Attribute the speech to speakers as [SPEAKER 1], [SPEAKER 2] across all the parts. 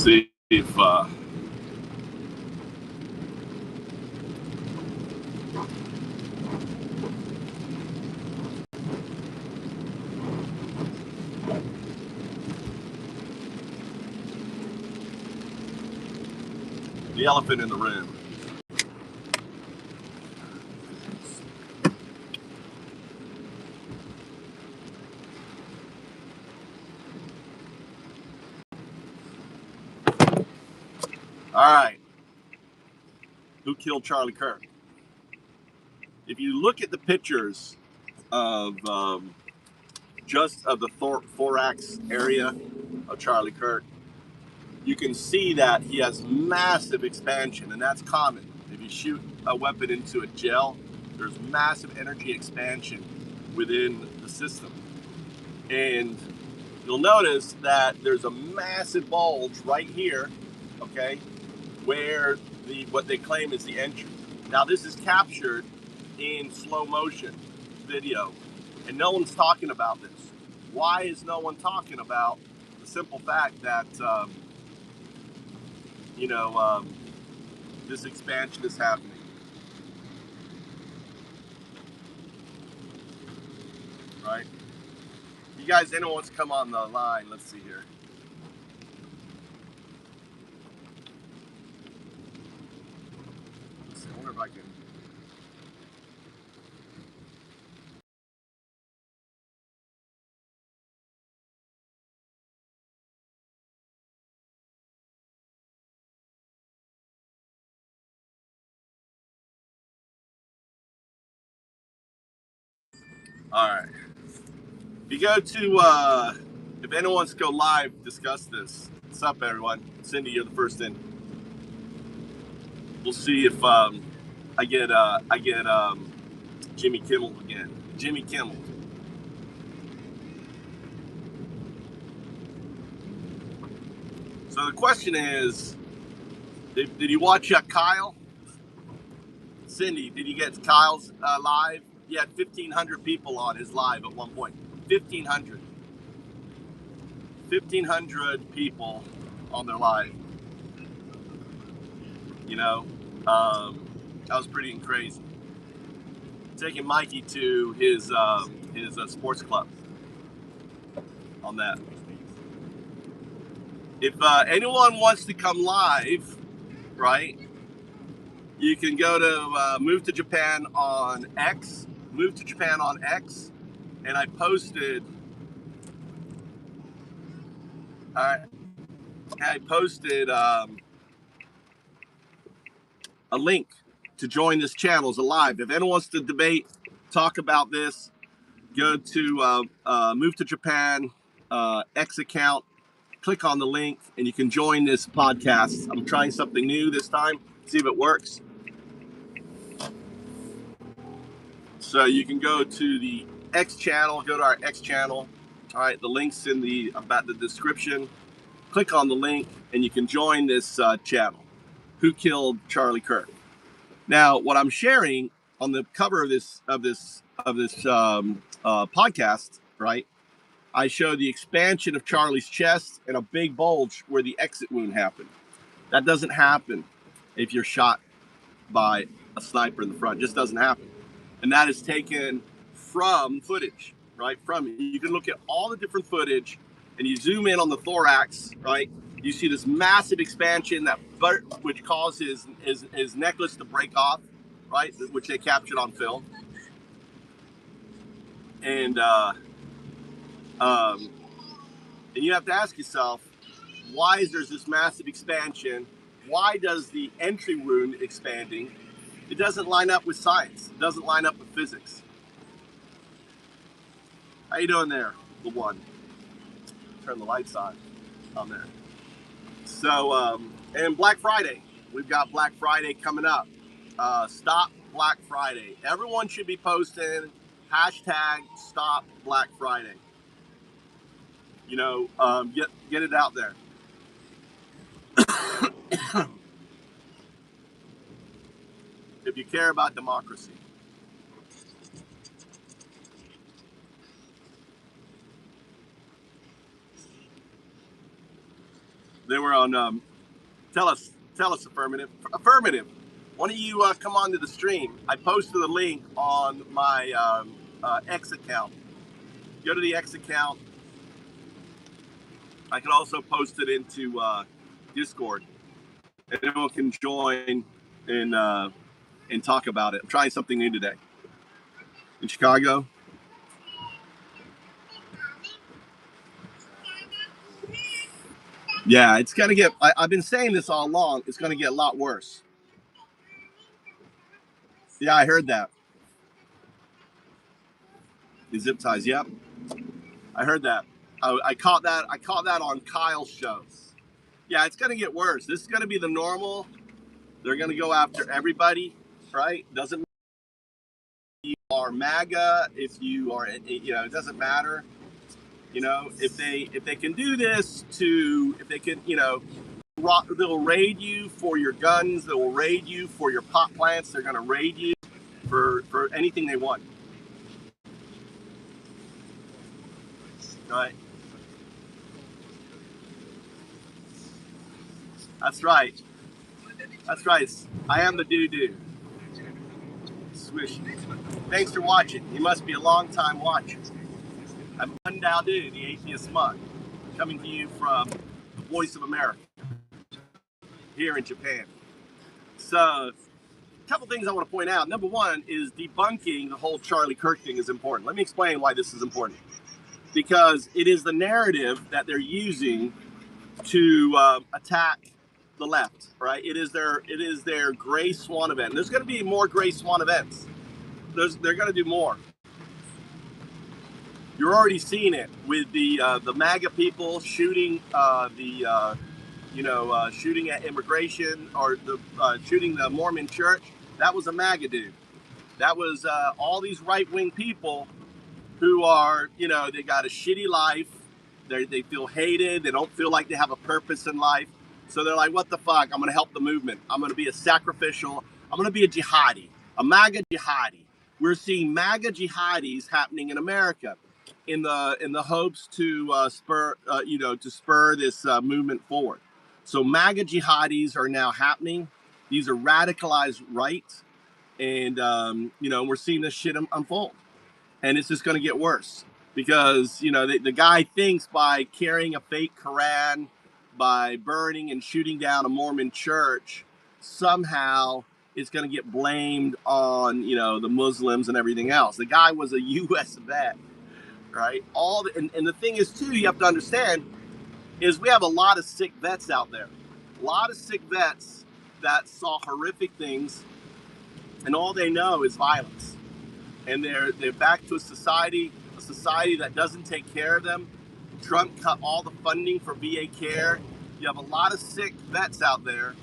[SPEAKER 1] see if the elephant in the room. All right. Who killed Charlie Kirk? If you look at the pictures of just of the thorax area of Charlie Kirk, you can see that he has massive expansion, and that's common. If you shoot a weapon into a gel, there's massive energy expansion within the system. And you'll notice that there's a massive bulge right here, okay, where what they claim is the entry. Now this is captured in slow motion video, and no one's talking about this. Why is no one talking about the simple fact that this expansion is happening? Right? You guys, anyone wants to come on the line? Let's see here. Let's see, I wonder if I can. All right. If you go to, if anyone wants to go live, discuss this. What's up, everyone? Cindy, you're the first in. We'll see if I get Jimmy Kimmel again. Jimmy Kimmel. So the question is, did you watch Kyle? Cindy, did you get Kyle's live? He had 1,500 people on his live at one point. 1,500. 1,500 people on their live. You know, that was pretty crazy. Taking Mikey to his sports club on that. If anyone wants to come live, right, you can go to Move2Japan on X, Move2Japan on X, and I posted. I posted a link to join this channel as a live. If anyone wants to debate, talk about this, go to Move2Japan X account, click on the link, and you can join this podcast. I'm trying something new this time, see if it works. So you can go to the X channel, go to our X channel. All right, the link's in the description. Click on the link, and you can join this channel. Who killed Charlie Kirk? Now, what I'm sharing on the cover of this podcast, right? I show the expansion of Charlie's chest and a big bulge where the exit wound happened. That doesn't happen if you're shot by a sniper in the front. It just doesn't happen. And that is taken from footage, right? You can look at all the different footage, and you zoom in on the thorax, right? You see this massive expansion which causes his necklace to break off, right? Which they captured on film. And you have to ask yourself, why is there this massive expansion? Why does the entry wound expanding? It doesn't line up with science. It doesn't line up with physics. How you doing there, the one? Turn the lights on there. So, and Black Friday. We've got Black Friday coming up. Stop Black Friday. Everyone should be posting hashtag Stop Black Friday. You know, get it out there. If you care about democracy. They were on. Tell us, affirmative. Affirmative. Why don't you come on to the stream? I posted a link on my X account. Go to the X account. I can also post it into Discord, and everyone can join and talk about it. I'm trying something new today in Chicago. Yeah, it's gonna get. I've been saying this all along. It's gonna get a lot worse. Yeah, I heard that. The zip ties. Yep, I heard that. I caught that. I caught that on Kyle's show. Yeah, it's gonna get worse. This is gonna be the normal. They're gonna go after everybody, right? Doesn't matter if you are MAGA, if you are, it doesn't matter. If they can do this if they can, they'll raid you for your guns. They will raid you for your pot plants. They're gonna raid you for anything they want. Right. That's right. That's right. I am the doo-doo. Swish. Thanks for watching. You must be a long-time watcher. I'm Undao Du, the Atheist Monk, coming to you from the Voice of America here in Japan. So, a couple things I want to point out. Number one is debunking the whole Charlie Kirk thing is important. Let me explain why this is important. Because it is the narrative that they're using to attack the left, right? It is their gray swan event. And there's going to be more gray swan events. They're going to do more. You're already seeing it with the MAGA people shooting shooting at immigration or shooting the Mormon church. That was a MAGA dude. That was all these right-wing people who are, they got a shitty life. They feel hated. They don't feel like they have a purpose in life. So they're like, what the fuck? I'm going to help the movement. I'm going to be a sacrificial. I'm going to be a jihadi, a MAGA jihadi. We're seeing MAGA jihadis happening in America in the hopes to spur this movement forward. So MAGA jihadis are now happening. These are radicalized right. And, we're seeing this shit unfold. And it's just going to get worse because, the guy thinks by carrying a fake Quran, by burning and shooting down a Mormon church, somehow it's going to get blamed on, the Muslims and everything else. The guy was a U.S. vet, right? And the thing is, too, you have to understand is we have a lot of sick vets out there. A lot of sick vets that saw horrific things, and all they know is violence. And they're back to a society that doesn't take care of them. Trump cut all the funding for VA care. You have a lot of sick vets out there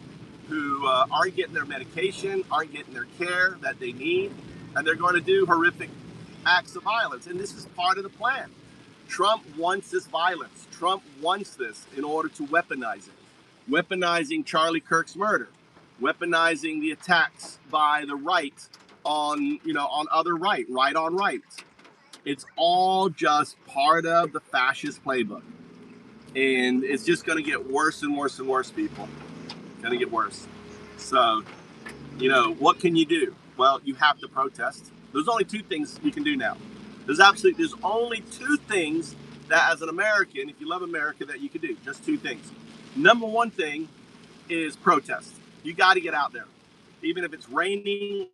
[SPEAKER 1] who aren't getting their medication, aren't getting their care that they need, and they're going to do horrific acts of violence. And this is part of the plan. Trump wants this violence. Trump wants this in order to weaponize it. Weaponizing Charlie Kirk's murder, weaponizing the attacks by the right on other right on right. It's all just part of the fascist playbook. And it's just going to get worse and worse and worse, people. It's going to get worse. So, what can you do? Well, you have to protest. There's only two things you can do now. There's only two things that as an American, if you love America, that you can do. Just two things. Number one thing is protest. You got to get out there. Even if it's raining,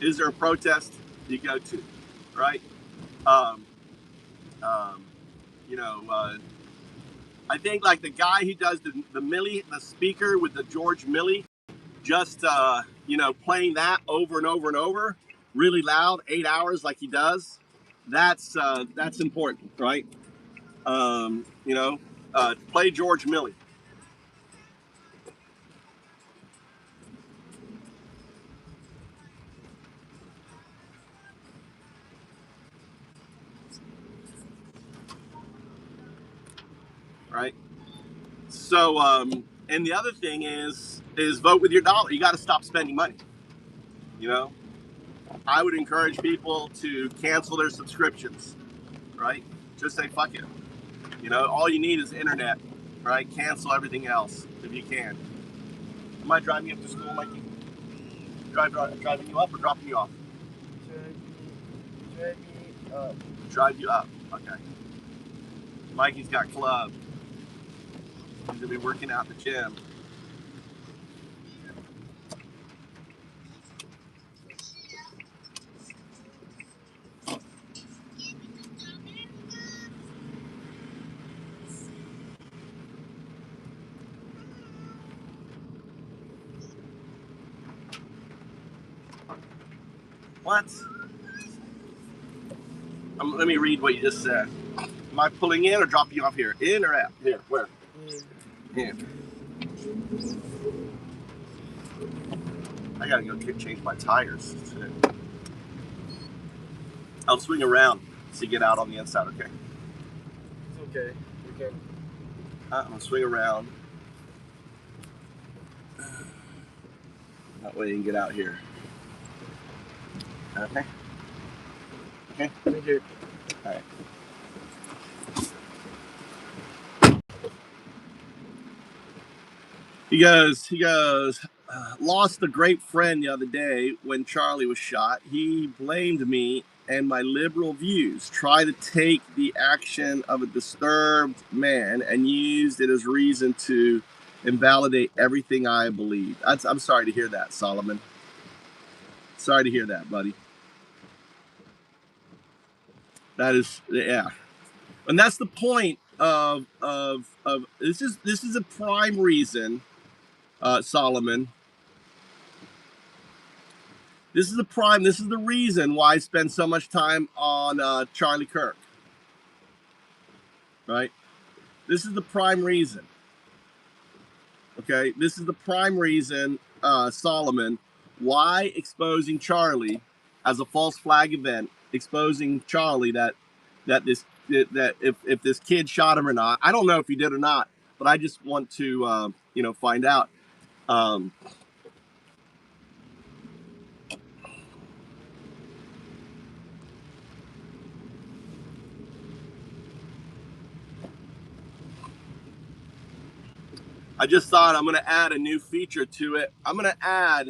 [SPEAKER 1] is there a protest you go to, right? I think like the guy who does the speaker with the George Milley, just playing that over and over and over, really loud, 8 hours like he does. That's important, right? Play George Milley. Right. So, and the other thing is vote with your dollar. You got to stop spending money. I would encourage people to cancel their subscriptions, right? Just say fuck it. You know, all you need is internet, right? Cancel everything else if you can. Am I driving you up to school, Mikey? Driving you up or dropping you off?
[SPEAKER 2] Drive me up.
[SPEAKER 1] Drive you up. Okay. Mikey's got club. He's gonna be working out in the gym. What? Let me read what you just said. Am I pulling in or dropping you off here? In or out? Here, where? In. I gotta go change my tires. I'll swing around so you get out on the inside, okay?
[SPEAKER 2] It's okay. We can.
[SPEAKER 1] I'm gonna swing around. That way you can get out here. Okay? Okay?
[SPEAKER 2] Thank you.
[SPEAKER 1] All right. He goes, lost a great friend the other day when Charlie was shot. He blamed me and my liberal views, tried to take the action of a disturbed man and used it as reason to invalidate everything I believe. I'm sorry to hear that, Solomon. Sorry to hear that, buddy. That is, yeah. And that's the point of this is a prime reason, Solomon. This is the reason why I spend so much time on Charlie Kirk. Right? This is the prime reason. Okay? This is the prime reason, Solomon, why exposing Charlie as a false flag event, exposing Charlie that if this kid shot him or not. I don't know if he did or not, but I just want to find out. I just thought I'm going to add a new feature to it. I'm going to add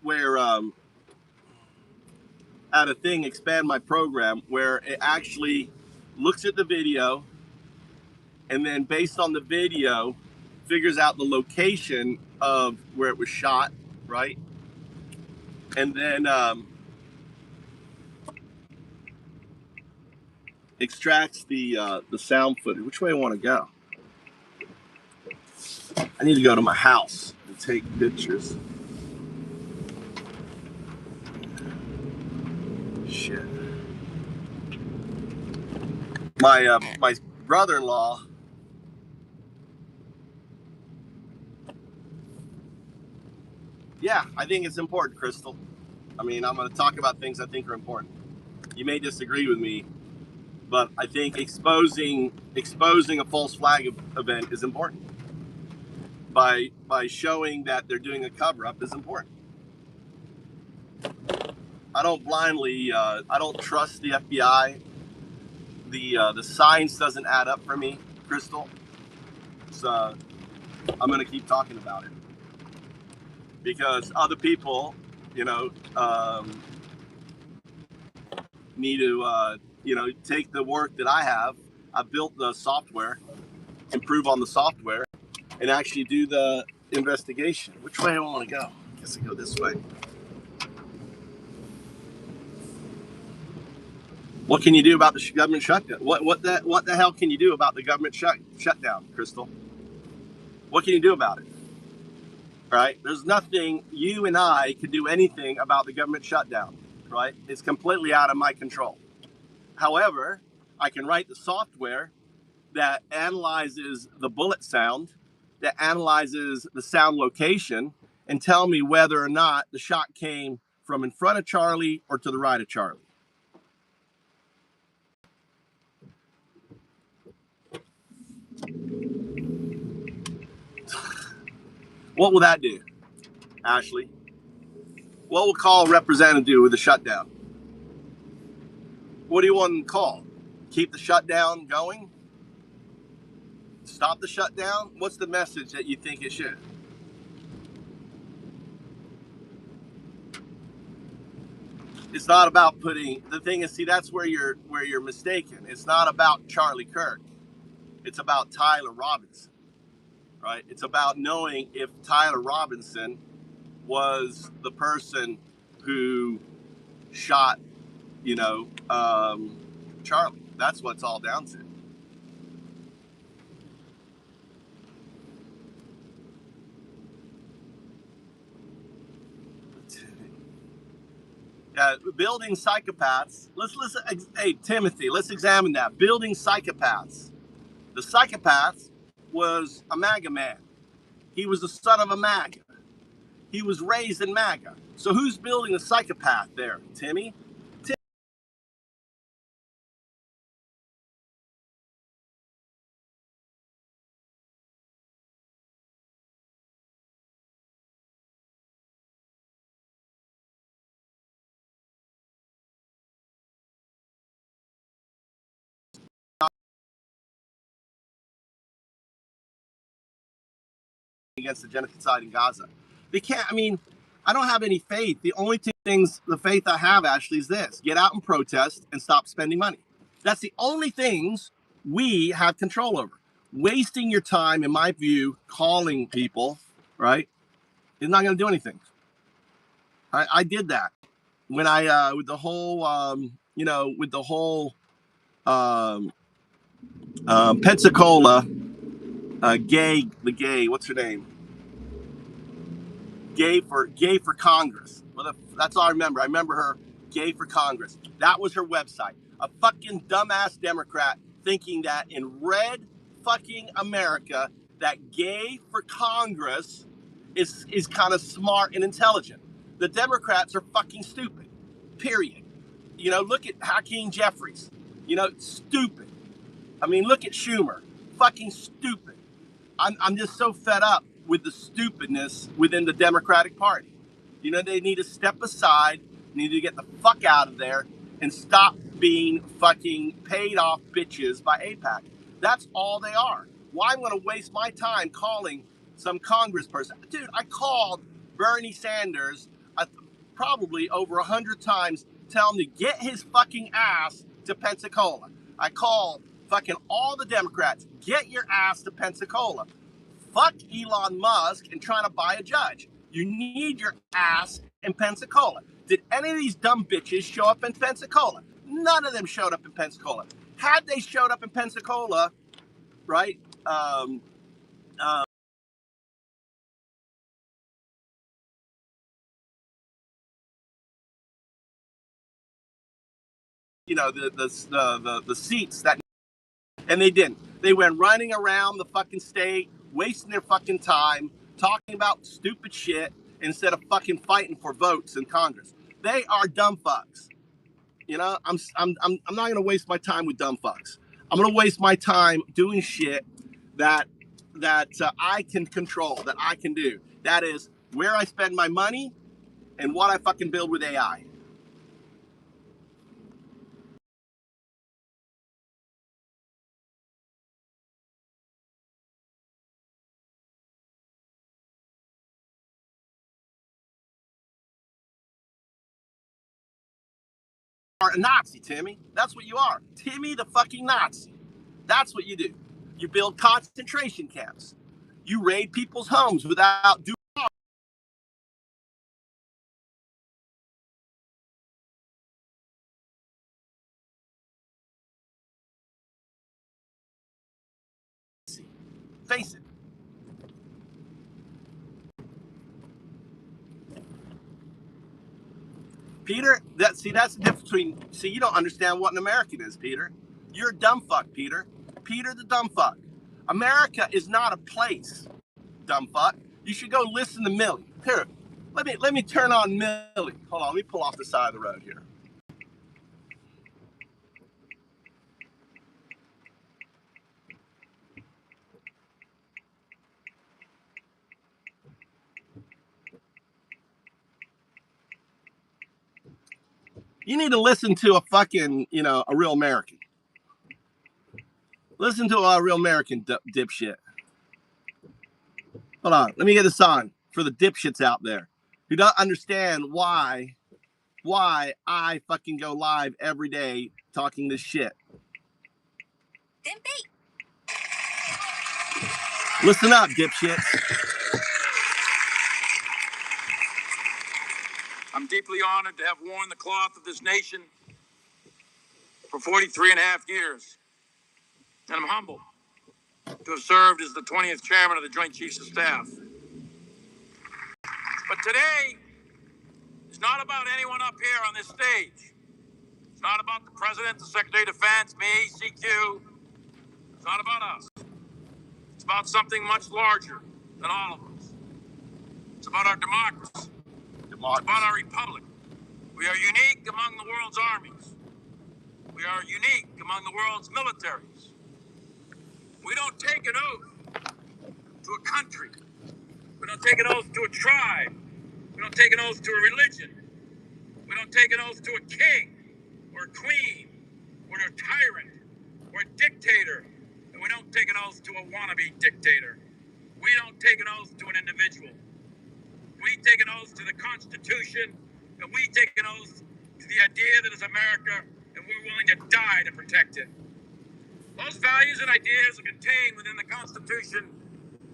[SPEAKER 1] where add a thing, expand my program, where it actually looks at the video and then based on the video figures out the location of where it was shot, right? And then extracts the sound footage. Which way I want to go? I need to go to my house and take pictures. Shit. My brother-in-law. Yeah, I think it's important, Crystal. I mean, I'm going to talk about things I think are important. You may disagree with me, but I think exposing a false flag event is important. By showing that they're doing a cover-up is important. I don't blindly. I don't trust the FBI. The science doesn't add up for me, Crystal. So I'm going to keep talking about it because other people, need to take the work that I have. I built the software, improve on the software, and actually do the investigation. Which way do I want to go? I guess I go this way. What can you do about the government shutdown? What the hell can you do about the government shutdown, Crystal? What can you do about it? Right? There's nothing you and I can do anything about the government shutdown. Right? It's completely out of my control. However, I can write the software that analyzes the bullet sound, that analyzes the sound location, and tell me whether or not the shot came from in front of Charlie or to the right of Charlie. What will that do, Ashley? What will call representative do with the shutdown? What do you want to call? Keep the shutdown going? Stop the shutdown? What's the message that you think it should? It's not about putting, the thing is, see, that's where you're mistaken. It's not about Charlie Kirk. It's about Tyler Robinson, right? It's about knowing if Tyler Robinson was the person who shot, Charlie. That's what it's all down to. Building psychopaths. Let's listen. Hey, Timothy, let's examine that. Building psychopaths. The psychopath was a MAGA man. He was the son of a MAGA. He was raised in MAGA. So who's building a psychopath there, Timmy? Against the genocide in Gaza. They can't, I don't have any faith. The only two things, the faith I have actually is this: get out and protest and stop spending money. That's the only things we have control over. Wasting your time, in my view, calling people, right, is not going to do anything. I did that when I, with the whole, Pensacola, what's her name? Gay for Congress. Well, that's all I remember. I remember her, Gay for Congress. That was her website. A fucking dumbass Democrat thinking that in red fucking America, that Gay for Congress is kind of smart and intelligent. The Democrats are fucking stupid. Period. Look at Hakeem Jeffries. Stupid. Look at Schumer. Fucking stupid. I'm just so fed up with the stupidness within the Democratic Party. They need to step aside, need to get the fuck out of there, and stop being fucking paid off bitches by AIPAC. That's all they are. Why am I going to waste my time calling some congressperson? Dude, I called Bernie Sanders probably over 100 times, telling him to get his fucking ass to Pensacola. I called fucking all the Democrats, get your ass to Pensacola. Fuck Elon Musk and trying to buy a judge. You need your ass in Pensacola. Did any of these dumb bitches show up in Pensacola? None of them showed up in Pensacola. Had they showed up in Pensacola, right? Um, uh, the seats that, and they didn't. They went running around the fucking state, wasting their fucking time, talking about stupid shit instead of fucking fighting for votes in Congress. They are dumb fucks. I'm not gonna waste my time with dumb fucks. I'm gonna waste my time doing shit that I can control, that I can do. That is where I spend my money and what I fucking build with AI. You are a Nazi, Timmy. That's what you are. Timmy the fucking Nazi. That's what you do. You build concentration camps. You raid people's homes without due. Face it. Peter, that's the difference between, you don't understand what an American is, Peter. You're a dumb fuck, Peter. Peter the dumb fuck. America is not a place, dumb fuck. You should go listen to Millie. Here, let me turn on Millie. Hold on, let me pull off the side of the road here. You need to listen to a fucking, a real American. Listen to a real American dipshit. Hold on, let me get this on for the dipshits out there who don't understand why I fucking go live every day talking this shit. Listen up, dipshits.
[SPEAKER 3] I'm deeply honored to have worn the cloth of this nation for 43 and a half years. And I'm humbled to have served as the 20th chairman of the Joint Chiefs of Staff. But today is not about anyone up here on this stage. It's not about the President, the Secretary of Defense, me, CQ. It's not about us. It's about something much larger than all of us. It's about our democracy. It's about our republic. We are unique among the world's armies. We are unique among the world's militaries. We don't take an oath to a country. We don't take an oath to a tribe. We don't take an oath to a religion. We don't take an oath to a king or a queen or a tyrant or a dictator. And we don't take an oath to a wannabe dictator. We don't take an oath to an individual. We take an oath to the Constitution, and we take an oath to the idea that is America, and we're willing to die to protect it. Those values and ideas are contained within the Constitution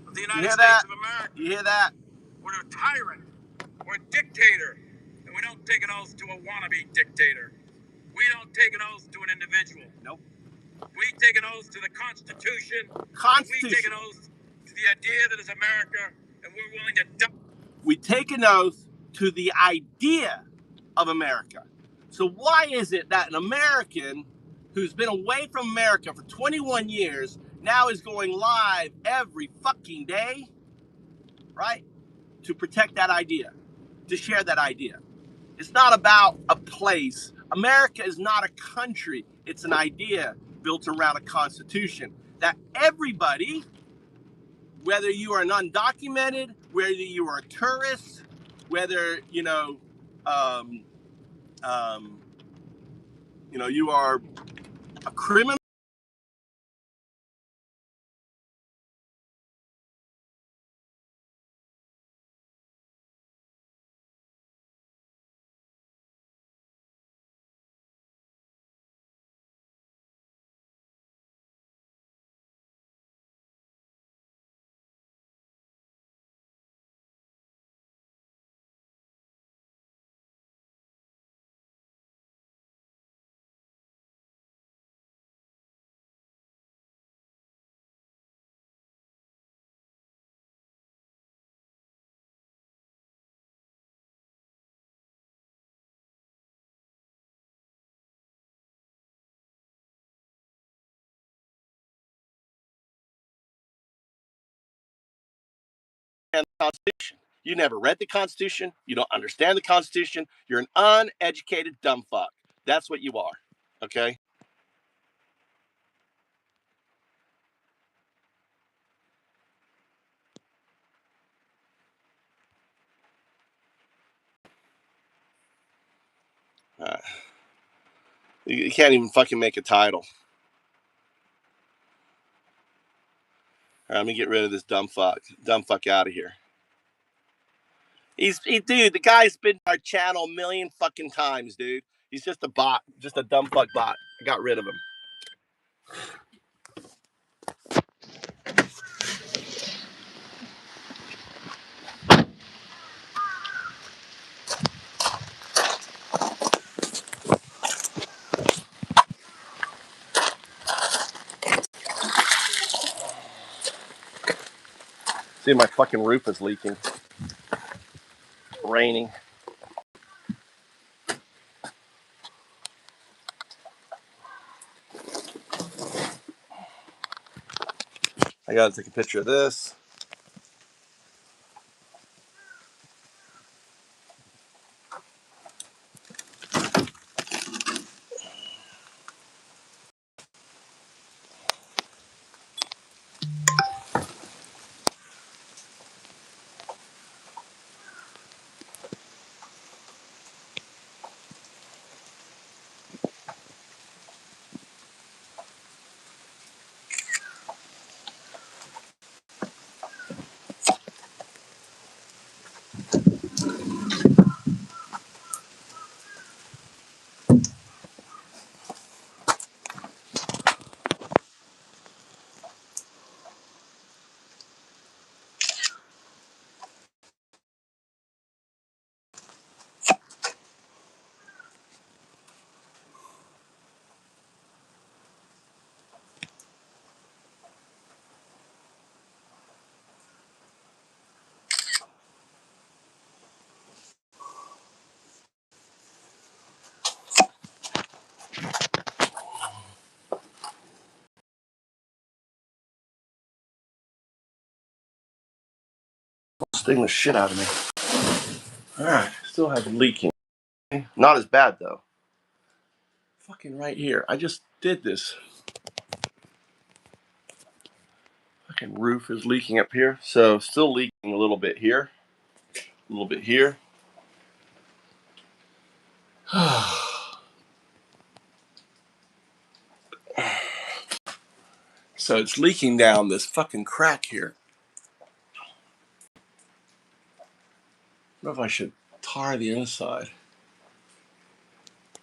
[SPEAKER 3] of the United States of America.
[SPEAKER 1] You hear that?
[SPEAKER 3] We're a tyrant. We're a dictator. And we don't take an oath to a wannabe dictator. We don't take an oath to an individual.
[SPEAKER 1] Nope.
[SPEAKER 3] We take an oath to the Constitution.
[SPEAKER 1] Constitution.
[SPEAKER 3] We take an oath to the idea that is America, and we're willing to die.
[SPEAKER 1] We take an oath to the idea of America. So why is it that an American who's been away from America for 21 years now is going live every fucking day, right? To protect that idea, to share that idea. It's not about a place. America is not a country. It's an idea built around a constitution that everybody, whether you are an undocumented, whether you are a tourist, whether you are a criminal. And the Constitution. You never read the Constitution. You don't understand the Constitution. You're an uneducated dumb fuck. That's what you are. Okay? You can't even fucking make a title. All right, let me get rid of this dumb fuck. Dumb fuck out of here. Dude, the guy's been on our channel a million fucking times, dude. He's just a bot, just a dumb fuck bot. I got rid of him. See, my fucking roof is leaking. Raining. I gotta take a picture of this. sting the shit out of me. Alright, still have leaking. Not as bad though. Fucking right here. I just did this. Fucking roof is leaking up here. So still leaking a little bit here. A little bit here. So it's leaking down this fucking crack here. I don't know if I should tar the inside.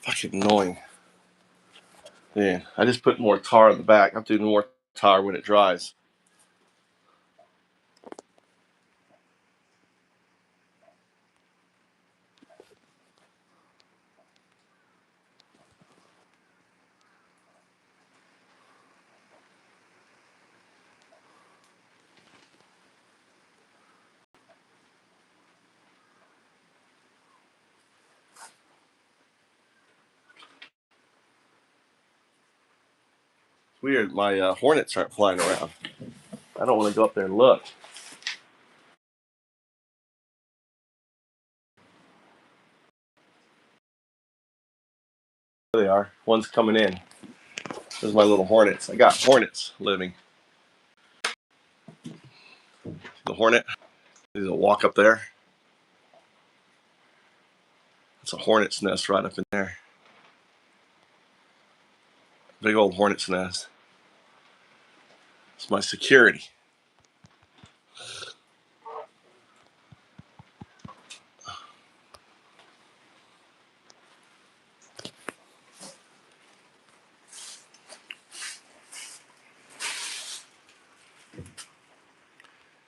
[SPEAKER 1] Fucking annoying. Yeah, I just put more tar on the back. I have to do more tar when it dries. It's weird. My hornets aren't flying around. I don't want to go up there and look. There they are. One's coming in. There's my little hornets. I got hornets living. The hornet. There's a walk up there. It's a hornet's nest right up in there. Big old hornet's nest. It's my security.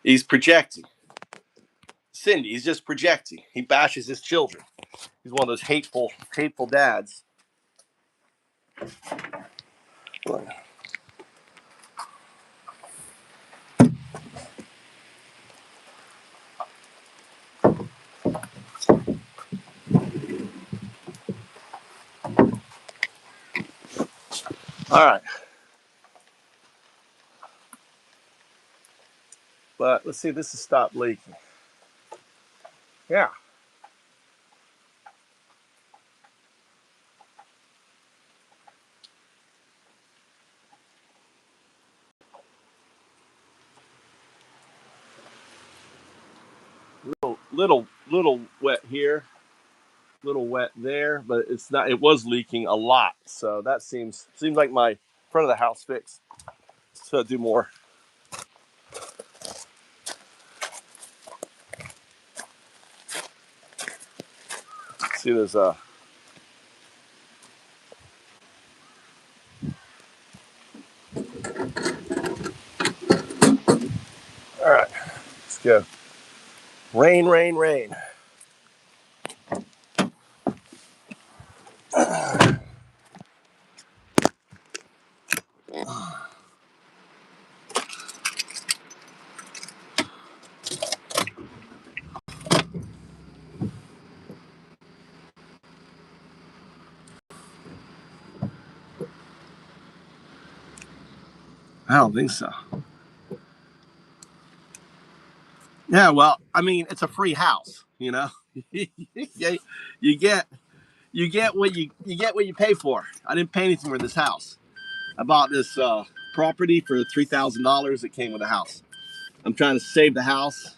[SPEAKER 1] He's projecting. Cindy, he's just projecting. He bashes his children. He's one of those hateful dads. All right. But let's see, this has stopped leaking. Yeah. Little wet here, little wet there, but it's not. It was leaking a lot, so that seems like my front of the house fixed. So do more. See, there's a. All right, let's go. Rain, rain, rain. I don't think so. Yeah, well, I mean, it's a free house, you know. you get you get what you pay for. I didn't pay anything for this house. I bought this property for $3,000. It came with a house. I'm trying to save the house,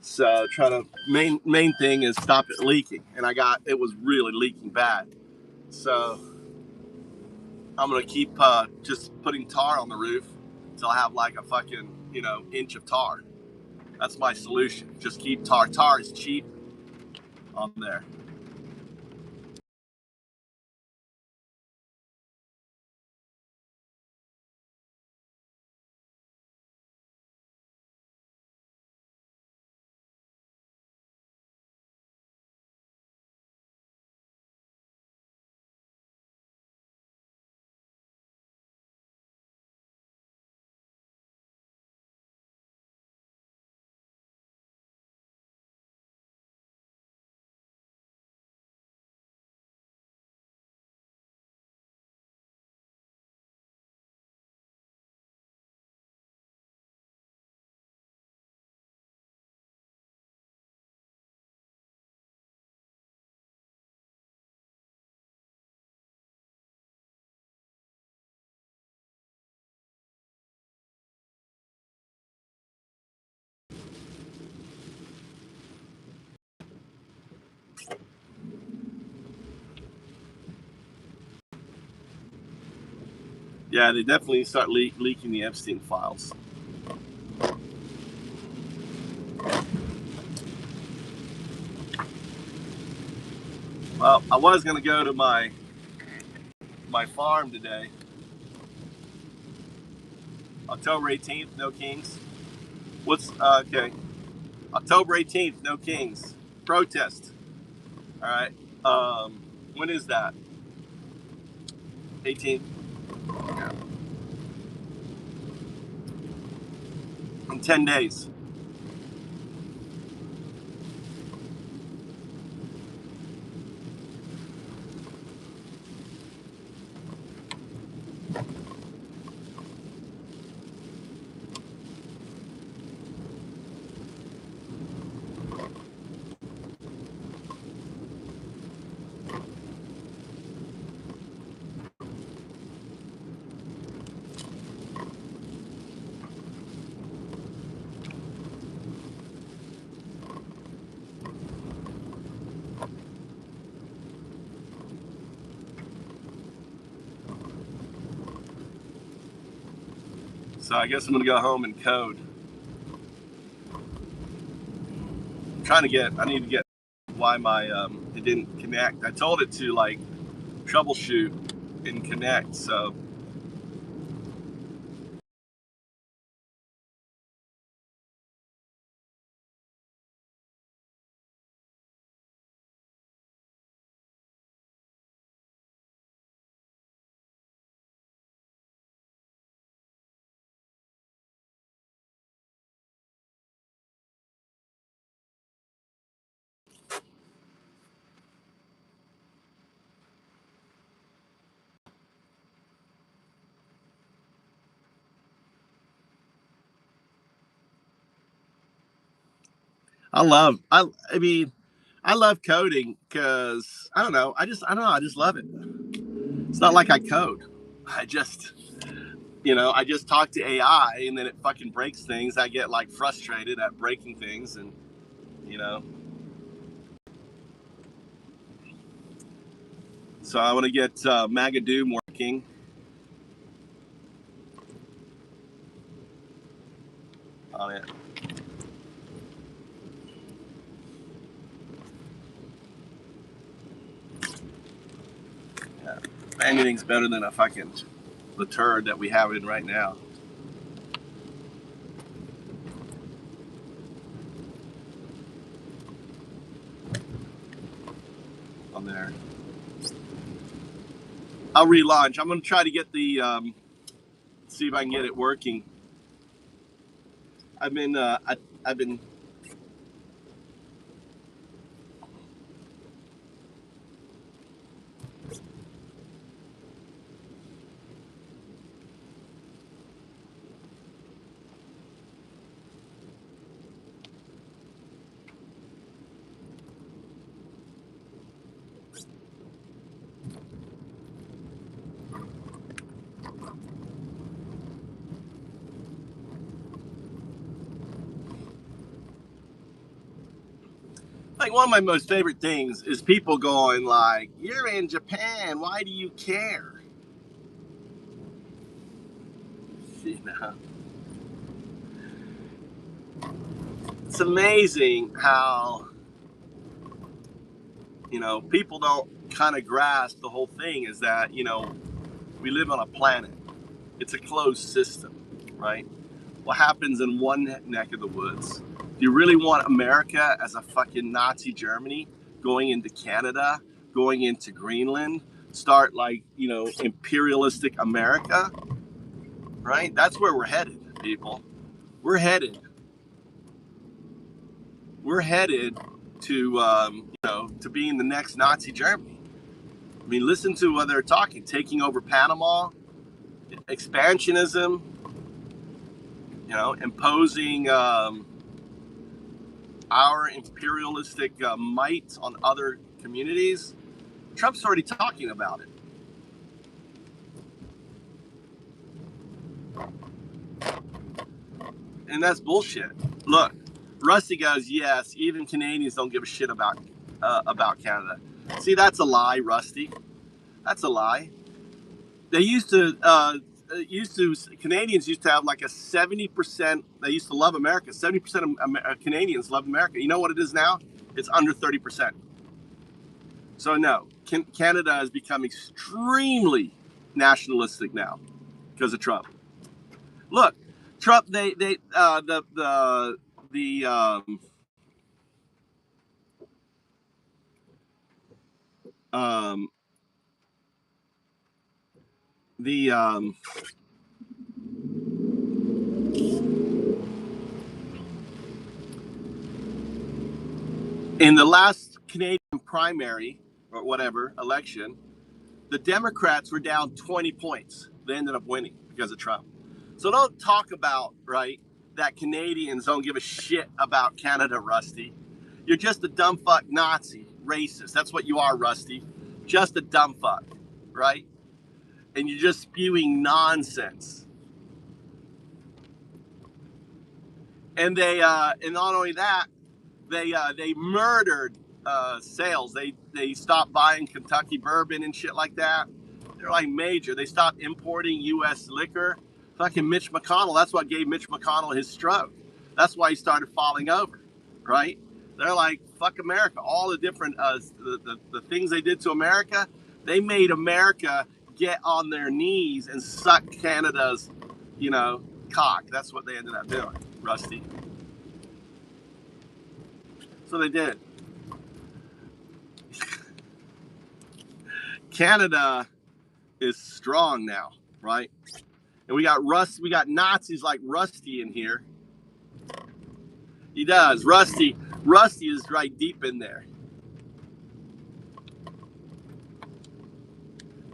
[SPEAKER 1] so trying to main thing is stop it leaking. And it was really leaking bad, so I'm gonna keep just putting tar on the roof until I have like a fucking inch of tar. That's my solution. Just keep tar. Tar is cheap on there. Yeah, they definitely start leaking the Epstein files. Well, I was going to go to my farm today. October 18th, no kings. What's okay? October 18th, no kings. Protest. All right. When is that? 18th. Yeah. In 10 days. So I guess I'm gonna go home and code. I need to get why my it didn't connect. I told it to like troubleshoot and connect. So I mean I love coding because I don't know. I just love it. It's not like I code. I just I just talk to AI and then it fucking breaks things. I get like frustrated at breaking things and you know. So I want to get Magadoom working on it. Yeah. Anything's better than a fucking the turd that we have in right now. On there. I'll relaunch. I'm gonna try to get the see if I can get it working. I've been I've been like one of my most favorite things is people going like, "You're in Japan. Why do you care?" You know, it's amazing how people don't kind of grasp the whole thing. Is that we live on a planet. It's a closed system, right? What happens in one neck of the woods? Do you really want America as a fucking Nazi Germany going into Canada, going into Greenland, start like, imperialistic America, right? That's where we're headed, people. We're headed. We're headed to, to being the next Nazi Germany. I mean, listen to what they're talking, taking over Panama, expansionism, imposing our imperialistic might on other communities. Trump's already talking about it. And that's bullshit. Look, Rusty goes, yes, even Canadians don't give a shit about Canada. See, that's a lie, Rusty. That's a lie. They used to Canadians used to have like a 70%. They used to love America. 70% of Canadians love America. You know what it is now? It's under 30%. So no, Canada has become extremely nationalistic now because of Trump. Look, Trump. The in the last Canadian primary or whatever election, the Democrats were down 20 points. They ended up winning because of Trump. So don't talk about, right, that Canadians don't give a shit about Canada, Rusty. You're just a dumb fuck Nazi, racist. That's what you are, Rusty. Just a dumb fuck, right? And you're just spewing nonsense. And and not only that, they murdered sales. They stopped buying Kentucky bourbon and shit like that. They're like major. They stopped importing U.S. liquor. Fucking Mitch McConnell. That's what gave Mitch McConnell his stroke. That's why he started falling over, right? They're like, fuck America. All the different the things they did to America, they made America get on their knees and suck Canada's, cock. That's what they ended up doing, Rusty. So they did. Canada is strong now, right? And we got Nazis like Rusty in here. He does. Rusty is right deep in there.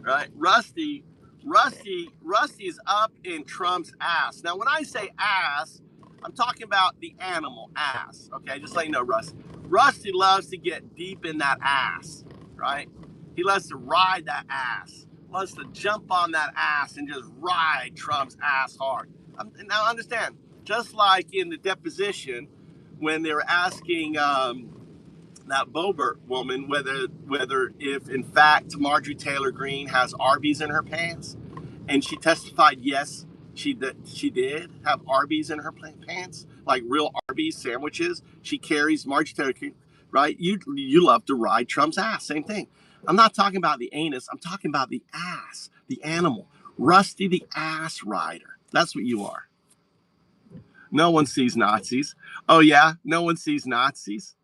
[SPEAKER 1] Right? Rusty is up in Trump's ass. Now when I say ass, I'm talking about the animal ass. Okay, just let you know, Rusty. Rusty loves to get deep in that ass, right? He loves to ride that ass. Loves to jump on that ass and just ride Trump's ass hard. Now understand, just like in the deposition when they were asking that Boebert woman whether if in fact Marjorie Taylor Greene has Arby's in her pants, and she testified yes, she did have Arby's in her pants, like real Arby's sandwiches. She carries Marjorie Taylor Greene, right? You love to ride Trump's ass. Same thing. I'm not talking about the anus. I'm talking about the ass, the animal. Rusty the ass rider. That's what you are. No one sees Nazis. Oh yeah, no one sees Nazis.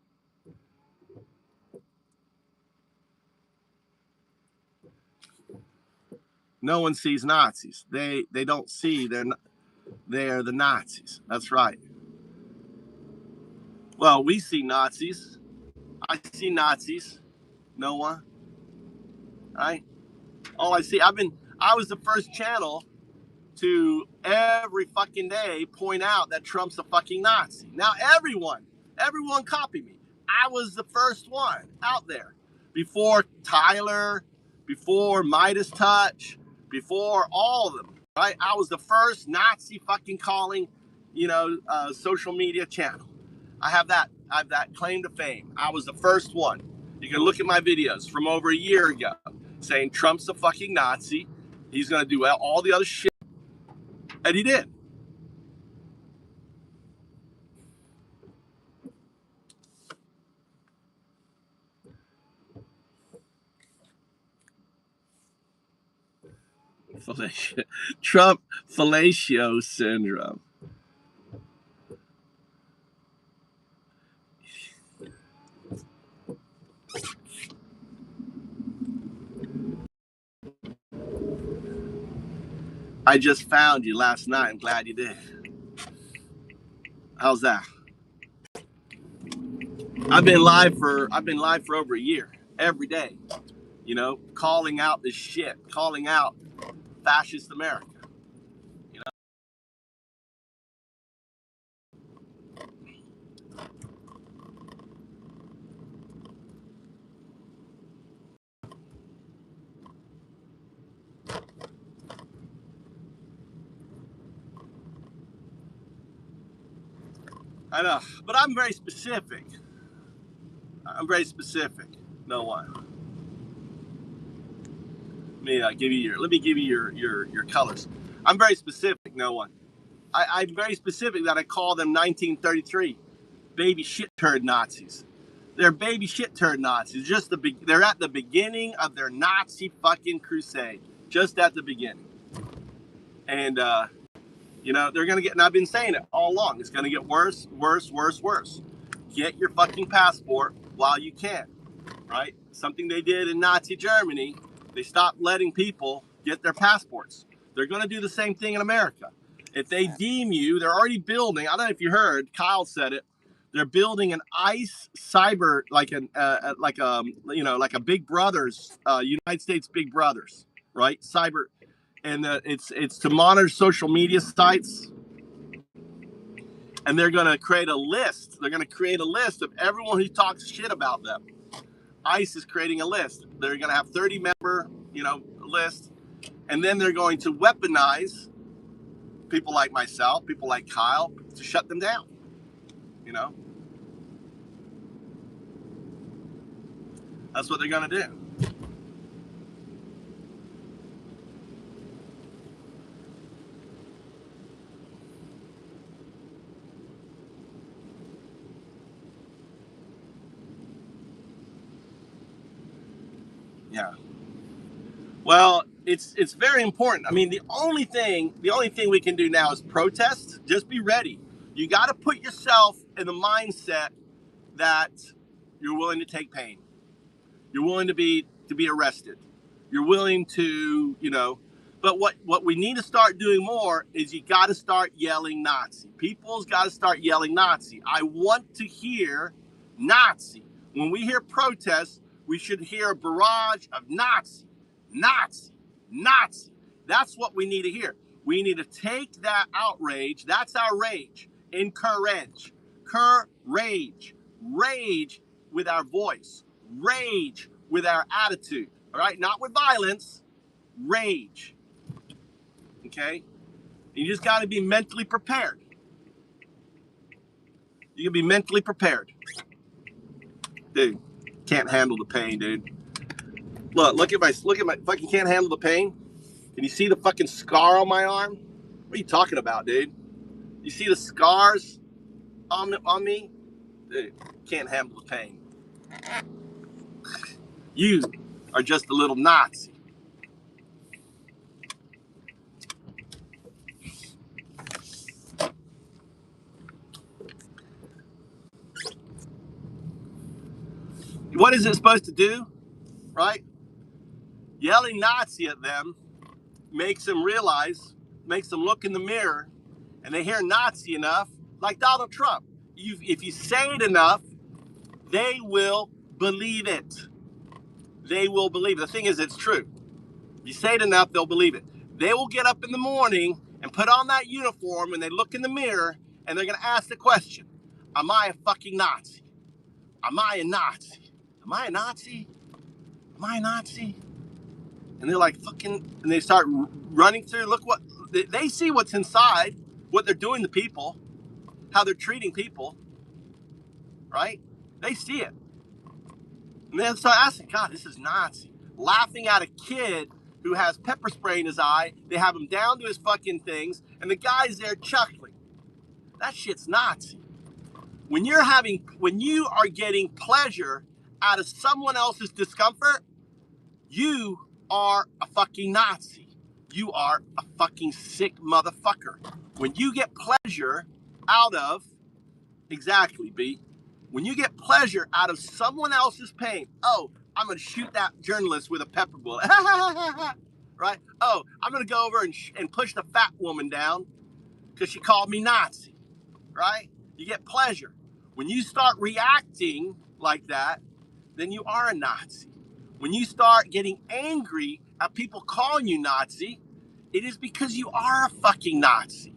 [SPEAKER 1] No one sees Nazis. They don't see they're the Nazis. That's right. Well, we see Nazis. I see Nazis. No one. Right? All I see. I was the first channel to every fucking day point out that Trump's a fucking Nazi. Now everyone copy me. I was the first one out there. Before Tyler, before Midas Touch, before all of them, right? I was the first Nazi fucking calling, social media channel. I have that claim to fame. I was the first one. You can look at my videos from over a year ago saying Trump's a fucking Nazi. He's going to do all the other shit. And he did. Trump fellatio syndrome. I just found you last night. I'm glad you did. How's that? I've been live for over a year, every day. Calling out this shit, calling out fascist America. I know, but I'm very specific. No one. Let me give you your colors. I'm very specific, no one. I'm very specific that I call them 1933 baby shit turd Nazis. They're baby shit turd Nazis. They're at the beginning of their Nazi fucking crusade. Just at the beginning. And, they're going to get, and I've been saying it all along, it's going to get worse, worse, worse, worse. Get your fucking passport while you can, right? Something they did in Nazi Germany, they stopped letting people get their passports. They're going to do the same thing in America. If they deem you, they're already building, I don't know if you heard, Kyle said it, they're building an ICE cyber, like a Big Brothers, United States Big Brothers, right? Cyber, and it's to monitor social media sites, and they're going to create a list. They're going to create a list of everyone who talks shit about them. ICE is creating a list. They're going to have 30-member, list, and then they're going to weaponize people like myself, people like Kyle, to shut them down. That's what they're going to do. Yeah. Well, it's very important. I mean, the only thing we can do now is protest. Just be ready. You got to put yourself in the mindset that you're willing to take pain. You're willing to be arrested. You're willing to, but what we need to start doing more is you got to start yelling Nazi. People's got to start yelling Nazi. I want to hear Nazi. When we hear protests, we should hear a barrage of Nazi, Nazi, Nazi. That's what we need to hear. We need to take that outrage. That's our rage. Encourage. Courage. Rage with our voice. Rage with our attitude. All right? Not with violence. Rage. Okay? You just got to be mentally prepared. You can be mentally prepared. Dude, can't handle the pain, dude. Look at my fucking can't handle the pain. Can you see the fucking scar on my arm? What are you talking about, dude? You see the scars on me? Dude, can't handle the pain. You are just a little Nazi. What is it supposed to do? Right? Yelling Nazi at them makes them realize, makes them look in the mirror, and they hear Nazi enough, like Donald Trump. If you say it enough, they will believe it. They will believe it. The thing is, it's true. If you say it enough, they'll believe it. They will get up in the morning and put on that uniform, and they look in the mirror, and they're going to ask the question, am I a fucking Nazi? Am I a Nazi? Am I a Nazi? Am I a Nazi? And they're like, fucking, and they start running through. Look what, they see what's inside, what they're doing to people, how they're treating people, right? They see it. And then start asking, God, this is Nazi. Laughing at a kid who has pepper spray in his eye. They have him down to his fucking things, and the guy's there chuckling. That shit's Nazi. When you are getting pleasure out of someone else's discomfort, you are a fucking Nazi. You are a fucking sick motherfucker. When you get pleasure out of, exactly, B, when you get pleasure out of someone else's pain, oh, I'm going to shoot that journalist with a pepper bullet. Right? Oh, I'm going to go over and push the fat woman down because she called me Nazi. Right? You get pleasure. When you start reacting like that, then you are a Nazi. When you start getting angry at people calling you Nazi, it is because you are a fucking Nazi.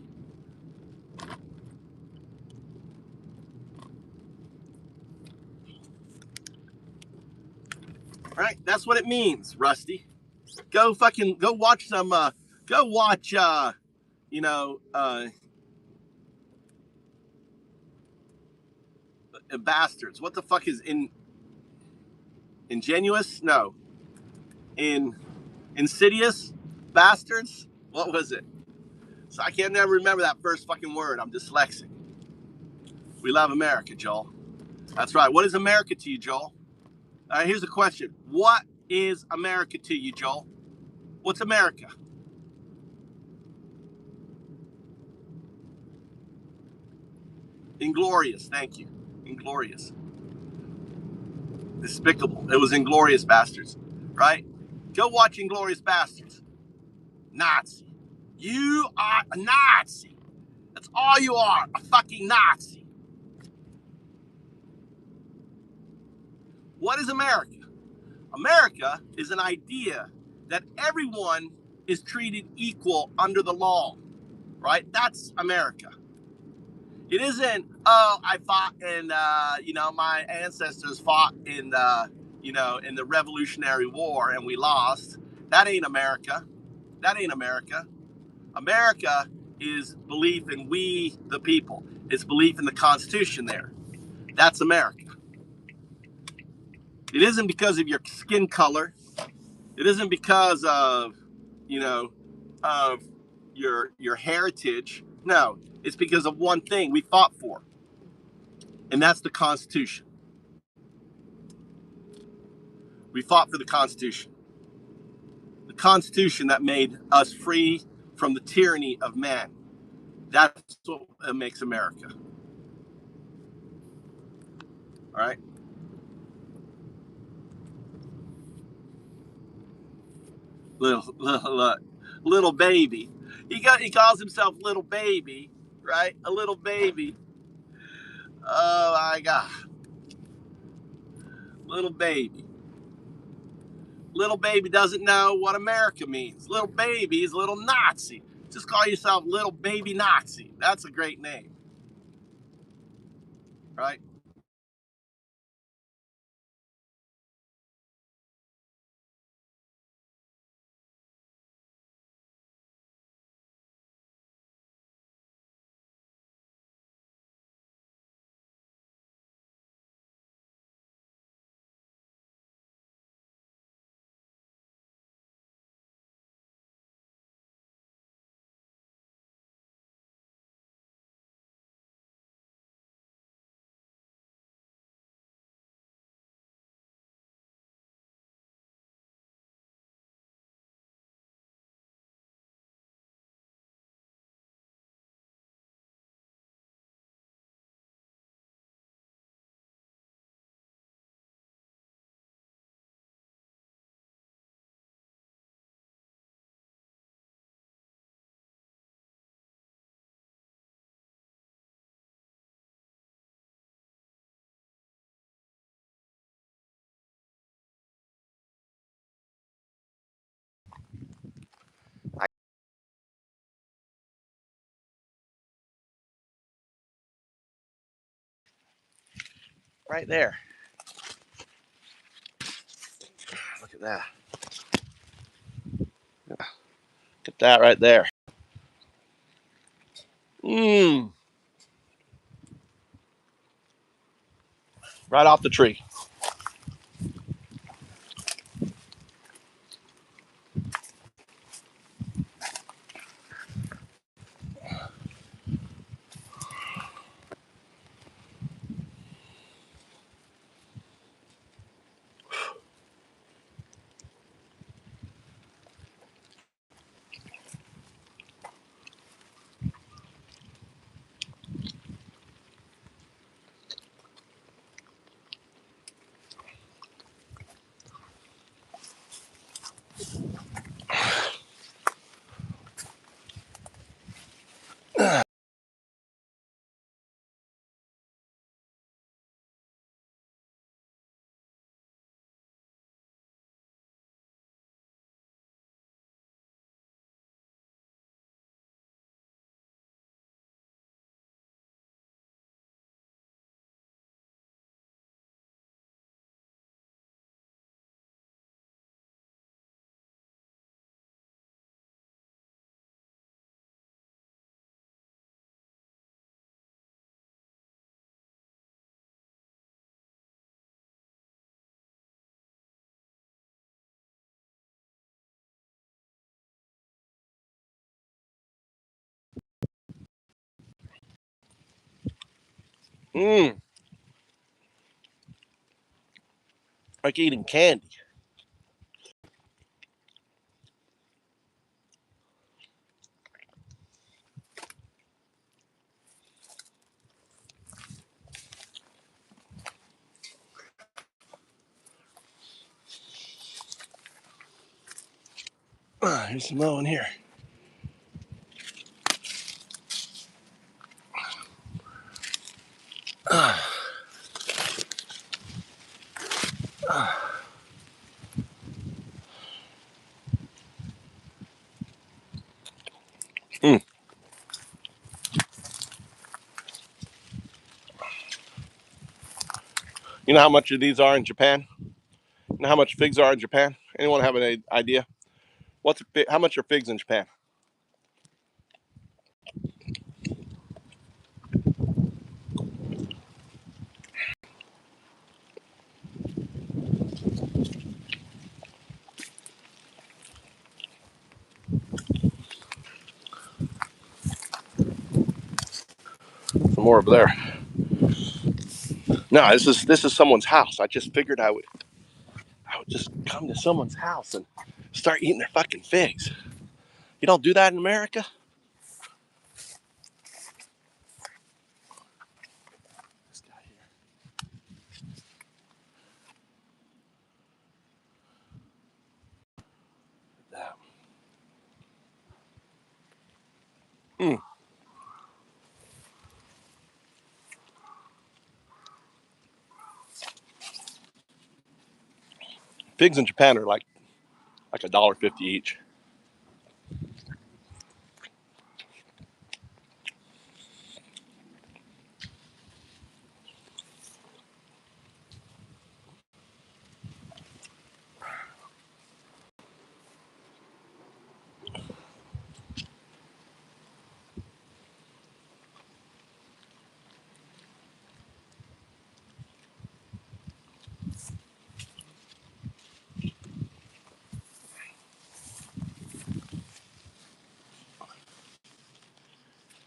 [SPEAKER 1] Right? That's what it means, Rusty. Go watch some, Bastards. What the fuck is Ingenuous? No. Insidious Bastards? What was it? So I can't never remember that first fucking word. I'm dyslexic. We love America, Joel. That's right. What is America to you, Joel? All right, here's a question. What is America to you, Joel? What's America? Inglorious. Thank you. Inglorious. Despicable. It was Inglorious Bastards, right? Go watch Inglorious Bastards. Nazi. You are a Nazi. That's all you are, a fucking Nazi. What is America? America is an idea that everyone is treated equal under the law, right? That's America. It isn't, oh, I fought in, my ancestors fought in, in the Revolutionary War and we lost. That ain't America. That ain't America. America is belief in we, the people. It's belief in the Constitution there. That's America. It isn't because of your skin color. It isn't because of, of your heritage. No, it's because of one thing we fought for, and that's the Constitution. We fought for the Constitution. The Constitution that made us free from the tyranny of man. That's what makes America. All right? Little baby. He calls himself little baby, right? A little baby. Oh my God. Little baby. Little baby doesn't know what America means. Little baby is a little Nazi. Just call yourself little baby Nazi. That's a great name. Right? Right there. Look at that. Look at that right there. Mmm. Right off the tree. Mmm. Like eating candy. Here's some more in here. Mm. You know how much of these are in Japan? You know how much figs are in Japan? Anyone have an idea? How much are figs in Japan? Some more over there. No, this is someone's house. I just figured I would just come to someone's house and start eating their fucking figs. You don't do that in America? This guy here. Mm. Figs in Japan are like $1.50 each.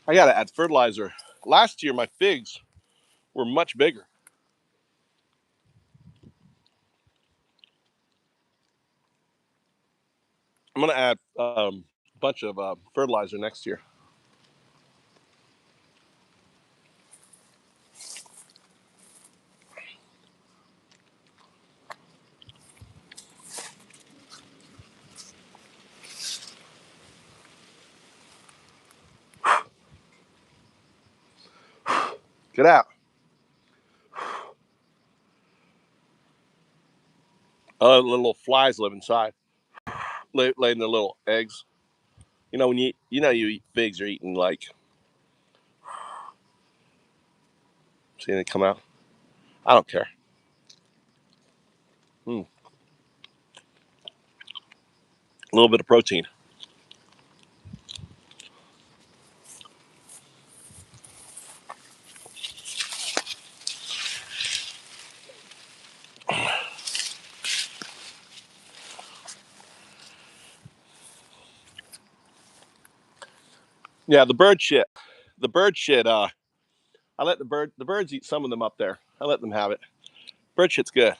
[SPEAKER 1] I gotta add fertilizer. Last year my figs were much bigger. I'm gonna add a bunch of fertilizer next year. Get out. Little flies live inside, laying their little eggs. You know when you eat figs, you're eating like. See they come out. I don't care. A little bit of protein. Yeah, the bird shit. The bird shit. I let the birds eat some of them up there. I let them have it. Bird shit's good.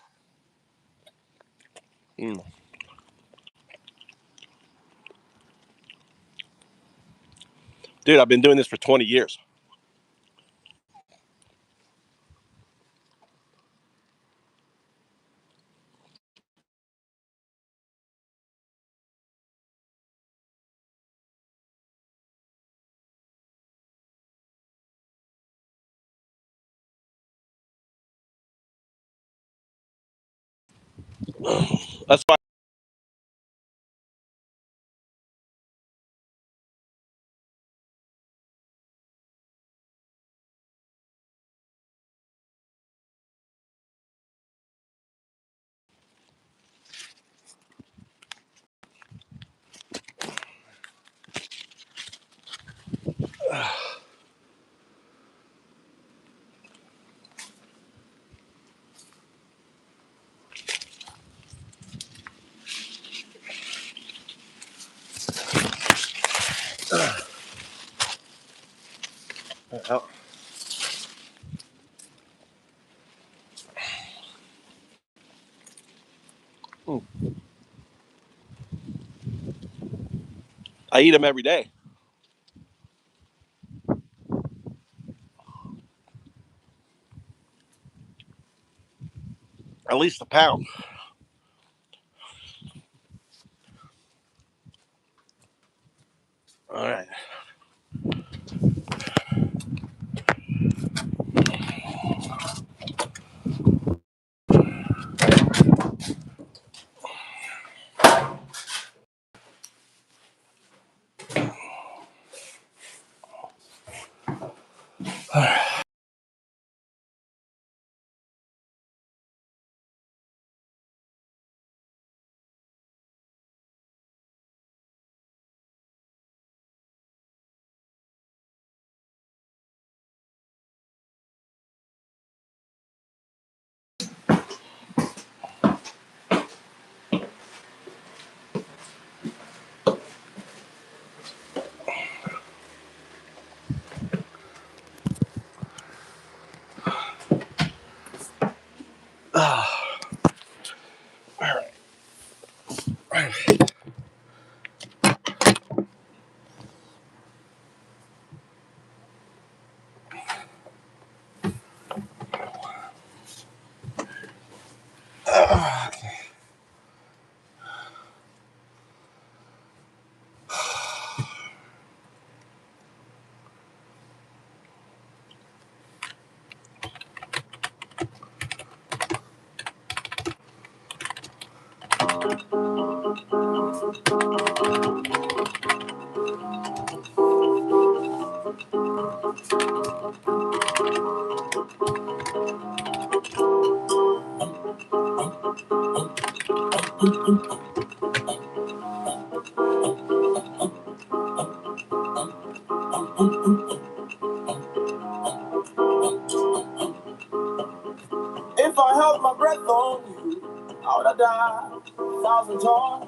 [SPEAKER 1] Mm. Dude, I've been doing this for 20 years. That's why. I eat them every day. At least a pound. All right.
[SPEAKER 2] If I held my breath on you, I would have died 1,000 times.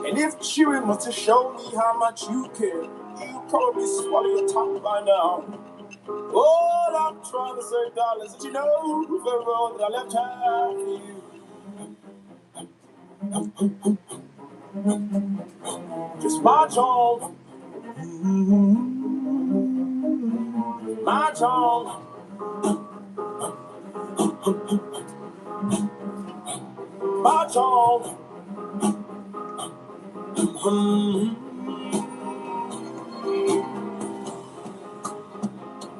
[SPEAKER 2] And if chewing was to show me how much you care, you'd probably swallow your tongue by now. All I'm trying to say, darling, is that you know the road that I left out for you. Just march on, march on, march on.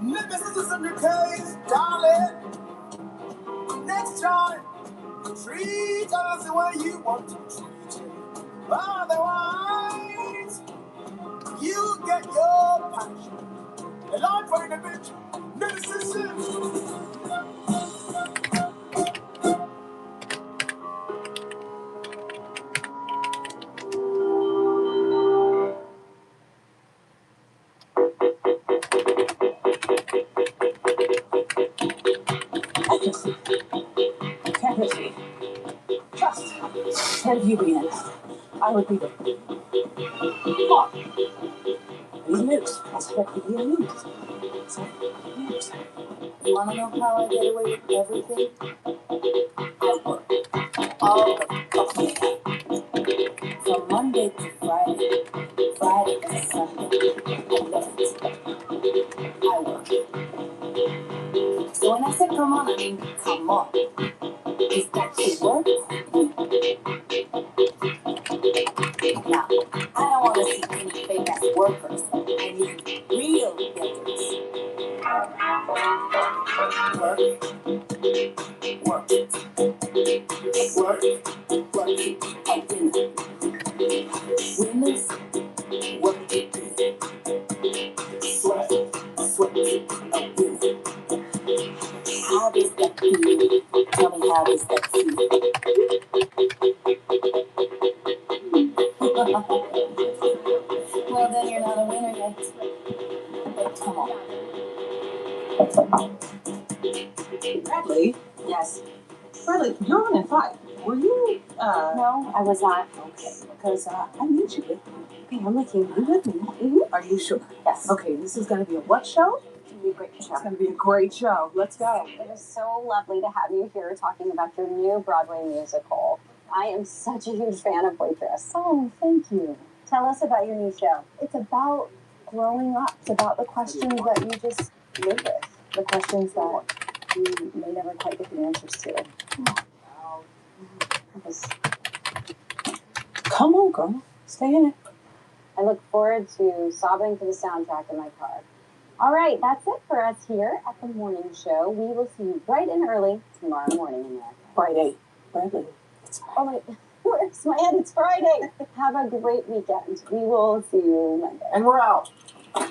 [SPEAKER 2] Niggas, this is a new case, darling. Next time, treat us the way you want to treat it. Otherwise, you get your punishment. And I'm for the bitch. Mississippi. Integrity, trust, and union. I would be the fuck. These news. I expect to be a news. So, news. You want to know how I get away with everything? I work all the fucking time. From Monday to Friday, Friday to Sunday. I love it. I work. So when I say come on, I mean come on. Is that to work? Now, I don't want to see any fake ass workers. I need real builders. Work, work, work, work, and win. Winners, work it good. Sweat, sweat, and win. How does that feel? Tell me, how does that feel? Well, then you're not a winner yet. But come on. Bradley? Yes. Bradley, you're on in 5. Were you, No, I was not. Okay, because, I need you with me. Okay, I'm with you. You with me? Mm-hmm. Are you sure? Yes. Okay, this is gonna be a what show? It's gonna be a great show. It's gonna be a great show. Let's go.
[SPEAKER 4] It is so lovely to have you here talking about your new Broadway musical.
[SPEAKER 2] I am such a huge fan of Waitress. Oh, thank you. Tell us about your new show. It's about growing up. It's about the questions that you just live with. The questions that you may never quite get the answers to. Come on, girl. Stay in it. I look forward to sobbing to the soundtrack in my car. All right, that's it for us here at the morning show. We will see you bright and early tomorrow morning, America. Friday. Bradley. Oh, wait. Where's my head? It's Friday. Have a great weekend. We will see you Monday.
[SPEAKER 4] And we're out.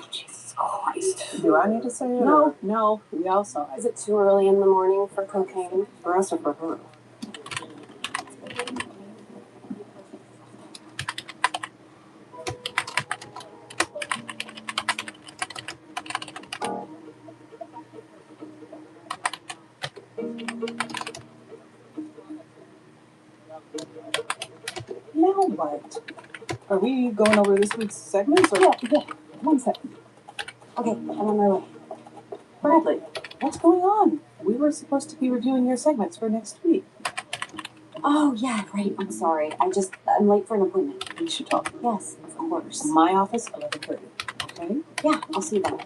[SPEAKER 2] Jesus Christ.
[SPEAKER 4] Do I need to say it?
[SPEAKER 2] No. We all saw it. Is it too early in the morning for cocaine?
[SPEAKER 4] For us or for her? Now what? Are we going over this week's segments? Or?
[SPEAKER 2] Yeah. 1 second. Okay, I'm on my way.
[SPEAKER 4] Bradley, what's going on? We were supposed to be reviewing your segments for next week.
[SPEAKER 2] Oh, yeah, right. I'm sorry. I'm late for an appointment.
[SPEAKER 4] We should talk.
[SPEAKER 2] Yes, of course.
[SPEAKER 4] My office, 11:30. Okay?
[SPEAKER 2] Yeah, I'll see you then.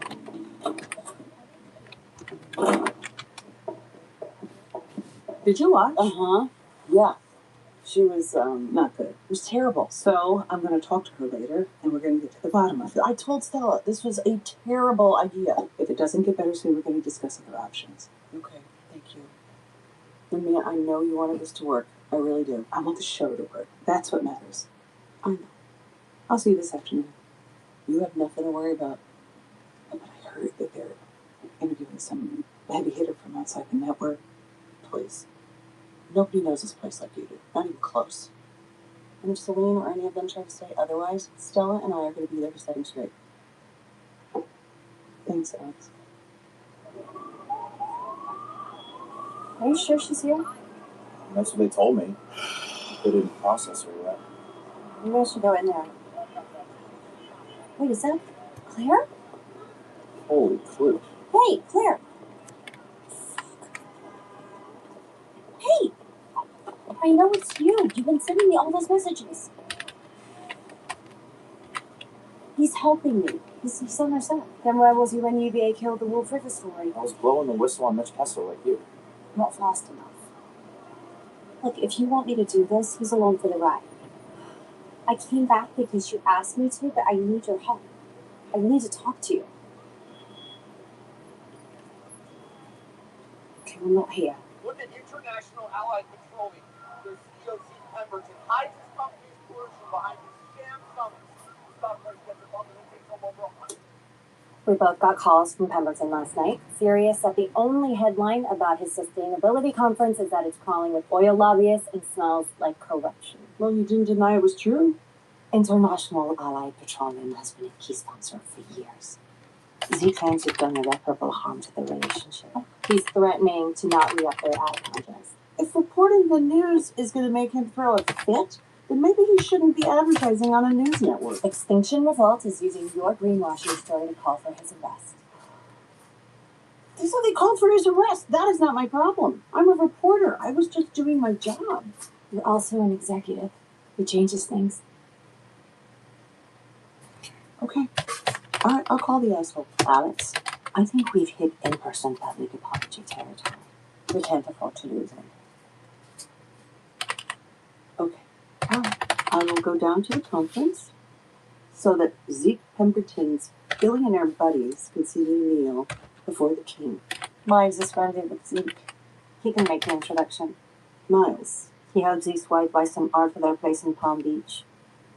[SPEAKER 4] Did you watch?
[SPEAKER 2] Uh-huh. Yeah. She was,
[SPEAKER 4] Not good.
[SPEAKER 2] it was terrible.
[SPEAKER 4] So I'm going to talk to her later, and we're going to get to the bottom of it. I told Stella this was a terrible idea. If it doesn't get better soon, we're going to discuss other options.
[SPEAKER 2] Okay, thank you. And Mia, I know you wanted this to work. I really do.
[SPEAKER 4] I want the show to work. That's what matters.
[SPEAKER 2] I know.
[SPEAKER 4] I'll see you this afternoon.
[SPEAKER 2] You have nothing to worry about.
[SPEAKER 4] But I heard that they're interviewing some heavy hitter from outside the network. Please. Nobody knows this place like you do. Not even close.
[SPEAKER 2] And if Celine or any of them try to say otherwise, Stella and I are going to be there to set him straight.
[SPEAKER 4] Thanks, Alex.
[SPEAKER 2] Are you sure she's here?
[SPEAKER 5] That's what they told me. They didn't process her yet.
[SPEAKER 2] Maybe I should go in there. Wait, is that Claire?
[SPEAKER 5] Holy clue.
[SPEAKER 2] Hey, Claire! Hey! I know it's you. You've been sending me all those messages. He's helping me. He's son or son. Then where was he when UVA killed the Wolf River story?
[SPEAKER 5] I was blowing the whistle on Mitch Kessler like you.
[SPEAKER 2] Not fast enough. Look, if you want me to do this, he's along for the ride. I came back because you asked me to, but I need your help. I need to talk to you. Okay, I'm not here.
[SPEAKER 6] Look at International Allied Petroleum. Their CEO, Steve Pemberton, hides his company's collusion behind his scam summits. Stock price gets above and it takes home over 100.
[SPEAKER 2] We both got calls from Pemberton last night, furious that the only headline about his sustainability conference is that it's crawling with oil lobbyists and smells like corruption.
[SPEAKER 4] Well, you didn't deny it was true.
[SPEAKER 2] International Allied Petroleum has been a key sponsor for years. Z claims you've done irreparable harm to the relationship. He's threatening to not re-up their ad contracts.
[SPEAKER 4] If reporting the news is going to make him throw a fit, then maybe he shouldn't be advertising on a news network.
[SPEAKER 2] Extinction Revolt is using your greenwashing story to call for his arrest.
[SPEAKER 4] They said they called for his arrest. That is not my problem. I'm a reporter. I was just doing my job.
[SPEAKER 2] You're also an executive who changes things.
[SPEAKER 4] Okay. All right, I'll call the asshole.
[SPEAKER 2] Alex, I think we've hit in-person public apology territory. We can't afford to lose him.
[SPEAKER 4] Okay. All right. I will go down to the conference so that Zeke Pemberton's billionaire buddies can see me kneel before the king.
[SPEAKER 2] Miles is friendly with Zeke. He can make the introduction.
[SPEAKER 4] Miles.
[SPEAKER 2] He helped Zeke's wife buy some art for their place in Palm Beach.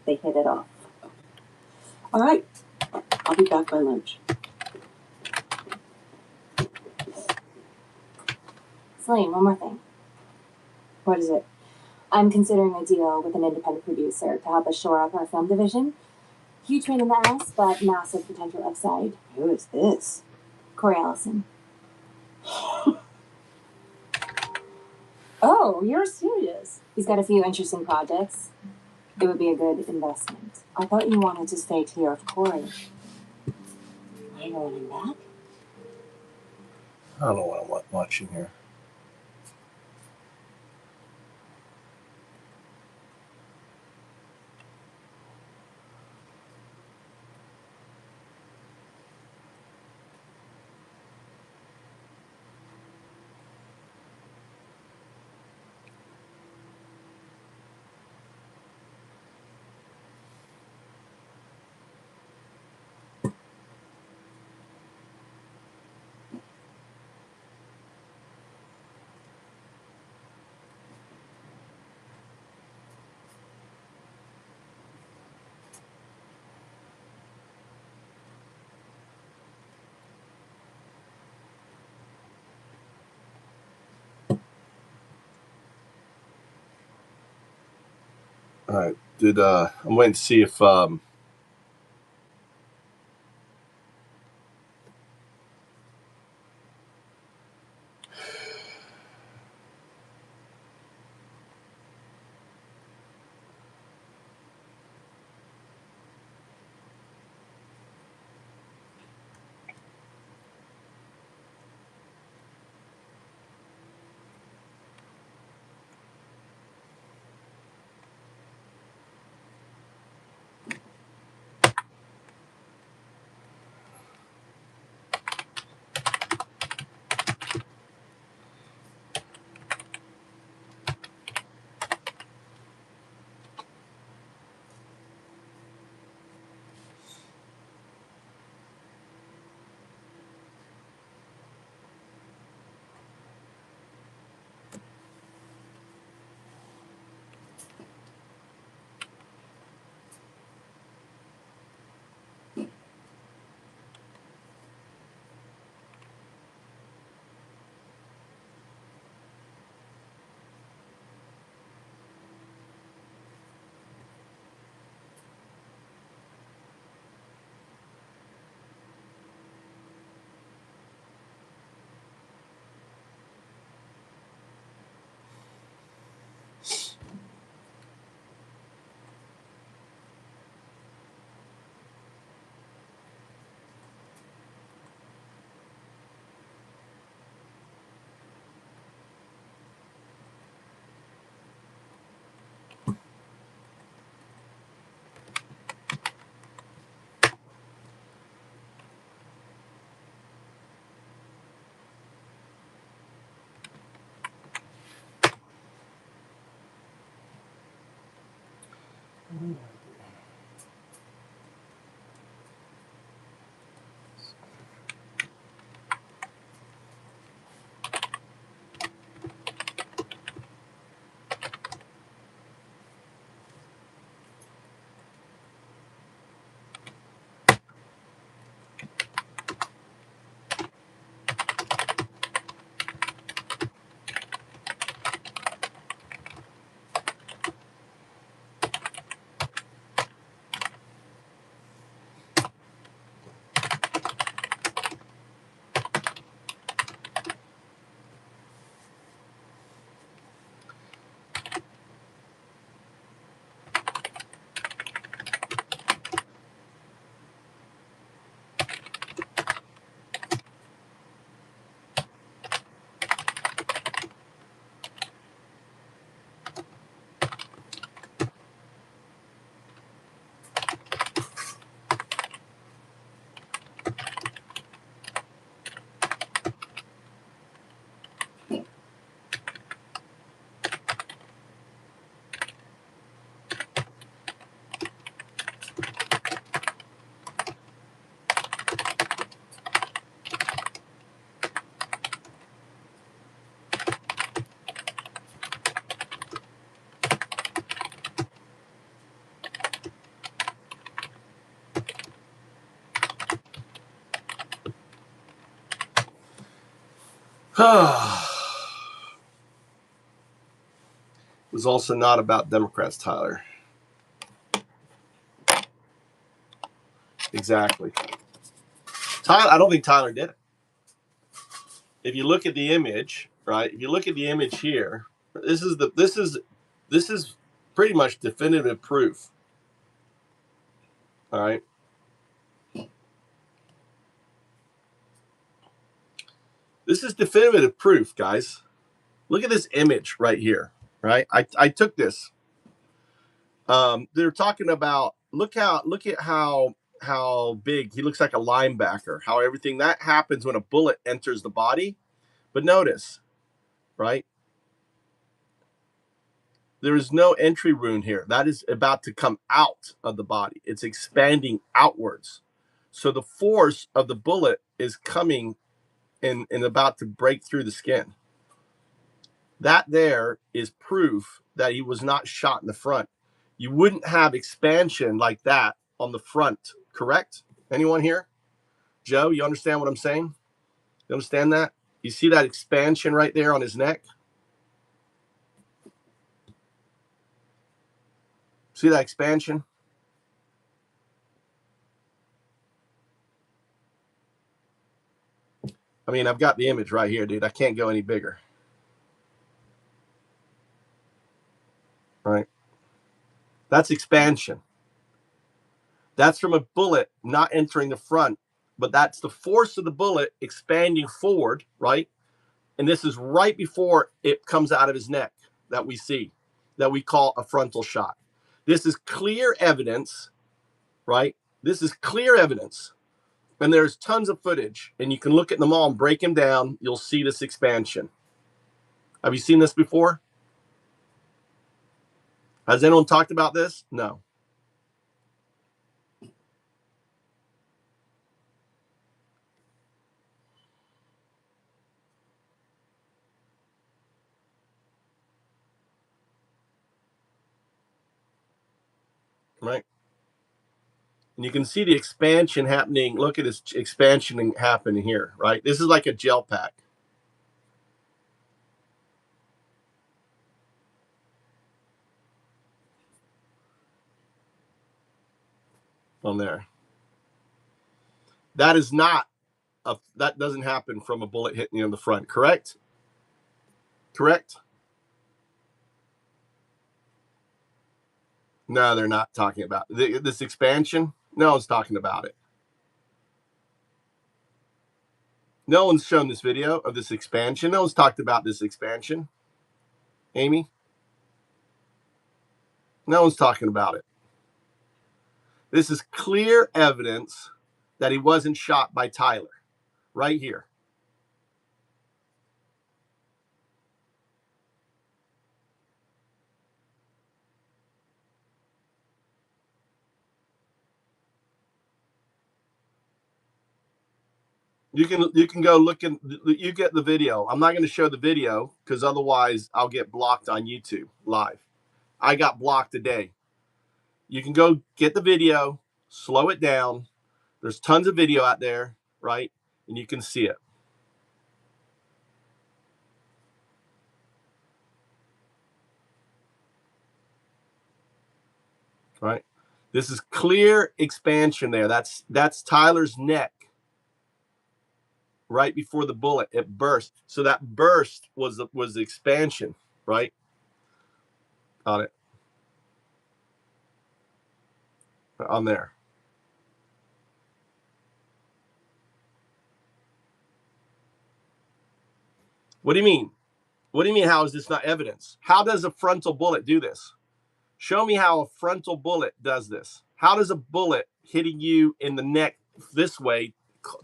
[SPEAKER 2] They hit it off.
[SPEAKER 4] All right. I'll be back by lunch.
[SPEAKER 2] Celine, one more thing.
[SPEAKER 4] What is it?
[SPEAKER 2] I'm considering a deal with an independent producer to help us shore up our film division. Huge pain in the ass, but massive potential upside.
[SPEAKER 4] Who is this?
[SPEAKER 2] Corey Allison. Oh, you're serious? He's got a few interesting projects. It would be a good investment. I thought you wanted to stay clear of Corey. Are you going back?
[SPEAKER 5] I don't know what I'm watching here.
[SPEAKER 1] All right. I'm waiting to see if it was also not about Democrats, Tyler. Exactly. Tyler, I don't think Tyler did it. If you look at the image, right? If you look at the image here, this is pretty much definitive proof. All right. This is definitive proof, guys. Look at this image right here, right? I took this. They're talking about look at how big he looks, like a linebacker. How everything that happens when a bullet enters the body. But notice, right? There is no entry wound here. That is about to come out of the body. It's expanding outwards. So the force of the bullet is coming and about to break through the skin. That there is proof that he was not shot in the front. You wouldn't have expansion like that on the front, correct? Anyone here? Joe, you understand what I'm saying? You understand that? You see that expansion right there on his neck? See that expansion? I mean, I've got the image right here, dude. I can't go any bigger. Right? That's expansion. That's from a bullet not entering the front, but that's the force of the bullet expanding forward, right? And this is right before it comes out of his neck that we see, that we call a frontal shot. This is clear evidence, right? This is clear evidence. And there's tons of footage, and you can look at them all and break them down. You'll see this expansion. Have you seen this before? Has anyone talked about this? No. Right? And you can see the expansion happening. Look at this expansion happening here, right? This is like a gel pack. On there. That is not that doesn't happen from a bullet hitting you in the front, correct? Correct? No, they're not talking about this expansion. No one's talking about it. No one's shown this video of this expansion. No one's talked about this expansion. Amy? No one's talking about it. This is clear evidence that he wasn't shot by Tyler. Right here. You can go look in. You get the video. I'm not going to show the video because otherwise I'll get blocked on YouTube live. I got blocked today. You can go get the video, slow it down. There's tons of video out there, right? And you can see it. Right? This is clear expansion there. That's Tyler's neck. Right before the bullet, it burst. So that burst was the expansion, right? On it. On there. What do you mean? What do you mean, how is this not evidence? How does a frontal bullet do this? Show me how a frontal bullet does this. How does a bullet hitting you in the neck this way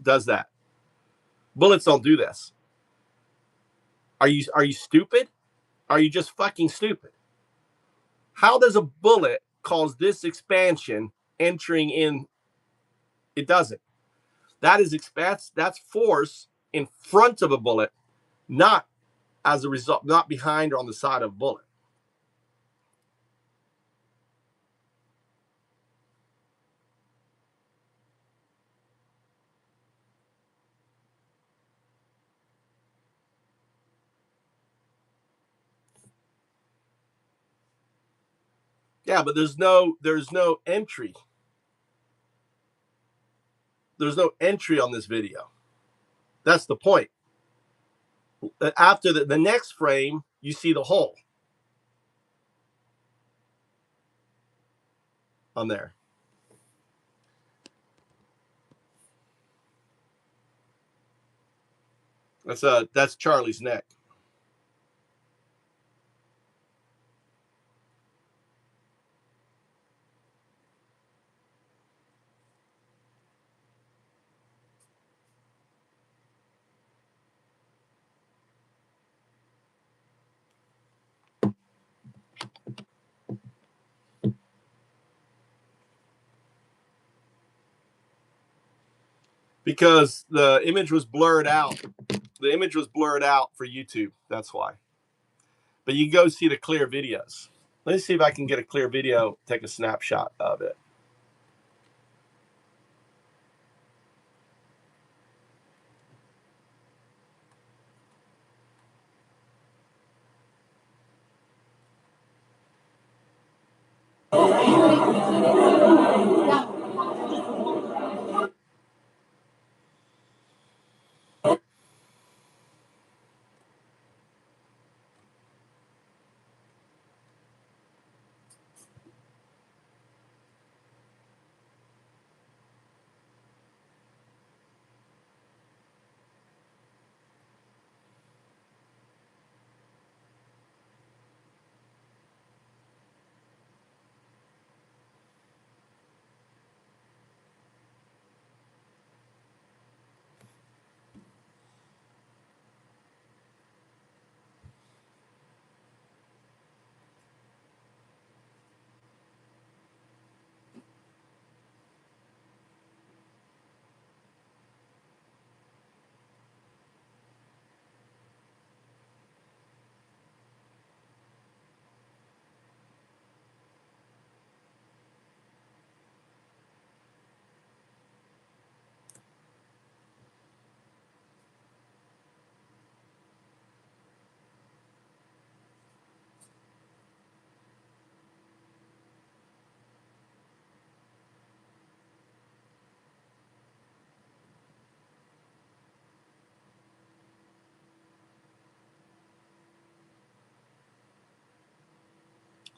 [SPEAKER 1] does that? Bullets don't do this. Are you stupid? Are you just fucking stupid? How does a bullet cause this expansion entering in? It doesn't. That is that's force in front of a bullet, not as a result, not behind or on the side of a bullet. Yeah, but there's no entry. There's no entry on this video. That's the point. After the next frame, you see the hole on there. That's Charlie's neck. Because the image was blurred out. The image was blurred out for YouTube. That's why. But you go see the clear videos. Let me see if I can get a clear video, take a snapshot of it.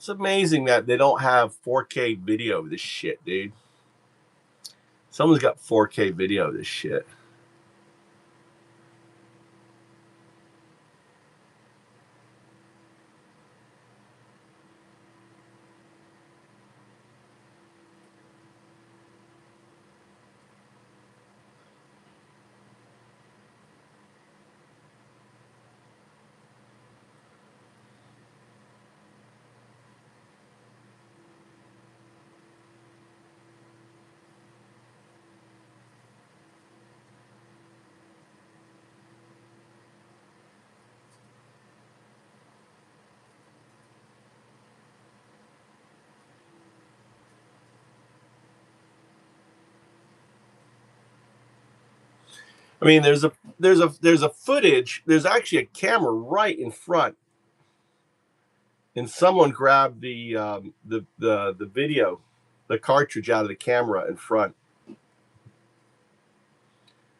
[SPEAKER 1] It's amazing that they don't have 4K video of this shit, dude. Someone's got 4K video of this shit. I mean, there's a footage. There's actually a camera right in front, and someone grabbed the video, the cartridge out of the camera in front.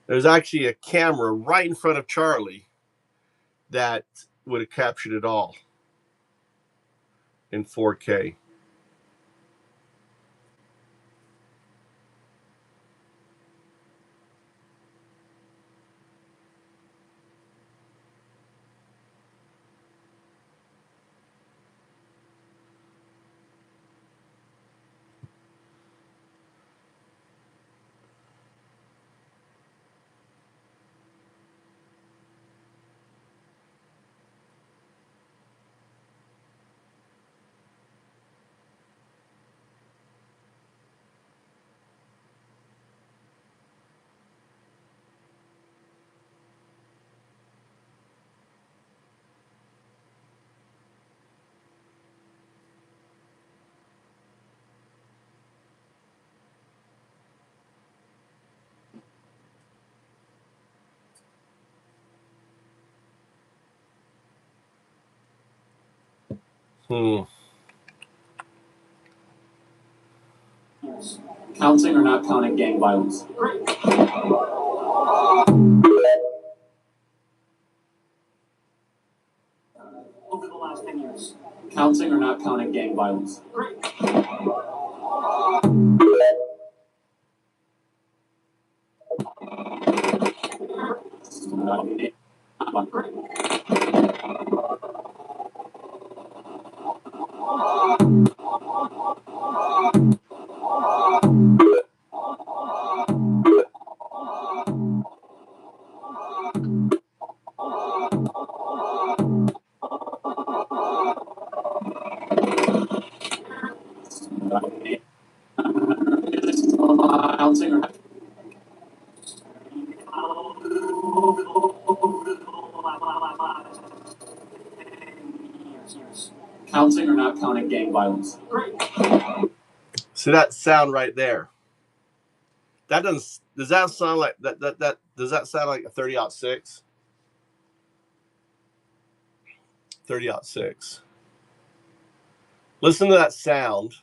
[SPEAKER 1] There's actually a camera right in front of Charlie that would have captured it all in 4K.
[SPEAKER 2] Counting or not counting gang violence? Over the last 10 years. Counting or not counting gang violence? Counting or not? Counting or not counting gang violence?
[SPEAKER 1] So that sound right there. That does that sound like that does that sound like a 30-06? 30-06. Listen to that sound.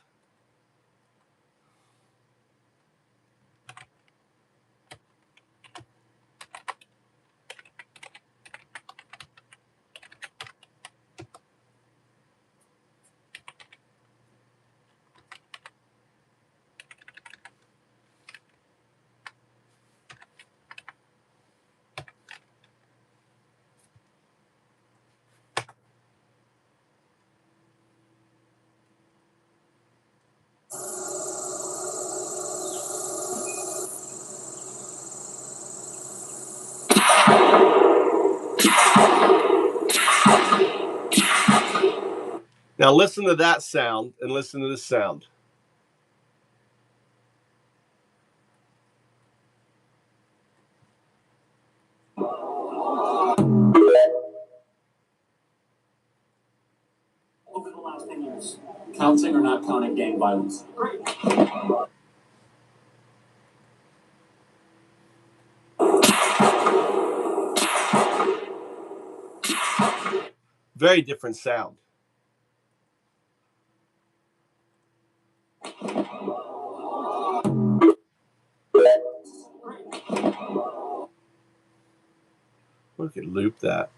[SPEAKER 1] Now listen to that sound and listen to this sound.
[SPEAKER 2] Over the last 10 years. Counting or not counting gang violence?
[SPEAKER 1] Very different sound. We could loop that.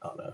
[SPEAKER 1] I don't know.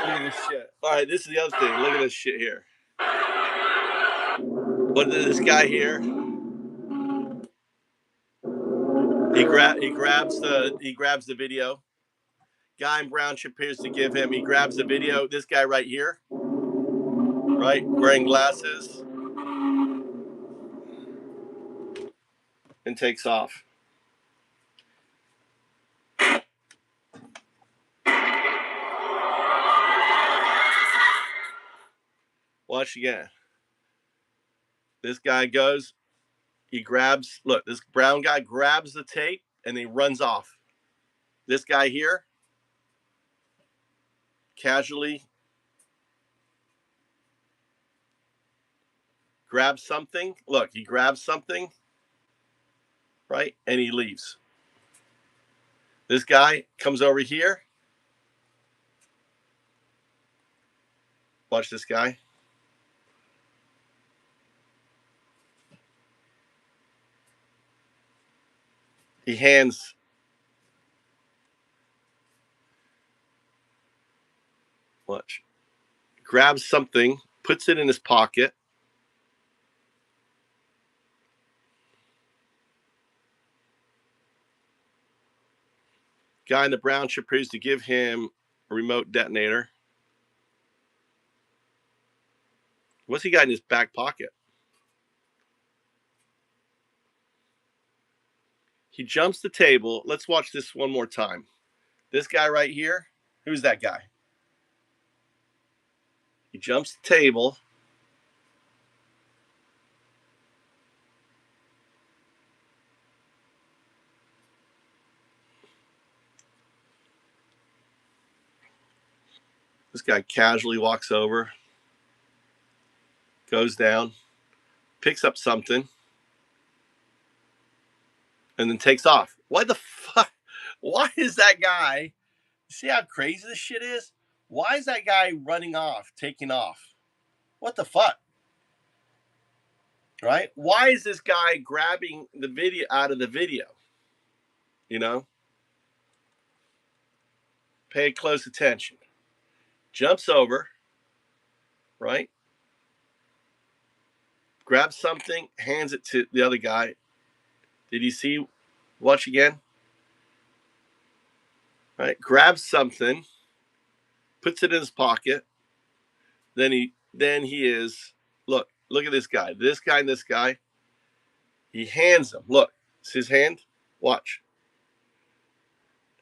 [SPEAKER 1] Look at this shit. All right, this is the other thing. Look at this shit here. What did this guy here? He grabs the video. Guy in brown appears to give him. He grabs the video. This guy right here, right, wearing glasses, and takes off. Watch again. This guy goes. He grabs. Look, this brown guy grabs the tape and he runs off. This guy here casually grabs something. Look, he grabs something, right, and he leaves. This guy comes over here. Watch this guy. He hands. Watch. Grabs something, puts it in his pocket. Guy in the brown shirt appears to give him a remote detonator. What's he got in his back pocket? He jumps the table. Let's watch this one more time. This guy right here, who's that guy? He jumps the table. This guy casually walks over, goes down, picks up something, and then takes off. Why the fuck? Why is that guy? See how crazy this shit is? Why is that guy running off, taking off? What the fuck? Right? Why is this guy grabbing the video out of the video? You know? Pay close attention. jumps over, right? Grabs something, hands it to the other guy. Did you see? Watch again. Right? Grabs something, puts it in his pocket. Then he is, look at this guy. This guy and this guy. He hands him. Look, it's his hand. Watch.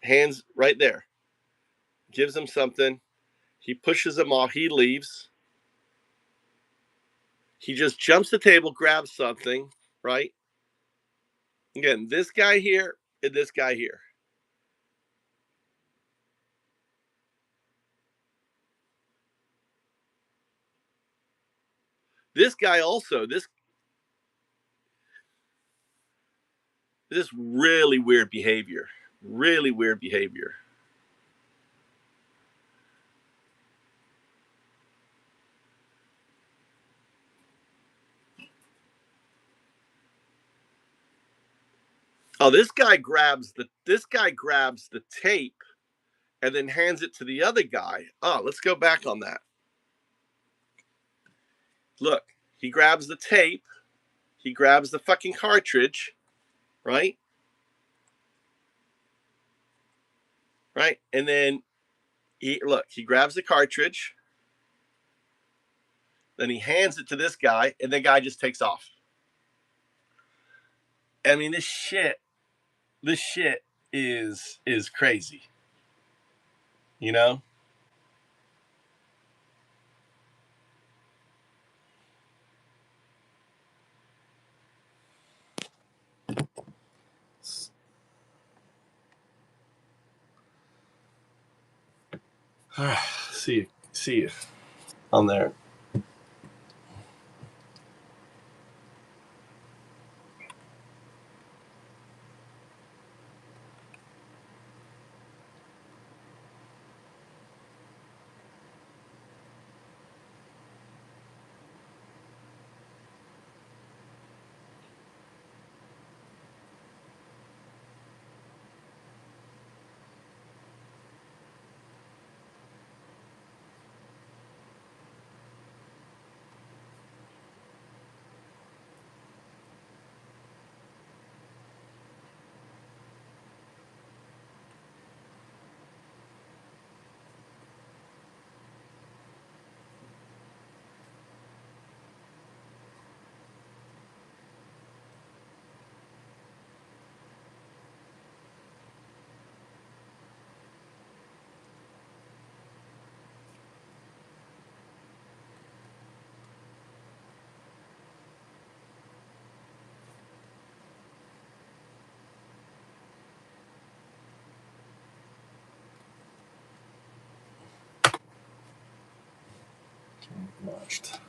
[SPEAKER 1] Hands right there. Gives him something. He pushes him off. He leaves. He just jumps the table, grabs something, right? Again, this guy here and this guy here. This guy also, this really weird behavior. Really weird behavior. Oh, this guy grabs the tape and then hands it to the other guy. Oh, let's go back on that. Look, he grabs the tape, he grabs the fucking cartridge, right? Right? And then he grabs the cartridge, then he hands it to this guy, and the guy just takes off. I mean, this shit is crazy. You know? See you on there. Watched.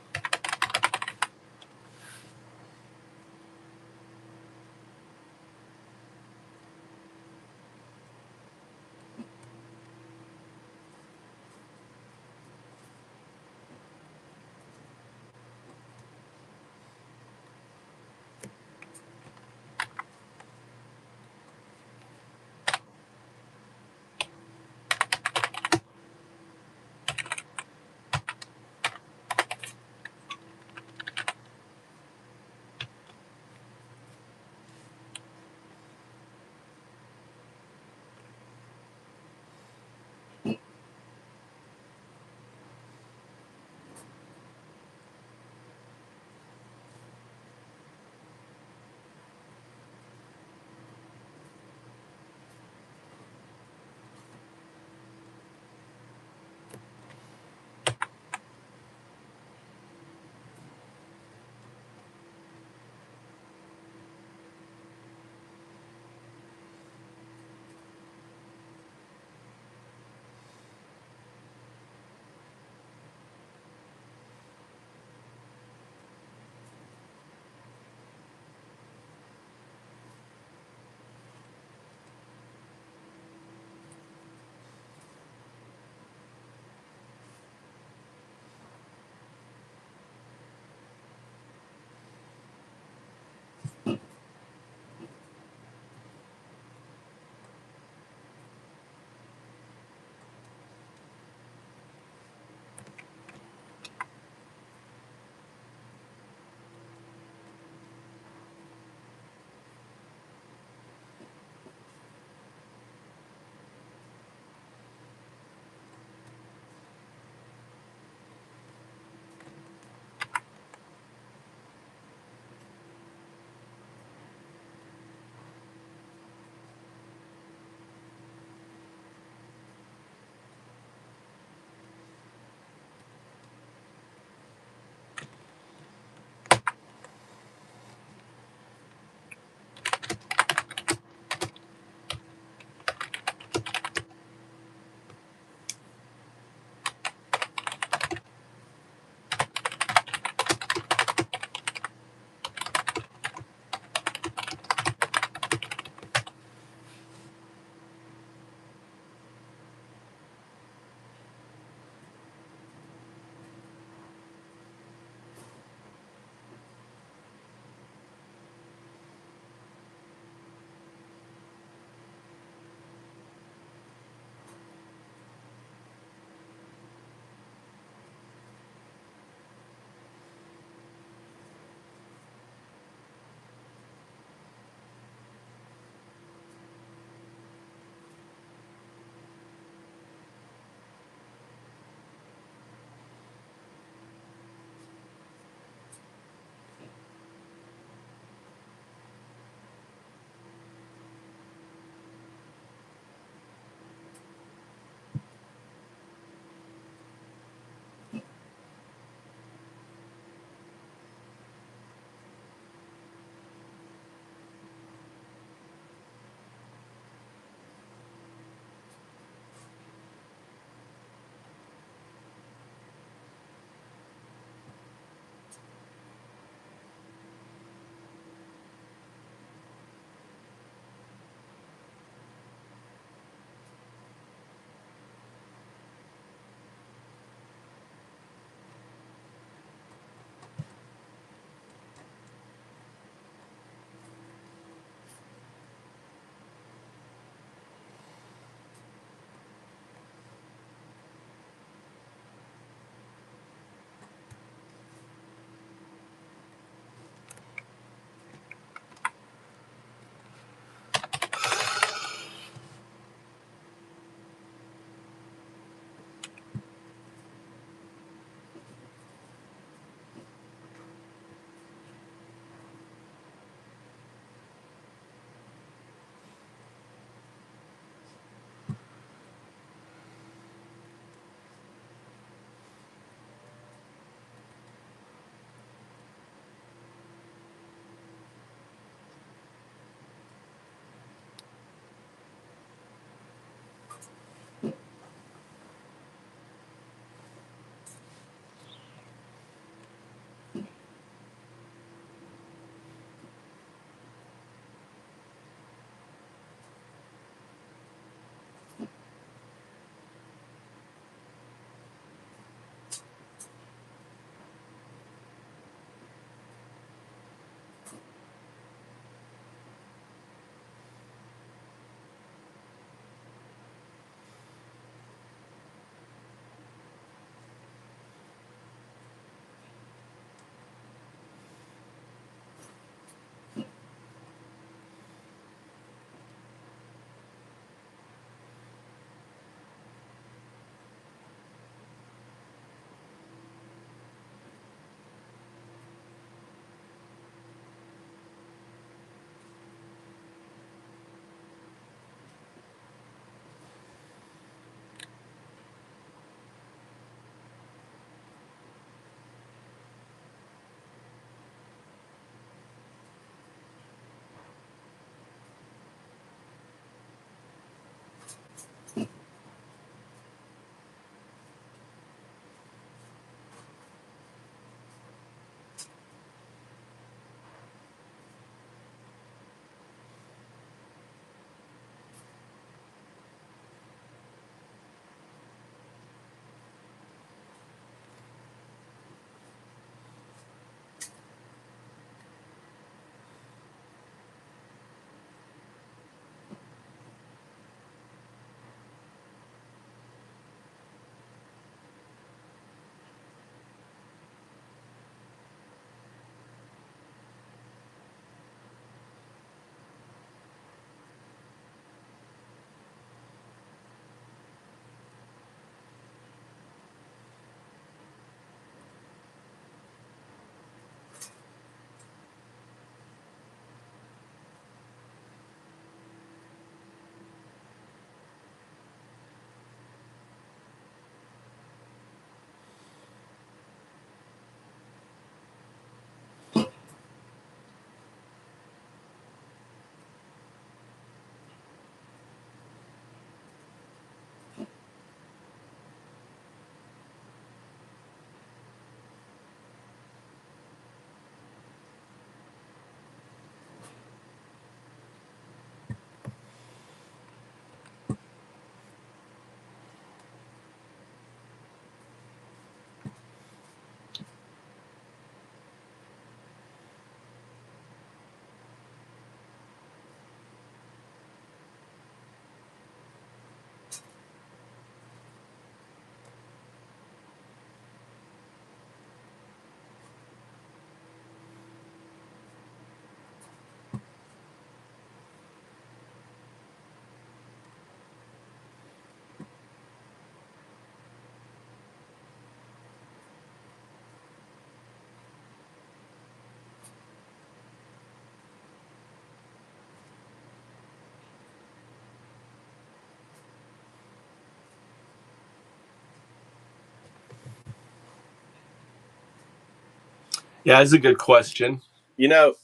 [SPEAKER 1] Yeah, that's a good question. You know,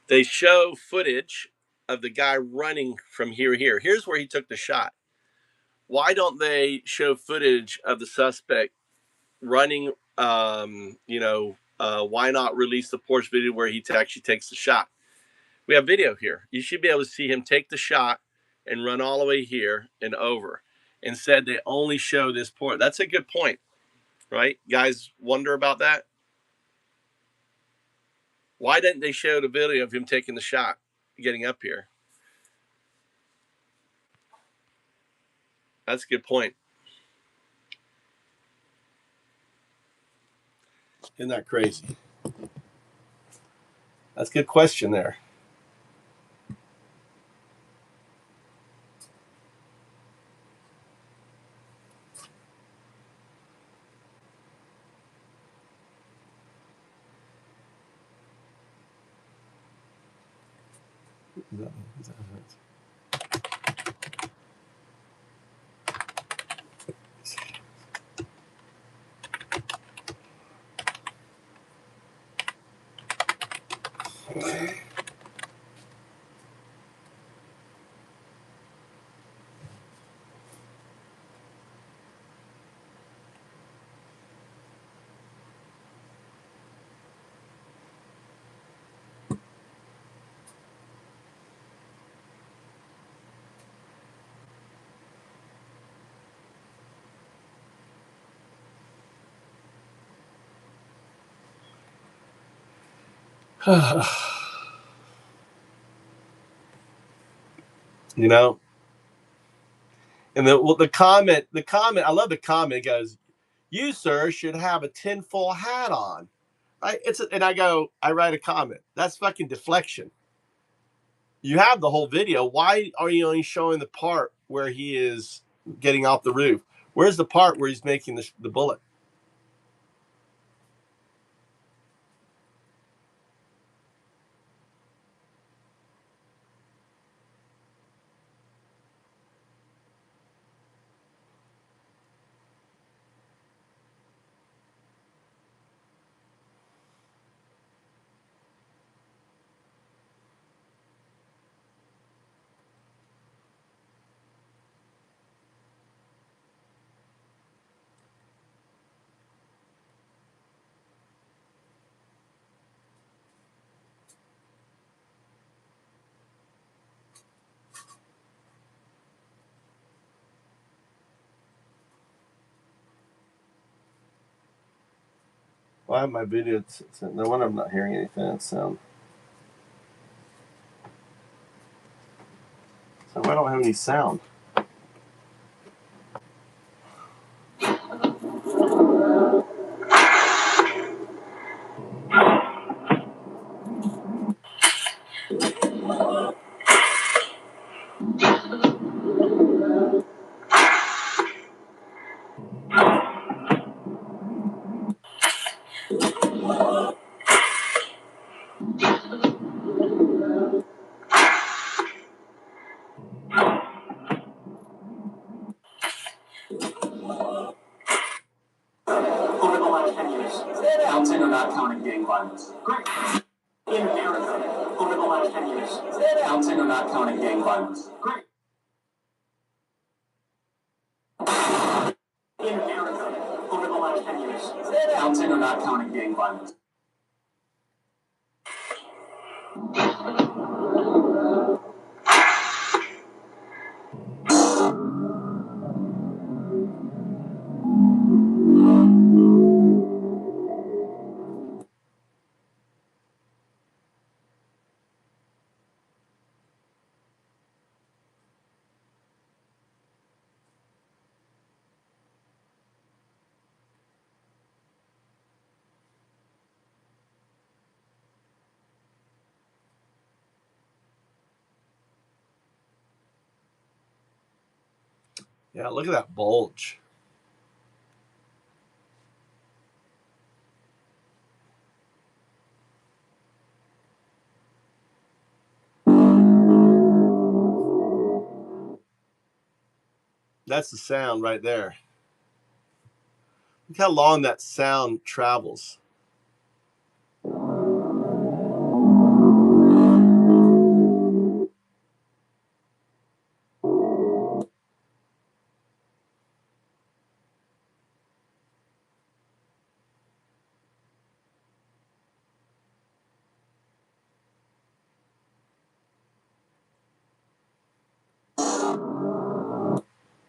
[SPEAKER 1] they show footage of the guy running from here. Here's where he took the shot. Why don't they show footage of the suspect running? Why not release the Porsche video where he actually takes the shot? We have video here. You should be able to see him take the shot and run all the way here and over. Instead, they only show this part. That's a good point, right? Guys wonder about that. Why didn't they show the video of him taking the shot, getting up here? That's a good point. Isn't that crazy? That's a good question there. You know, and the comment, I love the comment. It goes, "You, sir, should have a tinfoil hat on." And I write a comment. That's fucking deflection. You have the whole video. Why are you only showing the part where he is getting off the roof? Where's the part where he's making the bullet? Why am my video? No wonder I'm not hearing anything. So I don't have any sound.
[SPEAKER 2] Over the last 10 years, counting or not counting gang violence? Great. In America, over the last 10 years, counting or not counting gang violence? Great. In America, over the last 10 years, counting or not counting gang violence?
[SPEAKER 1] Yeah, look at that bulge. That's the sound right there. Look how long that sound travels.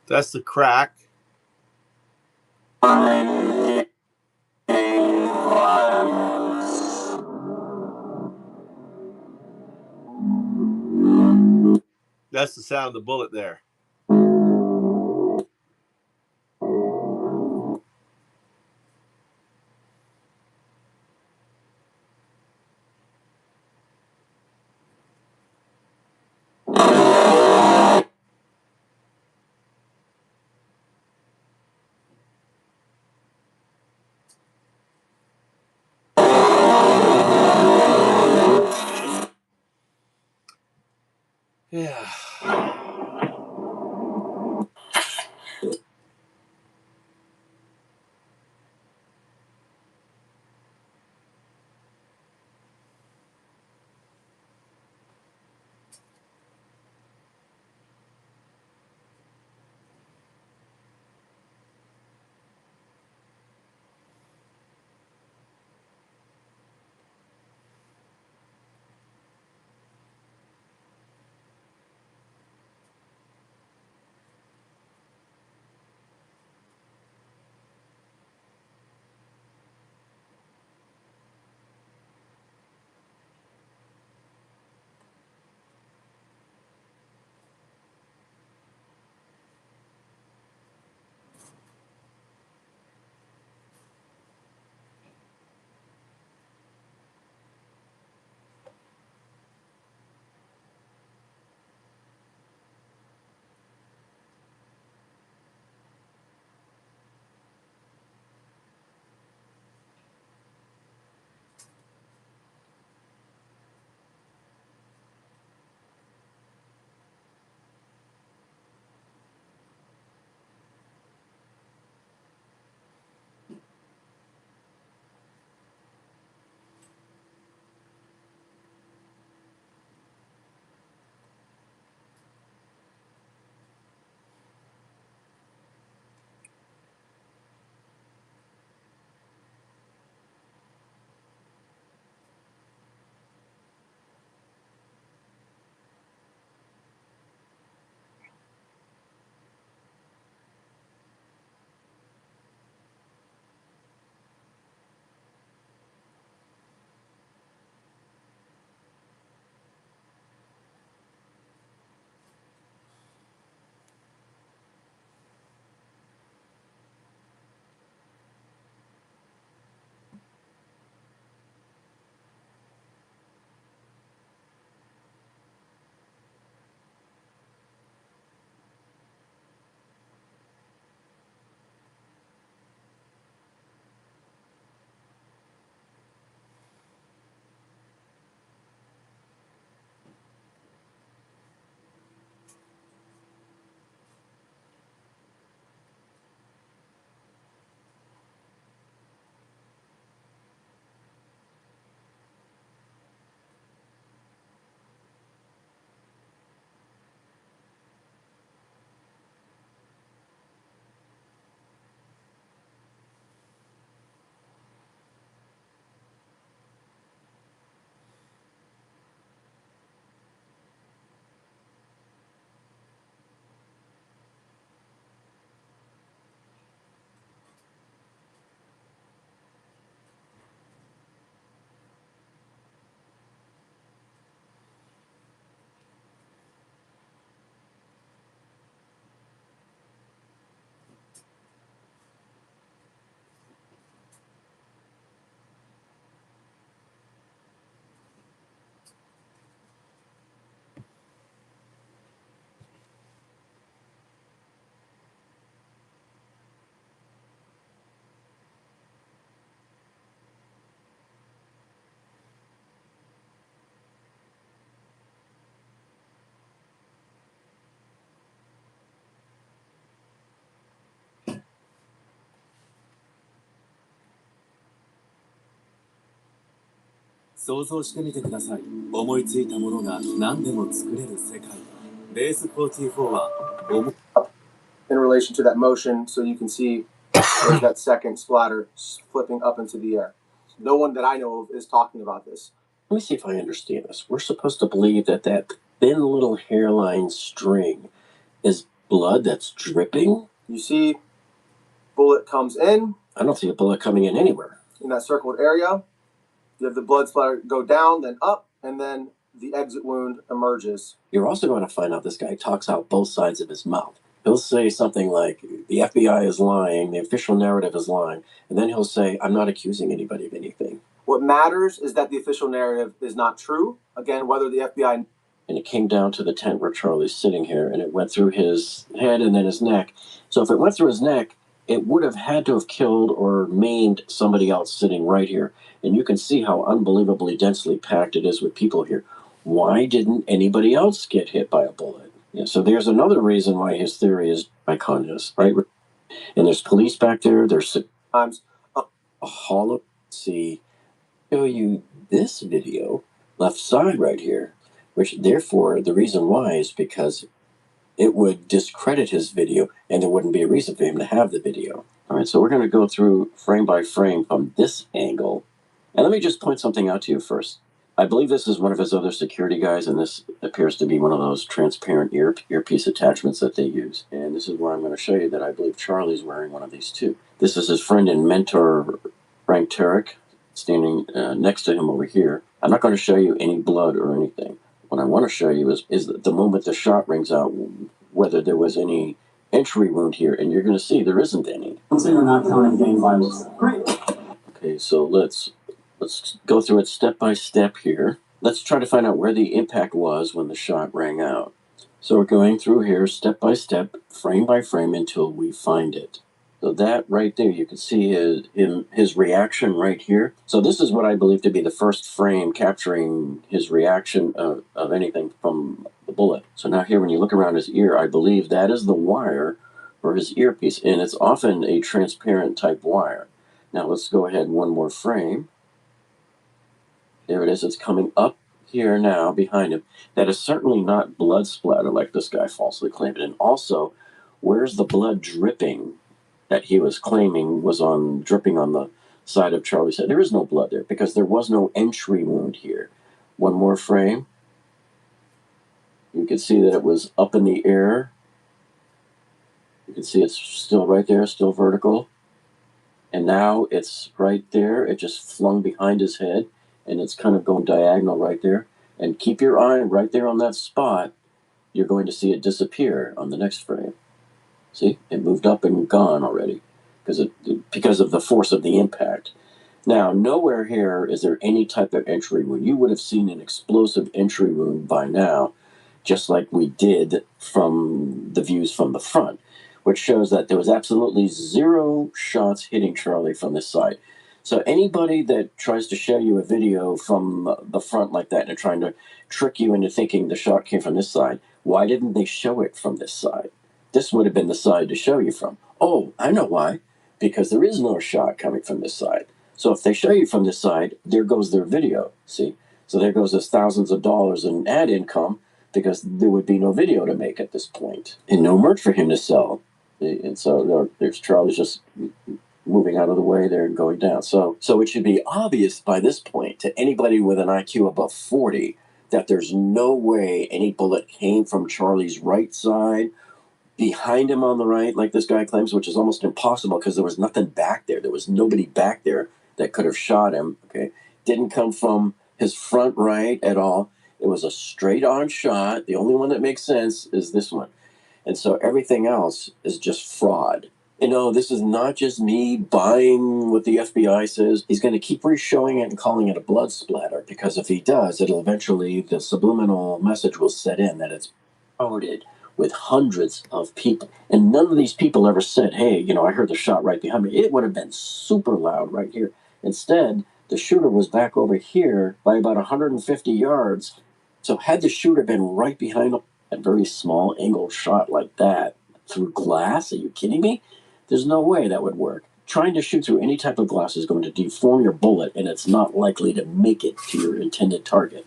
[SPEAKER 1] That's the crack. That's the sound of the bullet there. Yeah.
[SPEAKER 6] In relation to that motion, so you can see there's that second splatter flipping up into the air. No one that I know of is talking about this.
[SPEAKER 7] Let me see if I understand this. We're supposed to believe that thin little hairline string is blood that's dripping?
[SPEAKER 6] You see, bullet comes in.
[SPEAKER 7] I don't see a bullet coming in anywhere.
[SPEAKER 6] In that circled area, you have the blood splatter go down, then up, and then the exit wound emerges.
[SPEAKER 7] You're also going to find out this guy talks out both sides of his mouth. He'll say something like, the FBI is lying, the official narrative is lying, and then he'll say, I'm not accusing anybody of anything.
[SPEAKER 6] What matters is that the official narrative is not true. Again, whether the FBI...
[SPEAKER 7] And it came down to the tent where Charlie's sitting here, and it went through his head and then his neck. So if it went through his neck, it would have had to have killed or maimed somebody else sitting right here. And you can see how unbelievably densely packed it is with people here. Why didn't anybody else get hit by a bullet? Yeah, so there's another reason why his theory is iconic, right? And there's police back there. There's
[SPEAKER 6] Times
[SPEAKER 7] a hollow. See, show you this video, left side right here, which therefore the reason why is because it would discredit his video and there wouldn't be a reason for him to have the video. All right, so we're going to go through frame by frame from this angle. And let me just point something out to you first. I believe this is one of his other security guys, and this appears to be one of those transparent earpiece attachments that they use. And this is where I'm going to show you that I believe Charlie's wearing one of these too. This is his friend and mentor, Frank Turek, standing next to him over here. I'm not going to show you any blood or anything. What I want to show you is the moment the shot rings out, whether there was any entry wound here, and you're going to see there isn't any.
[SPEAKER 2] Consider not counting gang violence. Great.
[SPEAKER 7] Okay, so let's go through it step by step here. Let's try to find out where the impact was when the shot rang out. So we're going through here step by step, frame by frame, until we find it. So that right there, you can see his reaction right here. So this is what I believe to be the first frame capturing his reaction of anything from the bullet. So now here, when you look around his ear, I believe that is the wire for his earpiece, and it's often a transparent type wire. Now let's go ahead one more frame. There it is. It's coming up here now behind him. That is certainly not blood splatter like this guy falsely claimed. And also, where's the blood dripping that he was claiming was dripping on the side of Charlie's head? There is no blood there because there was no entry wound here. One more frame. You can see that it was up in the air. You can see it's still right there, still vertical. And now it's right there. It just flung behind his head. And it's kind of going diagonal right there. And keep your eye right there on that spot. You're going to see it disappear on the next frame. See, it moved up and gone already because of the force of the impact. Now, nowhere here is there any type of entry wound. You would have seen an explosive entry wound by now, just like we did from the views from the front, which shows that there was absolutely zero shots hitting Charlie from this side. So anybody that tries to show you a video from the front like that and trying to trick you into thinking the shot came from this side, why didn't they show it from this side? This would have been the side to show you from. Oh, I know why. Because there is no shot coming from this side. So if they show you from this side, there goes their video, see? So there goes this thousands of dollars in ad income because there would be no video to make at this point and no merch for him to sell. And so there's Charlie's just moving out of the way there and going down. So it should be obvious by this point to anybody with an IQ above 40 that there's no way any bullet came from Charlie's right side, behind him on the right, like this guy claims, which is almost impossible because there was nothing back there. There was nobody back there that could have shot him, okay? Didn't come from his front right at all. It was a straight-on shot. The only one that makes sense is this one. And so everything else is just fraud. You know, this is not just me buying what the FBI says. He's going to keep re-showing it and calling it a blood splatter because if he does, it'll eventually, the subliminal message will set in that it's loaded with hundreds of people. And none of these people ever said, hey, you know, I heard the shot right behind me. It would have been super loud right here. Instead, the shooter was back over here by about 150 yards. So had the shooter been right behind him, a very small angle shot like that through glass, are you kidding me? There's no way that would work. Trying to shoot through any type of glass is going to deform your bullet, and it's not likely to make it to your intended target.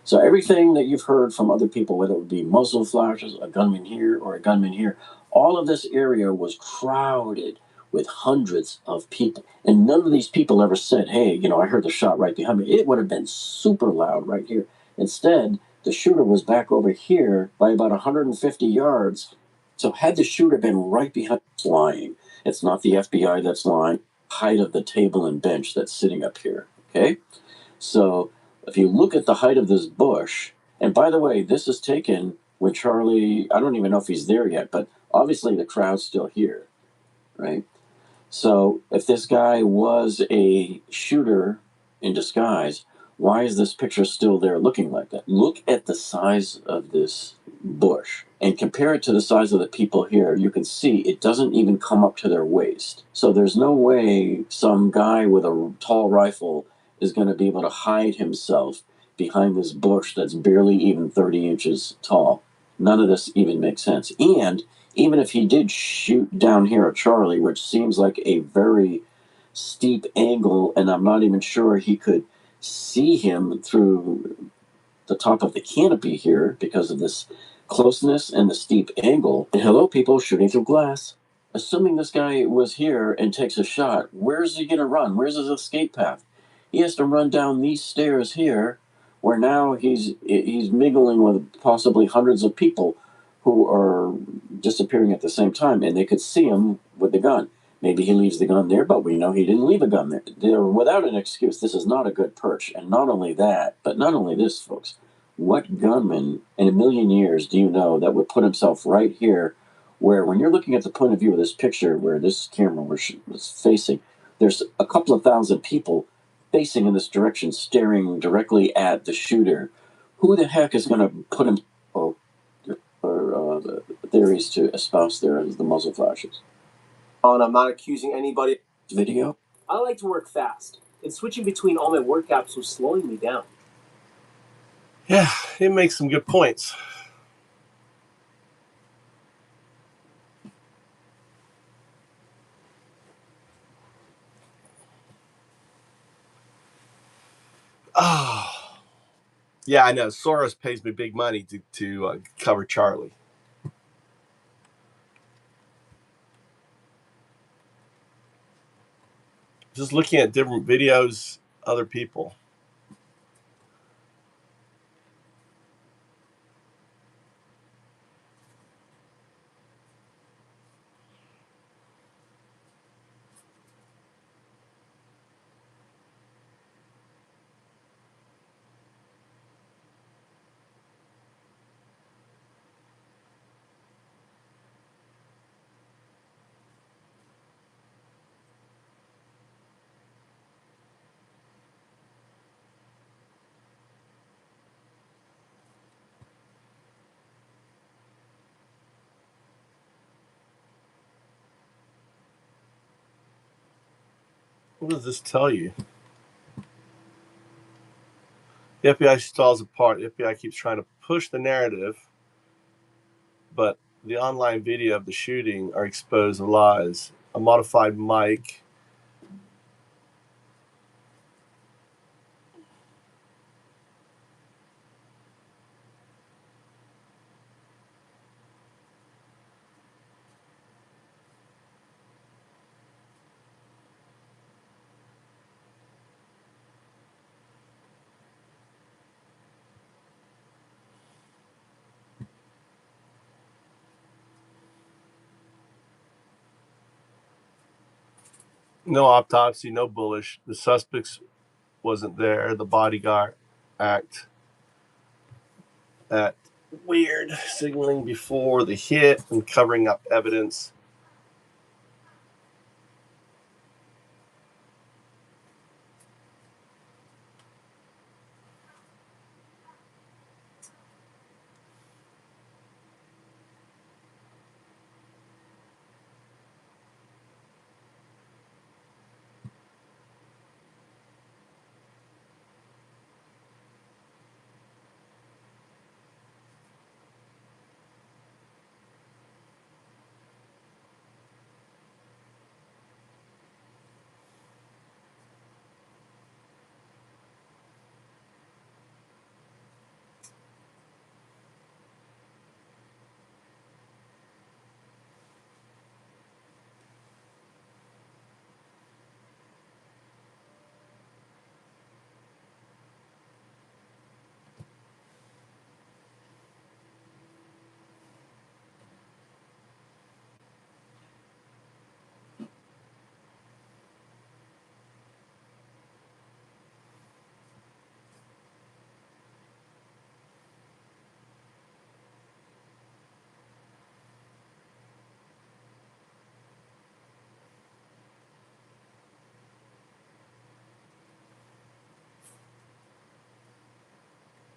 [SPEAKER 7] So everything that you've heard from other people, whether it would be muzzle flashes, a gunman here or a gunman here, all of this area was crowded with hundreds of people. And none of these people ever said, hey, you know, I heard the shot right behind me. It would have been super loud right here. Instead, the shooter was back over here by about 150 yards. So had the shooter been right behind lying, it's not the FBI that's lying, height of the table and bench that's sitting up here, okay? So if you look at the height of this bush, and by the way, this is taken when Charlie, I don't even know if he's there yet, but obviously the crowd's still here, right? So if this guy was a shooter in disguise, why is this picture still there looking like that? Look at the size of this bush and compare it to the size of the people here. You can see it doesn't even come up to their waist. So there's no way some guy with a tall rifle is going to be able to hide himself behind this bush that's barely even 30 inches tall. None of this even makes sense. And even if he did shoot down here at Charlie, which seems like a very steep angle, and I'm not even sure he could see him through the top of the canopy here because of this closeness and the steep angle. And hello, people shooting through glass. Assuming this guy was here and takes a shot, where's he gonna run? Where's his escape path? He has to run down these stairs here, where now he's mingling with possibly hundreds of people who are disappearing at the same time, and they could see him with the gun. Maybe he leaves the gun there, but we know he didn't leave a gun there. They're without an excuse. This is not a good perch. And not only that, but not only this, folks. What gunman in a million years do you know that would put himself right here, where when you're looking at the point of view of this picture, where this camera was facing, there's a couple of thousand people facing in this direction, staring directly at the shooter. Who the heck is going to put him? Oh, the theories to espouse there as the muzzle flashes.
[SPEAKER 6] And I'm not accusing anybody.
[SPEAKER 7] Video.
[SPEAKER 8] I like to work fast, and switching between all my work apps was slowing me down.
[SPEAKER 1] Yeah, it makes some good points. Oh, yeah, I know. Soros pays me big money to cover Charlie. Just looking at different videos, other people. What does this tell you? The FBI stalls apart. The FBI keeps trying to push the narrative, but the online video of the shooting are exposed lies. A modified mic. No autopsy, no bullish. The suspects wasn't there. The bodyguard act at weird signaling before the hit and covering up evidence.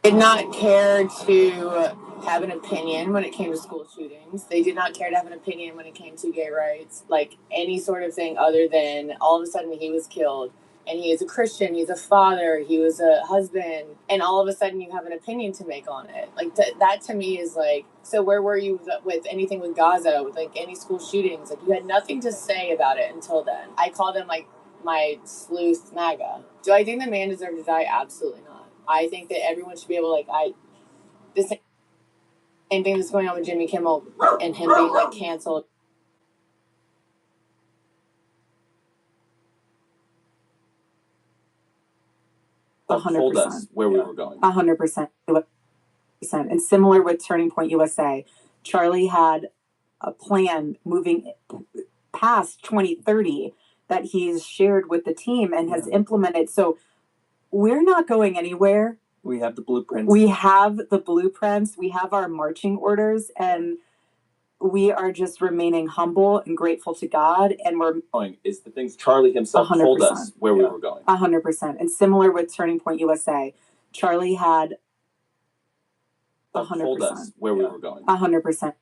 [SPEAKER 9] Did not care to have an opinion when it came to school shootings. They did not care to have an opinion when it came to gay rights, like any sort of thing other than all of a sudden he was killed. And he is a Christian, he's a father, he was a husband, and all of a sudden you have an opinion to make on it. Like that to me is like, so where were you with anything with Gaza, with like any school shootings? Like you had nothing to say about it until then. I call them like my sleuth MAGA. Do I think the man deserved to die? Absolutely not. I think that everyone should be able to, the same thing that's going on with Jimmy Kimmel and him being like canceled.
[SPEAKER 5] Told us where we were going.
[SPEAKER 4] 100%. And similar with Turning Point USA, Charlie had a plan moving past 2030 that he's shared with the team and has implemented. So we're not going anywhere.
[SPEAKER 5] We have the blueprints.
[SPEAKER 4] We have the blueprints. We have our marching orders, and we are just remaining humble and grateful to God. And we're
[SPEAKER 5] going is the things Charlie himself 100%. Told us where we were going.
[SPEAKER 4] 100%. And similar with Turning Point USA, Charlie had 100%.
[SPEAKER 5] Told us where we were going.
[SPEAKER 4] 100%.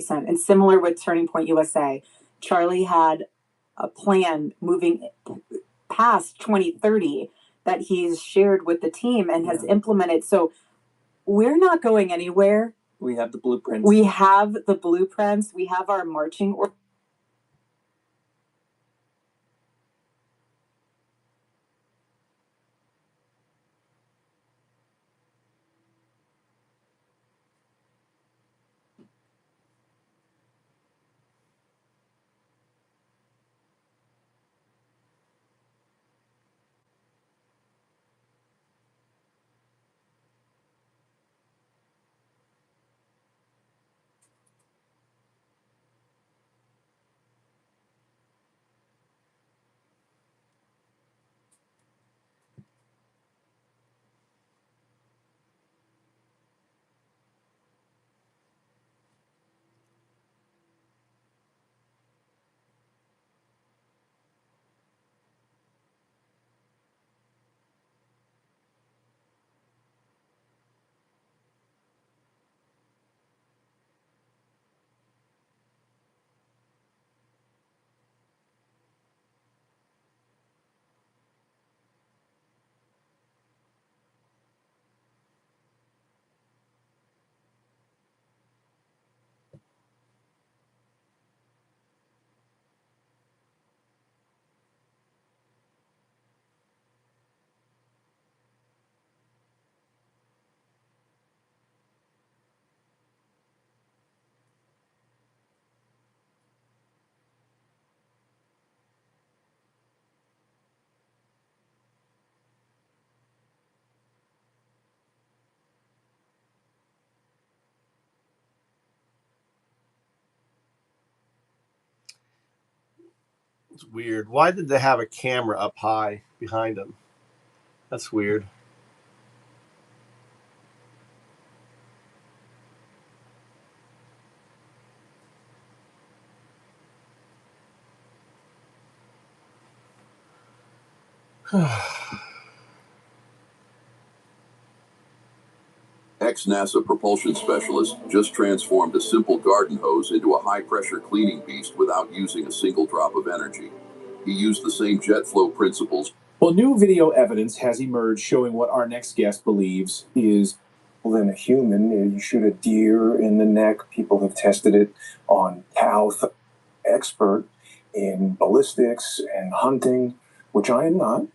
[SPEAKER 4] And similar with Turning Point USA, Charlie had a plan moving past 2030 that he's shared with the team and has implemented. So we're not going anywhere.
[SPEAKER 5] We have the blueprints.
[SPEAKER 4] We have the blueprints. We have our marching orders.
[SPEAKER 1] It's weird. Why did they have a camera up high behind them? That's weird.
[SPEAKER 10] Ex-NASA propulsion specialist just transformed a simple garden hose into a high-pressure cleaning beast without using a single drop of energy. He used the same jet flow principles.
[SPEAKER 11] Well, new video evidence has emerged showing what our next guest believes is
[SPEAKER 12] than a human. You shoot a deer in the neck. People have tested it on cow. Expert in ballistics and hunting, which I am not.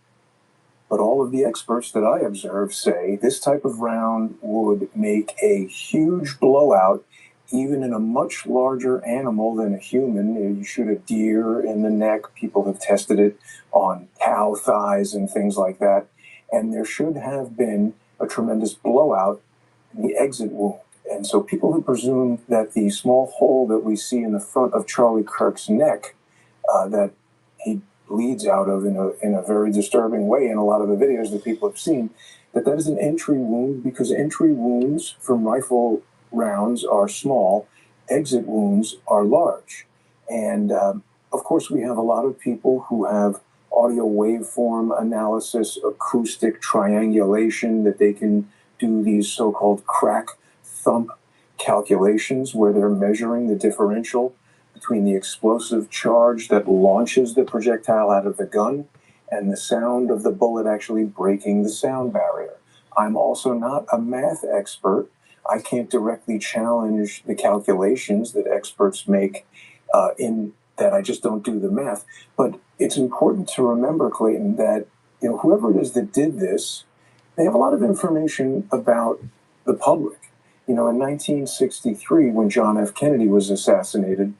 [SPEAKER 12] But all of the experts that I observe say this type of round would make a huge blowout, even in a much larger animal than a human. You shoot a deer in the neck. People have tested it on cow thighs and things like that. And there should have been a tremendous blowout in the exit wound. And so people who presume that the small hole that we see in the front of Charlie Kirk's neck, that he bleeds out of in a very disturbing way in a lot of the videos that people have seen, that is an entry wound, because entry wounds from rifle rounds are small, exit wounds are large. And of course we have a lot of people who have audio waveform analysis, acoustic triangulation that they can do these so-called crack thump calculations where they're measuring the differential between the explosive charge that launches the projectile out of the gun and the sound of the bullet actually breaking the sound barrier. I'm also not a math expert. I can't directly challenge the calculations that experts make in that I just don't do the math. But it's important to remember, Clayton, that whoever it is that did this, they have a lot of information about the public. In 1963, when John F. Kennedy was assassinated,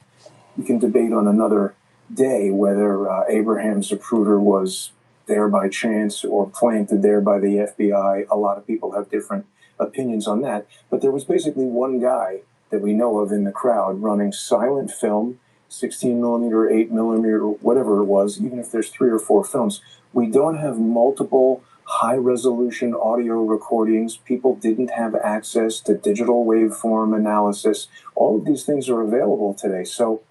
[SPEAKER 12] we can debate on another day whether Abraham Zapruder was there by chance or planted there by the FBI. A lot of people have different opinions on that. But there was basically one guy that we know of in the crowd running silent film, 16 millimeter, 8 millimeter, whatever it was, even if there's 3 or 4 films. We don't have multiple high-resolution audio recordings. People didn't have access to digital waveform analysis. All of these things are available today. So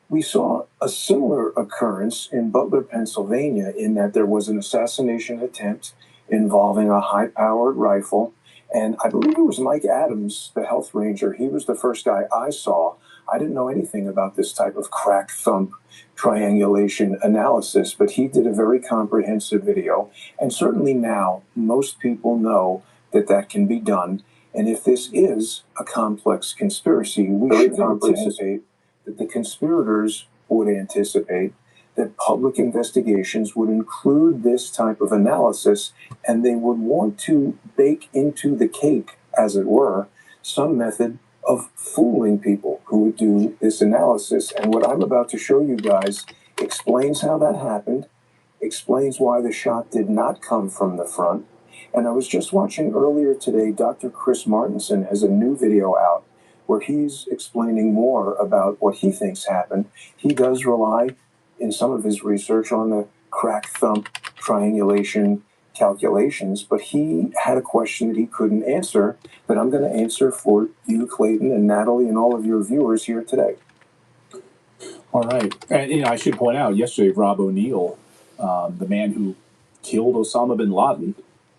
[SPEAKER 12] we saw a similar occurrence in Butler, Pennsylvania, in that there was an assassination attempt involving a high-powered rifle. And I believe it was Mike Adams, the health ranger. He was the first guy I saw. I didn't know anything about this type of crack thump triangulation analysis, but he did a very comprehensive video. And certainly now, most people know that that can be done. And if this is a complex conspiracy, we should anticipate that the conspirators would anticipate that public investigations would include this type of analysis, and they would want to bake into the cake, as it were, some method of fooling people who would do this analysis. And what I'm about to show you guys explains how that happened, explains why the shot did not come from the front. And I was just watching earlier today, Dr. Chris Martenson has a new video out where he's explaining more about what he thinks happened. He does rely in some of his research on the crack thump triangulation calculations, but he had a question that he couldn't answer that I'm going to answer for you, Clayton, and Natalie, and all of your viewers here today.
[SPEAKER 11] All right. And I should point out, yesterday, Rob O'Neill, the man who killed Osama bin Laden,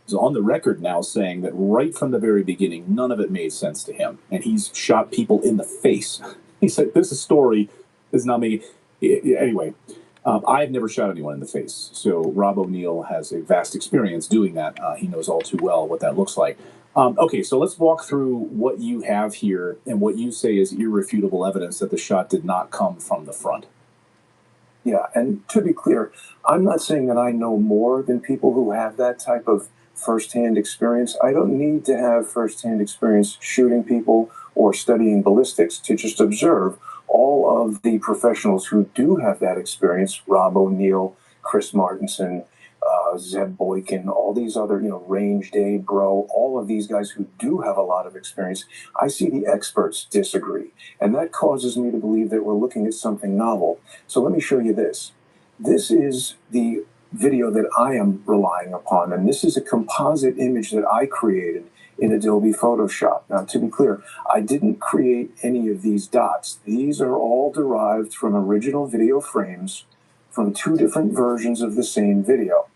[SPEAKER 11] is on the record now saying that right from the very beginning, none of it made sense to him. And he's shot people in the face. He said, this story is not making... Anyway, I've never shot anyone in the face. So Rob O'Neill has a vast experience doing that. He knows all too well what that looks like. Okay, so let's walk through what you have here and what you say is irrefutable evidence that the shot did not come from the front.
[SPEAKER 12] Yeah, and to be clear, I'm not saying that I know more than people who have that type of firsthand experience. I don't need to have firsthand experience shooting people or studying ballistics to just observe all of the professionals who do have that experience, Rob O'Neill, Chris Martenson, Zeb Boykin, all these other, Range Day Bro, all of these guys who do have a lot of experience. I see the experts disagree, and that causes me to believe that we're looking at something novel. So let me show you this. This is the video that I am relying upon, and this is a composite image that I created in Adobe Photoshop. Now, to be clear, I didn't create any of these dots. These are all derived from original video frames from 2 different versions of the same video.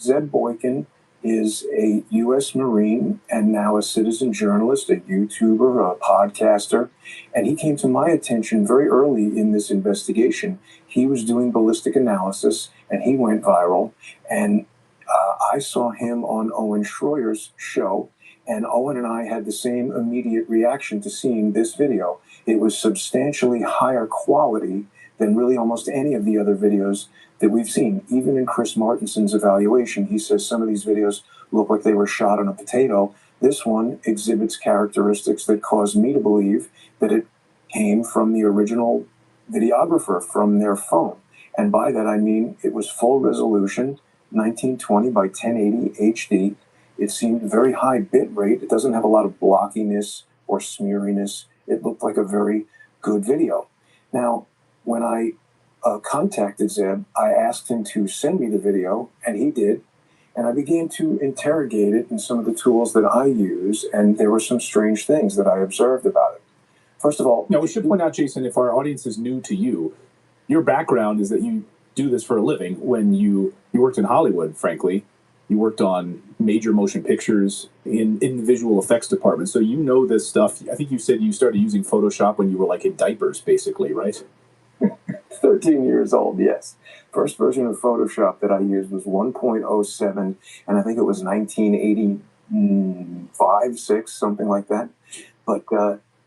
[SPEAKER 12] Zeb Boykin is a U.S. Marine and now a citizen journalist, a YouTuber, a podcaster, and he came to my attention very early in this investigation. He was doing ballistic analysis, and he went viral, and I saw him on Owen Schroyer's show, and Owen and I had the same immediate reaction to seeing this video. It was substantially higher quality than really almost any of the other videos that we've seen. Even in Chris Martenson's evaluation, he says some of these videos look like they were shot on a potato. This one exhibits characteristics that cause me to believe that it came from the original videographer from their phone. And by that I mean it was full resolution, 1920 by 1080 HD. It seemed very high bit rate. It doesn't have a lot of blockiness or smeariness. It looked like a very good video. Now, when I contacted Zeb, I asked him to send me the video, and he did. And I began to interrogate it in some of the tools that I use, and there were some strange things that I observed about it. First of all...
[SPEAKER 11] Now, we should point out, Jason, if our audience is new to you, your background is that you do this for a living. When you worked in Hollywood, frankly, You worked on major motion pictures in the visual effects department, so you know this stuff. I think you said you started using Photoshop when you were like in diapers, basically, right?
[SPEAKER 12] 13 years old, yes. First version of Photoshop that I used was 1.07, and I think it was 1985, 6, something like that. But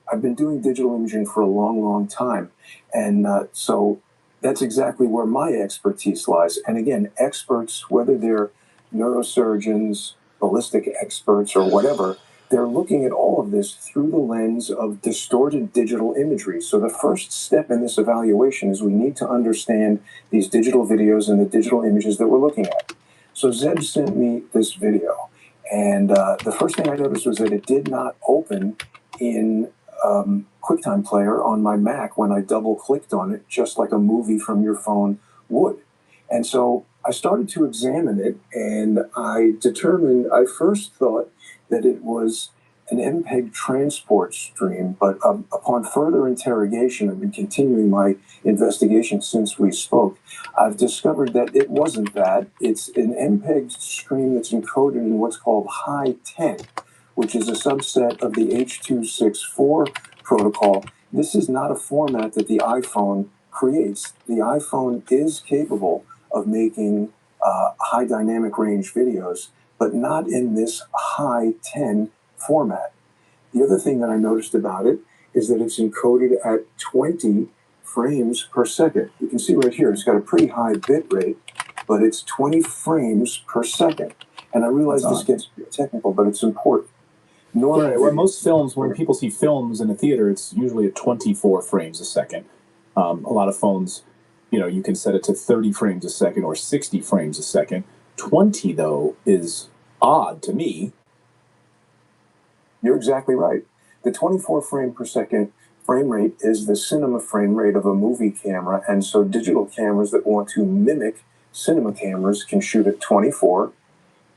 [SPEAKER 12] I've been doing digital imaging for a long, long time, and so that's exactly where my expertise lies. And again, experts, whether they're neurosurgeons, ballistic experts, or whatever, they're looking at all of this through the lens of distorted digital imagery. So the first step in this evaluation is we need to understand these digital videos and the digital images that we're looking at. So Zeb sent me this video, and the first thing I noticed was that it did not open in QuickTime Player on my Mac when I double-clicked on it, just like a movie from your phone would. And so I started to examine it, and I first thought that it was an MPEG transport stream, but upon further interrogation, I've been continuing my investigation since we spoke, I've discovered that it wasn't that. It's an MPEG stream that's encoded in what's called high 10, which is a subset of the H.264 protocol. This is not a format that the iPhone creates. The iPhone is capable of making high dynamic range videos, but not in this high 10 format. The other thing that I noticed about it is that it's encoded at 20 frames per second. You can see right here, it's got a pretty high bit rate, but it's 20 frames per second. And I realize this gets technical, but it's important.
[SPEAKER 11] Right. Well, most films, when people see films in a theater, it's usually at 24 frames a second. A lot of phones, you can set it to 30 frames a second or 60 frames a second. 20, though, is odd to me.
[SPEAKER 12] You're exactly right. The 24 frame per second frame rate is the cinema frame rate of a movie camera, and so digital cameras that want to mimic cinema cameras can shoot at 24.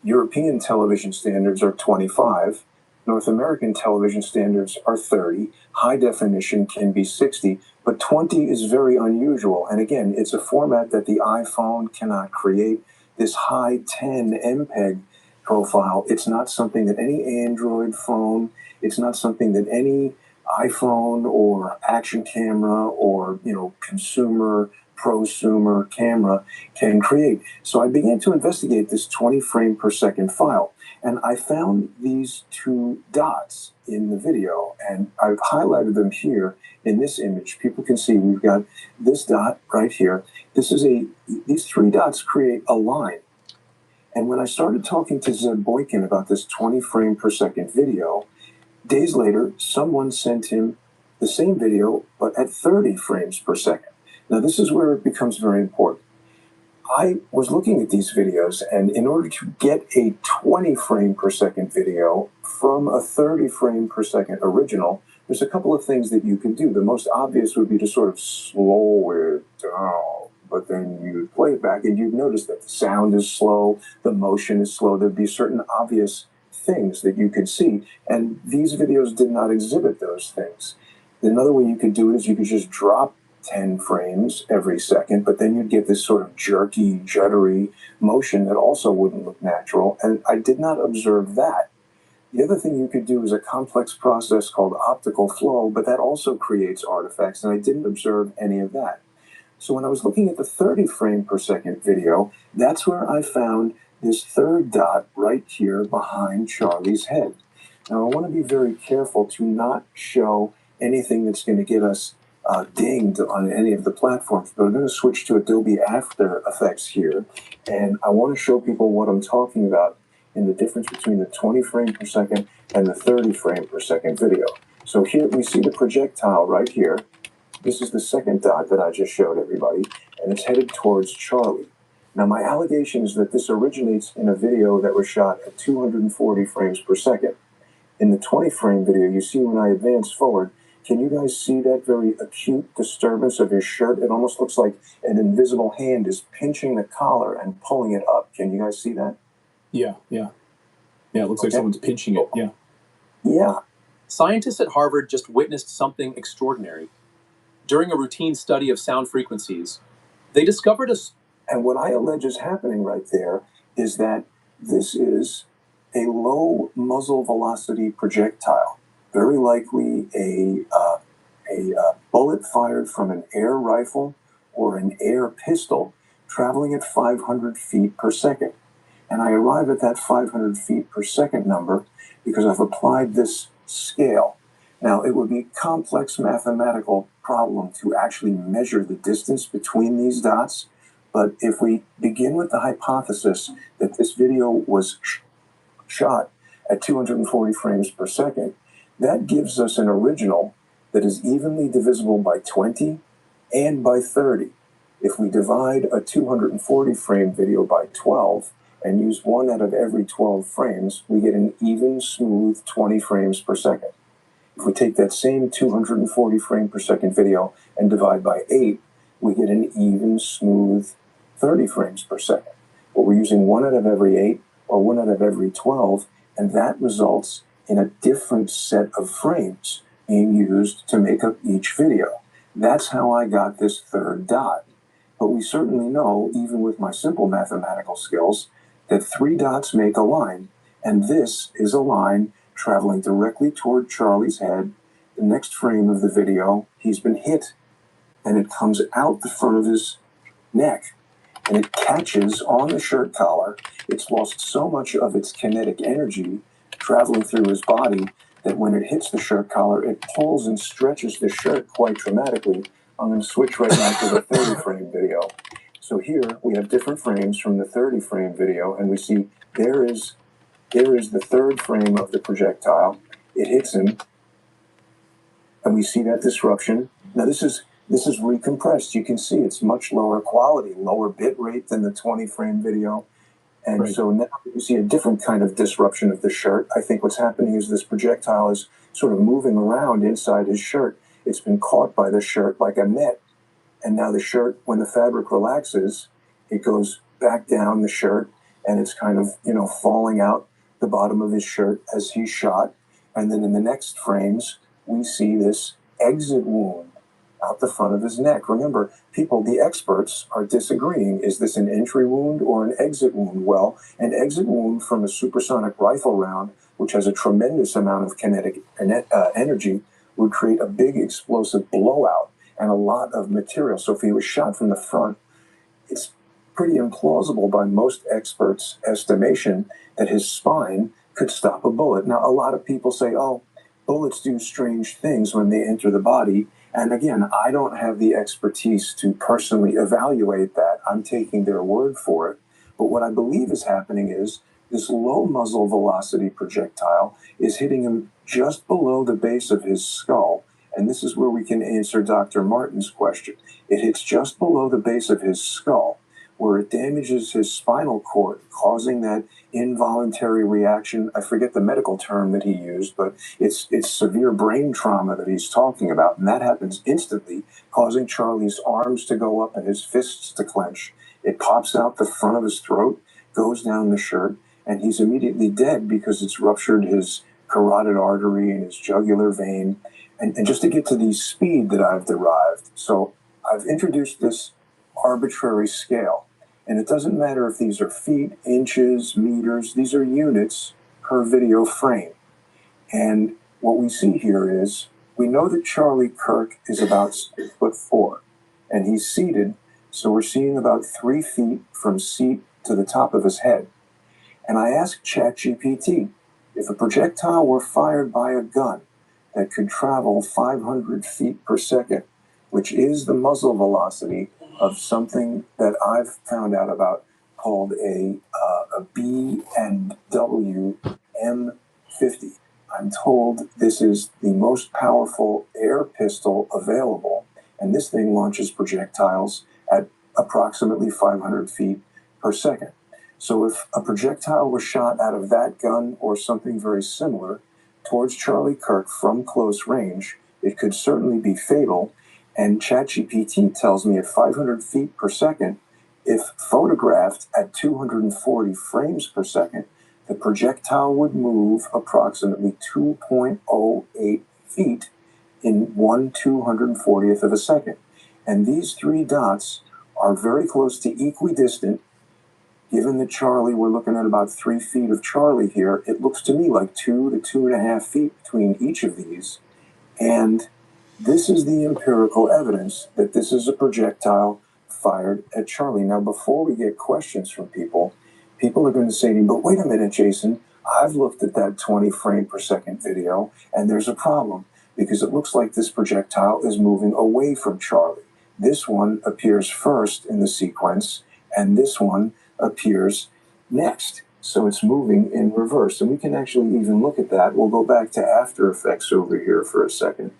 [SPEAKER 12] European television standards are 25. North American television standards are 30. High definition can be 60, but 20 is very unusual. And again, it's a format that the iPhone cannot create. This high 10 MPEG profile, it's not something that any Android phone, it's not something that any iPhone or action camera or, consumer, prosumer camera can create. So I began to investigate this 20 frame per second file, and I found these two dots in the video, and I've highlighted them here in this image. People can see we've got this dot right here. These three dots create a line. And when I started talking to Zeb Boykin about this 20 frame per second video, days later, someone sent him the same video, but at 30 frames per second. Now, this is where it becomes very important. I was looking at these videos, and in order to get a 20 frame per second video from a 30 frame per second original, there's a couple of things that you can do. The most obvious would be to sort of slow it down, but then you'd play it back and you'd notice that the sound is slow, the motion is slow. There'd be certain obvious things that you could see, and these videos did not exhibit those things. Another way you could do it is you could just drop 10 frames every second, but then you'd get this sort of jerky, juddery motion that also wouldn't look natural, and I did not observe that. The other thing you could do is a complex process called optical flow, but that also creates artifacts, and I didn't observe any of that. So when I was looking at the 30 frame per second video, that's where I found this third dot right here behind Charlie's head. Now, I want to be very careful to not show anything that's going to get us dinged on any of the platforms, but I'm going to switch to Adobe After Effects here, and I want to show people what I'm talking about in the difference between the 20 frame per second and the 30 frame per second video. So here we see the projectile right here. This is the second dot that I just showed everybody, and it's headed towards Charlie. Now, my allegation is that this originates in a video that was shot at 240 frames per second. In the 20 frame video, you see when I advance forward, can you guys see that very acute disturbance of his shirt? It almost looks like an invisible hand is pinching the collar and pulling it up. Can you guys see that?
[SPEAKER 11] Yeah, it looks like someone's pinching it, yeah.
[SPEAKER 12] Yeah.
[SPEAKER 13] Scientists at Harvard just witnessed something extraordinary. During a routine study of sound frequencies, they discovered
[SPEAKER 12] And what I allege is happening right there is that this is a low muzzle velocity projectile, very likely a bullet fired from an air rifle or an air pistol traveling at 500 feet per second. And I arrive at that 500 feet per second number because I've applied this scale. Now, it would be a complex mathematical problem to actually measure the distance between these dots, but if we begin with the hypothesis that this video was shot at 240 frames per second, that gives us an original that is evenly divisible by 20 and by 30. If we divide a 240 frame video by 12 and use 1 out of every 12 frames, we get an even, smooth 20 frames per second. If we take that same 240 frame per second video and divide by 8, we get an even, smooth 30 frames per second. But we're using 1 out of every 8 or 1 out of every 12, and that results in a different set of frames being used to make up each video. That's how I got this third dot. But we certainly know, even with my simple mathematical skills, that 3 dots make a line, and this is a line traveling directly toward Charlie's head. The next frame of the video, he's been hit, and it comes out the front of his neck, and it catches on the shirt collar. It's lost so much of its kinetic energy traveling through his body that when it hits the shirt collar, it pulls and stretches the shirt quite dramatically. I'm going to switch right now to the 30 frame video. So here we have different frames from the 30 frame video, and we see there is the third frame of the projectile. It hits him, and we see that disruption. Now this is recompressed. You can see it's much lower quality, lower bit rate than the 20 frame video. And right. So now you see a different kind of disruption of the shirt. I think what's happening is this projectile is sort of moving around inside his shirt. It's been caught by the shirt like a net. And now the shirt, when the fabric relaxes, it goes back down the shirt, and it's kind of, falling out the bottom of his shirt as he's shot. And then in the next frames, we see this exit wound out the front of his neck. Remember, the experts are disagreeing. Is this an entry wound or an exit wound? Well, an exit wound from a supersonic rifle round, which has a tremendous amount of kinetic energy, would create a big explosive blowout and a lot of material. So if he was shot from the front, it's pretty implausible by most experts' estimation that his spine could stop a bullet. Now, a lot of people say, oh, bullets do strange things when they enter the body. And again, I don't have the expertise to personally evaluate that. I'm taking their word for it. But what I believe is happening is this low muzzle velocity projectile is hitting him just below the base of his skull. And this is where we can answer Dr. Martin's question. It hits just below the base of his skull, where it damages his spinal cord, causing that involuntary reaction. I forget the medical term that he used, but it's severe brain trauma that he's talking about. And that happens instantly, causing Charlie's arms to go up and his fists to clench. It pops out the front of his throat, goes down the shirt, and he's immediately dead because it's ruptured his carotid artery and his jugular vein. And just to get to the speed that I've derived, so I've introduced this arbitrary scale. And it doesn't matter if these are feet, inches, meters, these are units per video frame. And what we see here is, we know that Charlie Kirk is about 6'4", and he's seated, so we're seeing about 3 feet from seat to the top of his head. And I asked ChatGPT, if a projectile were fired by a gun that could travel 500 feet per second, which is the muzzle velocity of something that I've found out about called a B&W M50. I'm told this is the most powerful air pistol available, and this thing launches projectiles at approximately 500 feet per second. So if a projectile was shot out of that gun or something very similar towards Charlie Kirk from close range, it could certainly be fatal. And ChatGPT tells me at 500 feet per second, if photographed at 240 frames per second, the projectile would move approximately 2.08 feet in 1/240th of a second. And these 3 dots are very close to equidistant Given that Charlie, we're looking at about 3 feet of Charlie here, it looks to me like 2 to 2.5 feet between each of these. And this is the empirical evidence that this is a projectile fired at Charlie. Now, before we get questions from people, people are going to say to me, but wait a minute, Jason, I've looked at that 20 frame per second video, and there's a problem, because it looks like this projectile is moving away from Charlie. This one appears first in the sequence, and this one appears next. So it's moving in reverse. And we can actually even look at that. We'll go back to After Effects over here for a second.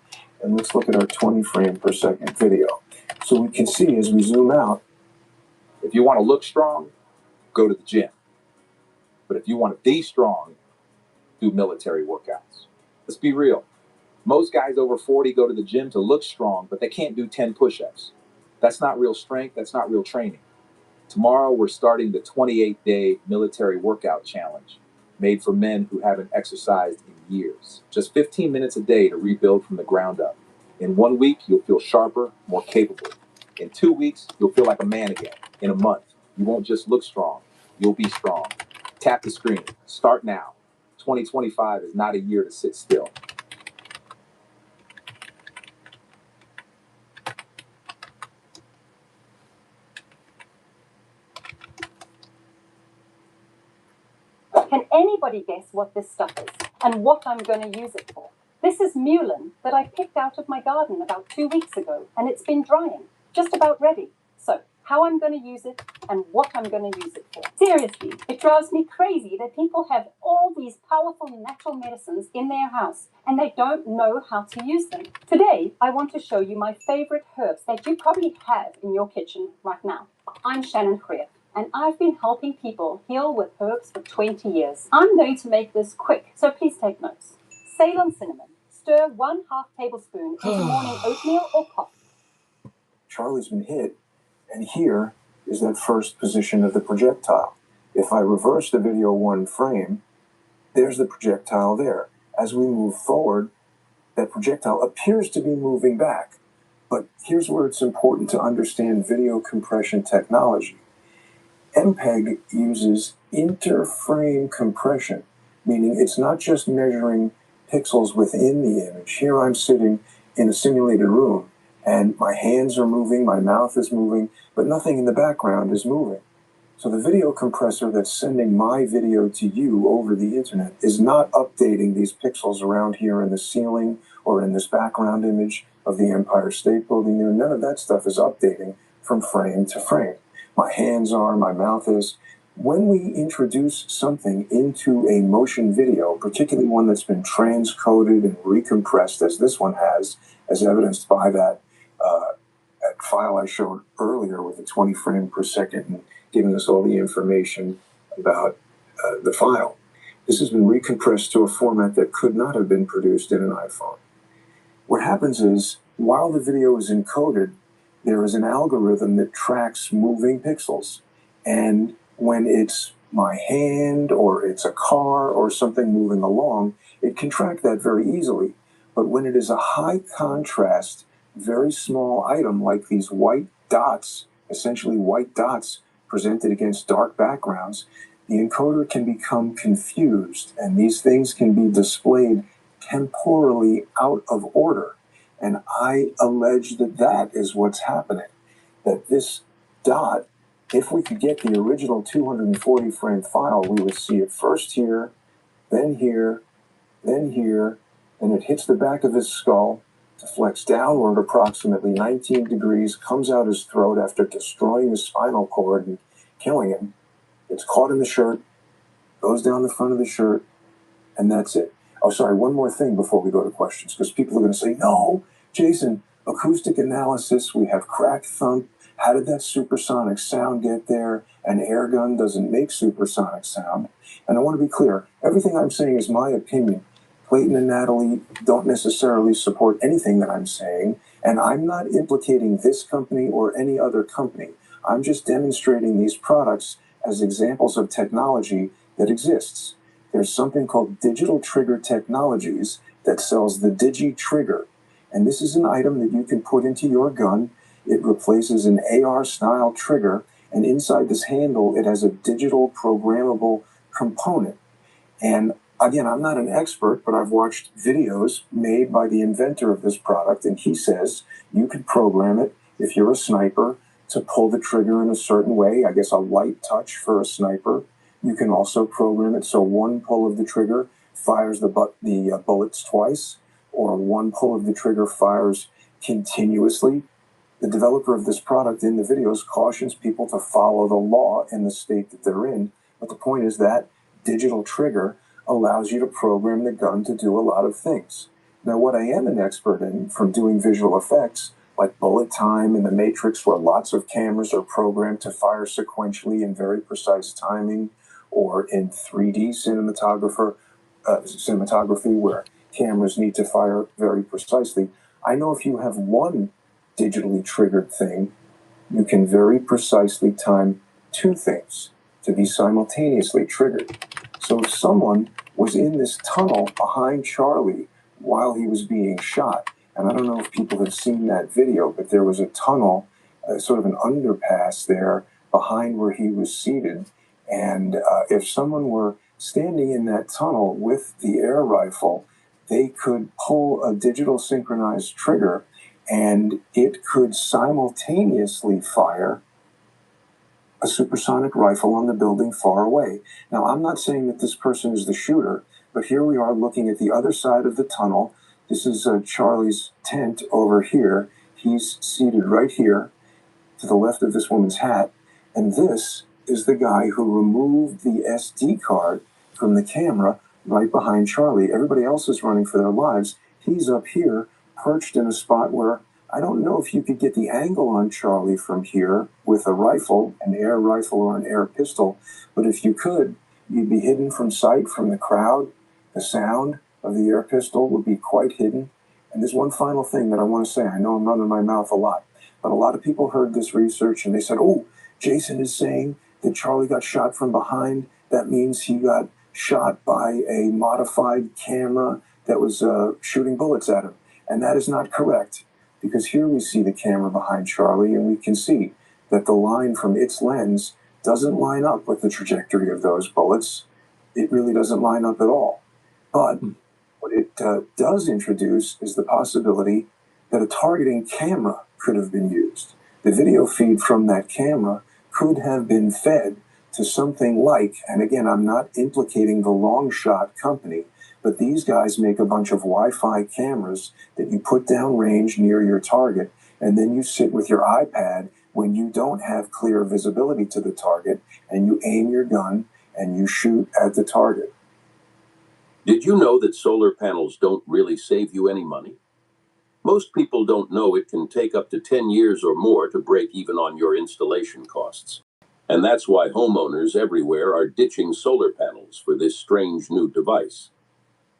[SPEAKER 12] And let's look at our 20 frame per second video. So we can see as we zoom out.
[SPEAKER 14] If you want to look strong, go to the gym. But if you want to be strong, do military workouts. Let's be real. Most guys over 40 go to the gym to look strong, but they can't do 10 push-ups. That's not real strength. That's not real training. Tomorrow, we're starting the 28-day military workout challenge, made for men who haven't exercised in years. Just 15 minutes a day to rebuild from the ground up. In 1 week, you'll feel sharper, more capable. In 2 weeks, you'll feel like a man again. In a month, you won't just look strong, you'll be strong. Tap the screen. Start now. 2025 is not a year to sit still.
[SPEAKER 2] Can anybody guess what this stuff is and what I'm going to use it for? This is mullein that I picked out of my garden about 2 weeks ago, and it's been drying, just about ready. So, how I'm going to use it and what I'm going to use it for. Seriously, it drives me crazy that people have all these powerful natural medicines in their house and they don't know how to use them. Today, I want to show you my favorite herbs that you probably have in your kitchen right now. I'm Shannon Greer, and I've been helping people heal with herbs for 20 years. I'm going to make this quick, so please take notes. Ceylon cinnamon. Stir 1/2 tablespoon into morning oatmeal or coffee.
[SPEAKER 12] Charlie's been hit, and here is that first position of the projectile. If I reverse the video 1 frame, there's the projectile there. As we move forward, that projectile appears to be moving back. But here's where it's important to understand video compression technology. MPEG uses interframe compression, meaning it's not just measuring pixels within the image. Here I'm sitting in a simulated room, and my hands are moving, my mouth is moving, but nothing in the background is moving. So the video compressor that's sending my video to you over the internet is not updating these pixels around here in the ceiling or in this background image of the Empire State Building. None of that stuff is updating from frame to frame. My hands are, my mouth is. When we introduce something into a motion video, particularly one that's been transcoded and recompressed, as this one has, as evidenced by that file I showed earlier with the 20 frame per second and giving us all the information about the file. This has been recompressed to a format that could not have been produced in an iPhone. What happens is, while the video is encoded, there is an algorithm that tracks moving pixels. And when it's my hand or it's a car or something moving along, it can track that very easily. But when it is a high contrast, very small item like these white dots, essentially white dots presented against dark backgrounds, the encoder can become confused, and these things can be displayed temporally out of order. And I allege that that is what's happening, that this dot, if we could get the original 240 frame file, we would see it first here, then here, then here, and it hits the back of his skull, deflects downward approximately 19 degrees, comes out his throat after destroying his spinal cord and killing him. It's caught in the shirt, goes down the front of the shirt, and that's it. Oh, sorry, one more thing before we go to questions, because people are going to say, no, Jason, acoustic analysis, we have cracked thump. How did that supersonic sound get there? An air gun doesn't make supersonic sound. And I want to be clear, everything I'm saying is my opinion. Clayton and Natalie don't necessarily support anything that I'm saying, and I'm not implicating this company or any other company. I'm just demonstrating these products as examples of technology that exists. There's something called Digital Trigger Technologies that sells the Digi Trigger, and this is an item that you can put into your gun. It replaces an AR-style trigger, And inside this handle, it has a digital programmable component. And again, I'm not an expert, but I've watched videos made by the inventor of this product, and he says you could program it if you're a sniper to pull the trigger in a certain way. I guess a light touch for a sniper. You can also program it so one pull of the trigger fires the bullets twice, or one pull of the trigger fires continuously. The developer of this product in the videos cautions people to follow the law in the state that they're in. But the point is that digital trigger allows you to program the gun to do a lot of things. Now, what I am an expert in from doing visual effects, like bullet time in the Matrix, where lots of cameras are programmed to fire sequentially in very precise timing, or in 3D cinematography, where cameras need to fire very precisely. I know if you have one digitally triggered thing, you can very precisely time two things to be simultaneously triggered. So if someone was in this tunnel behind Charlie while he was being shot, and I don't know if people have seen that video, but there was a tunnel, sort of an underpass there behind where he was seated, and if someone were standing in that tunnel with the air rifle, they could pull a digital synchronized trigger and it could simultaneously fire a supersonic rifle on the building far away. Now, I'm not saying that this person is the shooter, but here we are looking at the other side of the tunnel. This is Charlie's tent over here. He's seated right here to the left of this woman's hat. And this is the guy who removed the SD card from the camera right behind Charlie. Everybody else is running for their lives. He's up here, perched in a spot where I don't know if you could get the angle on Charlie from here with a rifle, an air rifle or an air pistol, but if you could, you'd be hidden from sight from the crowd. The sound of the air pistol would be quite hidden. And there's one final thing that I want to say. I know I'm running my mouth a lot, but a lot of people heard this research and they said, oh, Jason is saying that Charlie got shot from behind. That means he got shot by a modified camera that was shooting bullets at him. And that is not correct, because here we see the camera behind Charlie and we can see that the line from its lens doesn't line up with the trajectory of those bullets. It really doesn't line up at all. But what it does introduce is the possibility that a targeting camera could have been used. The video feed from that camera could have been fed to something like, and again, I'm not implicating the Long Shot company, but these guys make a bunch of Wi-Fi cameras that you put down range near your target, and then you sit with your iPad when you don't have clear visibility to the target, and you aim your gun and you shoot at the target.
[SPEAKER 10] Did you know that solar panels don't really save you any money? Most people don't know it can take up to 10 years or more to break even on your installation costs. And that's why homeowners everywhere are ditching solar panels for this strange new device.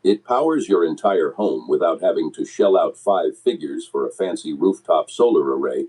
[SPEAKER 10] It powers your entire home without having to shell out 5 figures for a fancy rooftop solar array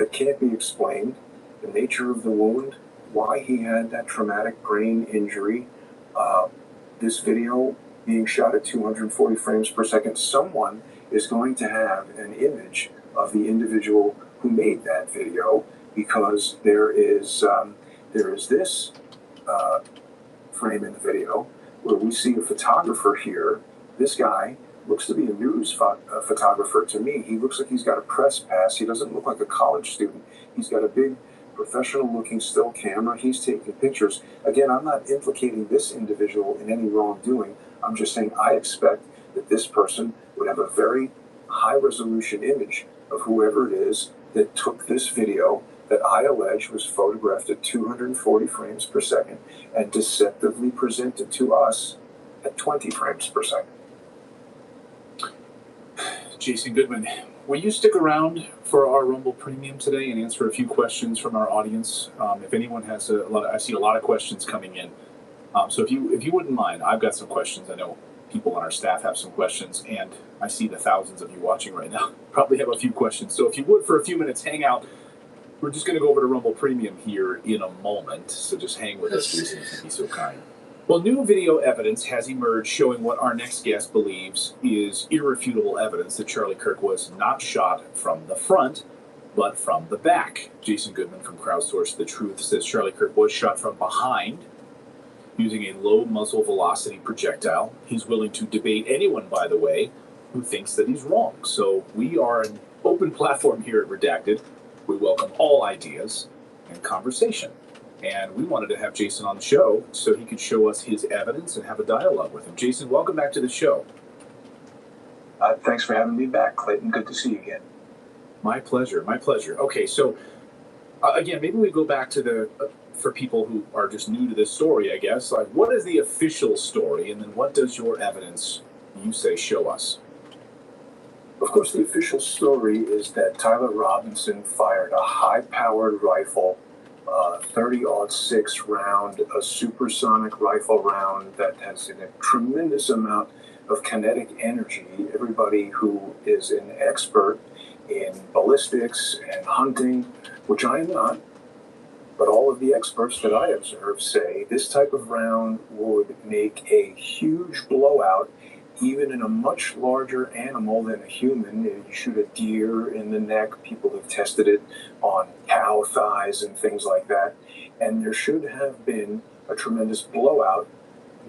[SPEAKER 12] that can't be explained, the nature of the wound, why he had that traumatic brain injury, this video being shot at 240 frames per second, someone is going to have an image of the individual who made that video, because there is this frame in the video where we see a photographer here. This guy looks to be a news photographer to me. He looks like he's got a press pass. He doesn't look like a college student. He's got a big professional looking still camera. He's taking pictures. Again, I'm not implicating this individual in any wrongdoing. I'm just saying I expect that this person would have a very high resolution image of whoever it is that took this video that I allege was photographed at 240 frames per second and deceptively presented to us at 20 frames per second.
[SPEAKER 11] Jason Goodman, will you stick around for our Rumble Premium today and answer a few questions from our audience? If anyone has I see a lot of questions coming in. So if you wouldn't mind, I've got some questions. I know people on our staff have some questions, and I see the thousands of you watching right now probably have a few questions. So if you would, for a few minutes, hang out. We're just going to go over to Rumble Premium here in a moment, so just hang with us, Jason, if you'd be so kind. Well, new video evidence has emerged showing what our next guest believes is irrefutable evidence that Charlie Kirk was not shot from the front, but from the back. Jason Goodman from Crowdsource The Truth says Charlie Kirk was shot from behind using a low muzzle velocity projectile. He's willing to debate anyone, by the way, who thinks that he's wrong. So we are an open platform here at Redacted. We welcome all ideas and conversation. And we wanted to have Jason on the show so he could show us his evidence and have a dialogue with him. Jason, welcome back to the show.
[SPEAKER 12] Thanks for having me back, Clayton. Good to see you again.
[SPEAKER 11] My pleasure. My pleasure. Okay, so again, maybe we go back to the, for people who are just new to this story, I guess, like what is the official story, and then what does your evidence, you say, show us?
[SPEAKER 12] Of course, the official story is that Tyler Robinson fired a high-powered rifle, 30-06 round, a supersonic rifle round that has a tremendous amount of kinetic energy. Everybody who is an expert in ballistics and hunting, which I am not, but all of the experts that I observe say this type of round would make a huge blowout even in a much larger animal than a human. You shoot a deer in the neck. People have tested it on cow thighs and things like that. And there should have been a tremendous blowout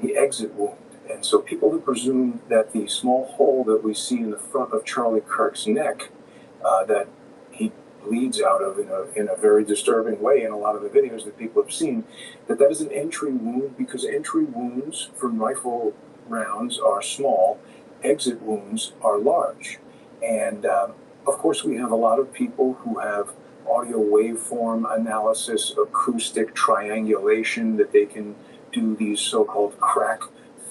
[SPEAKER 12] in the exit wound. And so people who presume that the small hole that we see in the front of Charlie Kirk's neck, that he bleeds out of in a very disturbing way in a lot of the videos that people have seen, that is an entry wound, because entry wounds from rifle rounds are small, exit wounds are large. And of course we have a lot of people who have audio waveform analysis, acoustic triangulation, that they can do these so-called crack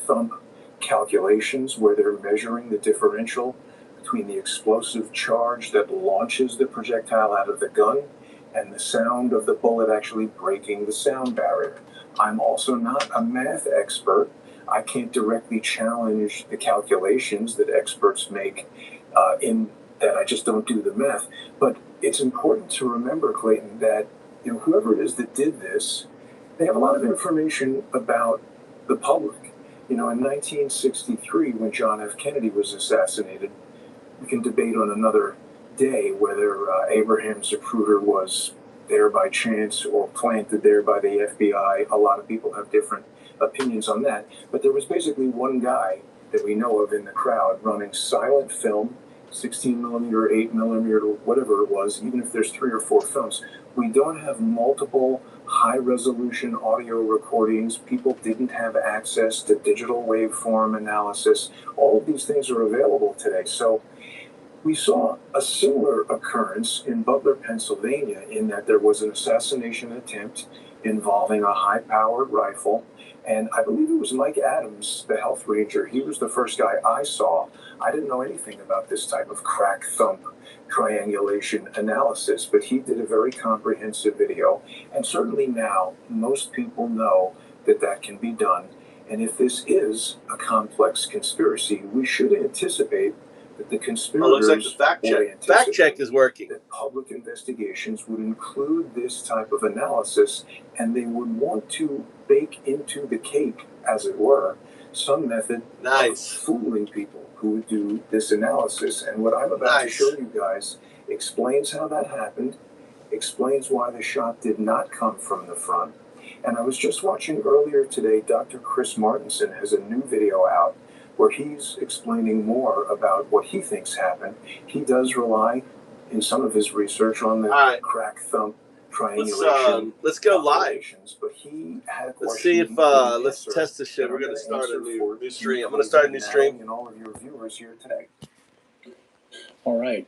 [SPEAKER 12] thump calculations where they're measuring the differential between the explosive charge that launches the projectile out of the gun and the sound of the bullet actually breaking the sound barrier. I'm also not a math expert. I can't directly challenge the calculations that experts make in that. I just don't do the math. But it's important to remember, Clayton, that whoever it is that did this, they have a lot of information about the public. In 1963, when John F. Kennedy was assassinated, we can debate on another day whether Abraham Zapruder was there by chance or planted there by the FBI. A lot of people have different opinions on that, but there was basically one guy that we know of in the crowd running silent film, 16 millimeter, 8 millimeter, whatever it was, even if there's 3 or 4 films. We don't have multiple high resolution audio recordings. People didn't have access to digital waveform analysis. All of these things are available today. So we saw a similar occurrence in Butler, Pennsylvania, in that there was an assassination attempt involving a high-powered rifle. And I believe it was Mike Adams, the health ranger. He was the first guy I saw. I didn't know anything about this type of crack thump triangulation analysis, but he did a very comprehensive video. And certainly now, most people know that that can be done. And if this is a complex conspiracy, we should anticipate that the
[SPEAKER 1] Oh,
[SPEAKER 12] conspirators
[SPEAKER 1] looks like the fact
[SPEAKER 12] would
[SPEAKER 1] check. Fact check is working.
[SPEAKER 12] that public investigations would include this type of analysis, and they would want to bake into the cake, as it were, some method of fooling people who would do this analysis. And what I'm about to show you guys explains how that happened, explains why the shot did not come from the front. And I was just watching earlier today, Dr. Chris Martenson has a new video out where he's explaining more about what he thinks happened. He does rely in some of his research on the crack thump triangulation.
[SPEAKER 1] Let's go live.
[SPEAKER 12] But he had a
[SPEAKER 1] let's see if let's test this shit. We're gonna start a new stream. I'm gonna start a new stream.
[SPEAKER 12] And all of your viewers here today.
[SPEAKER 11] All right.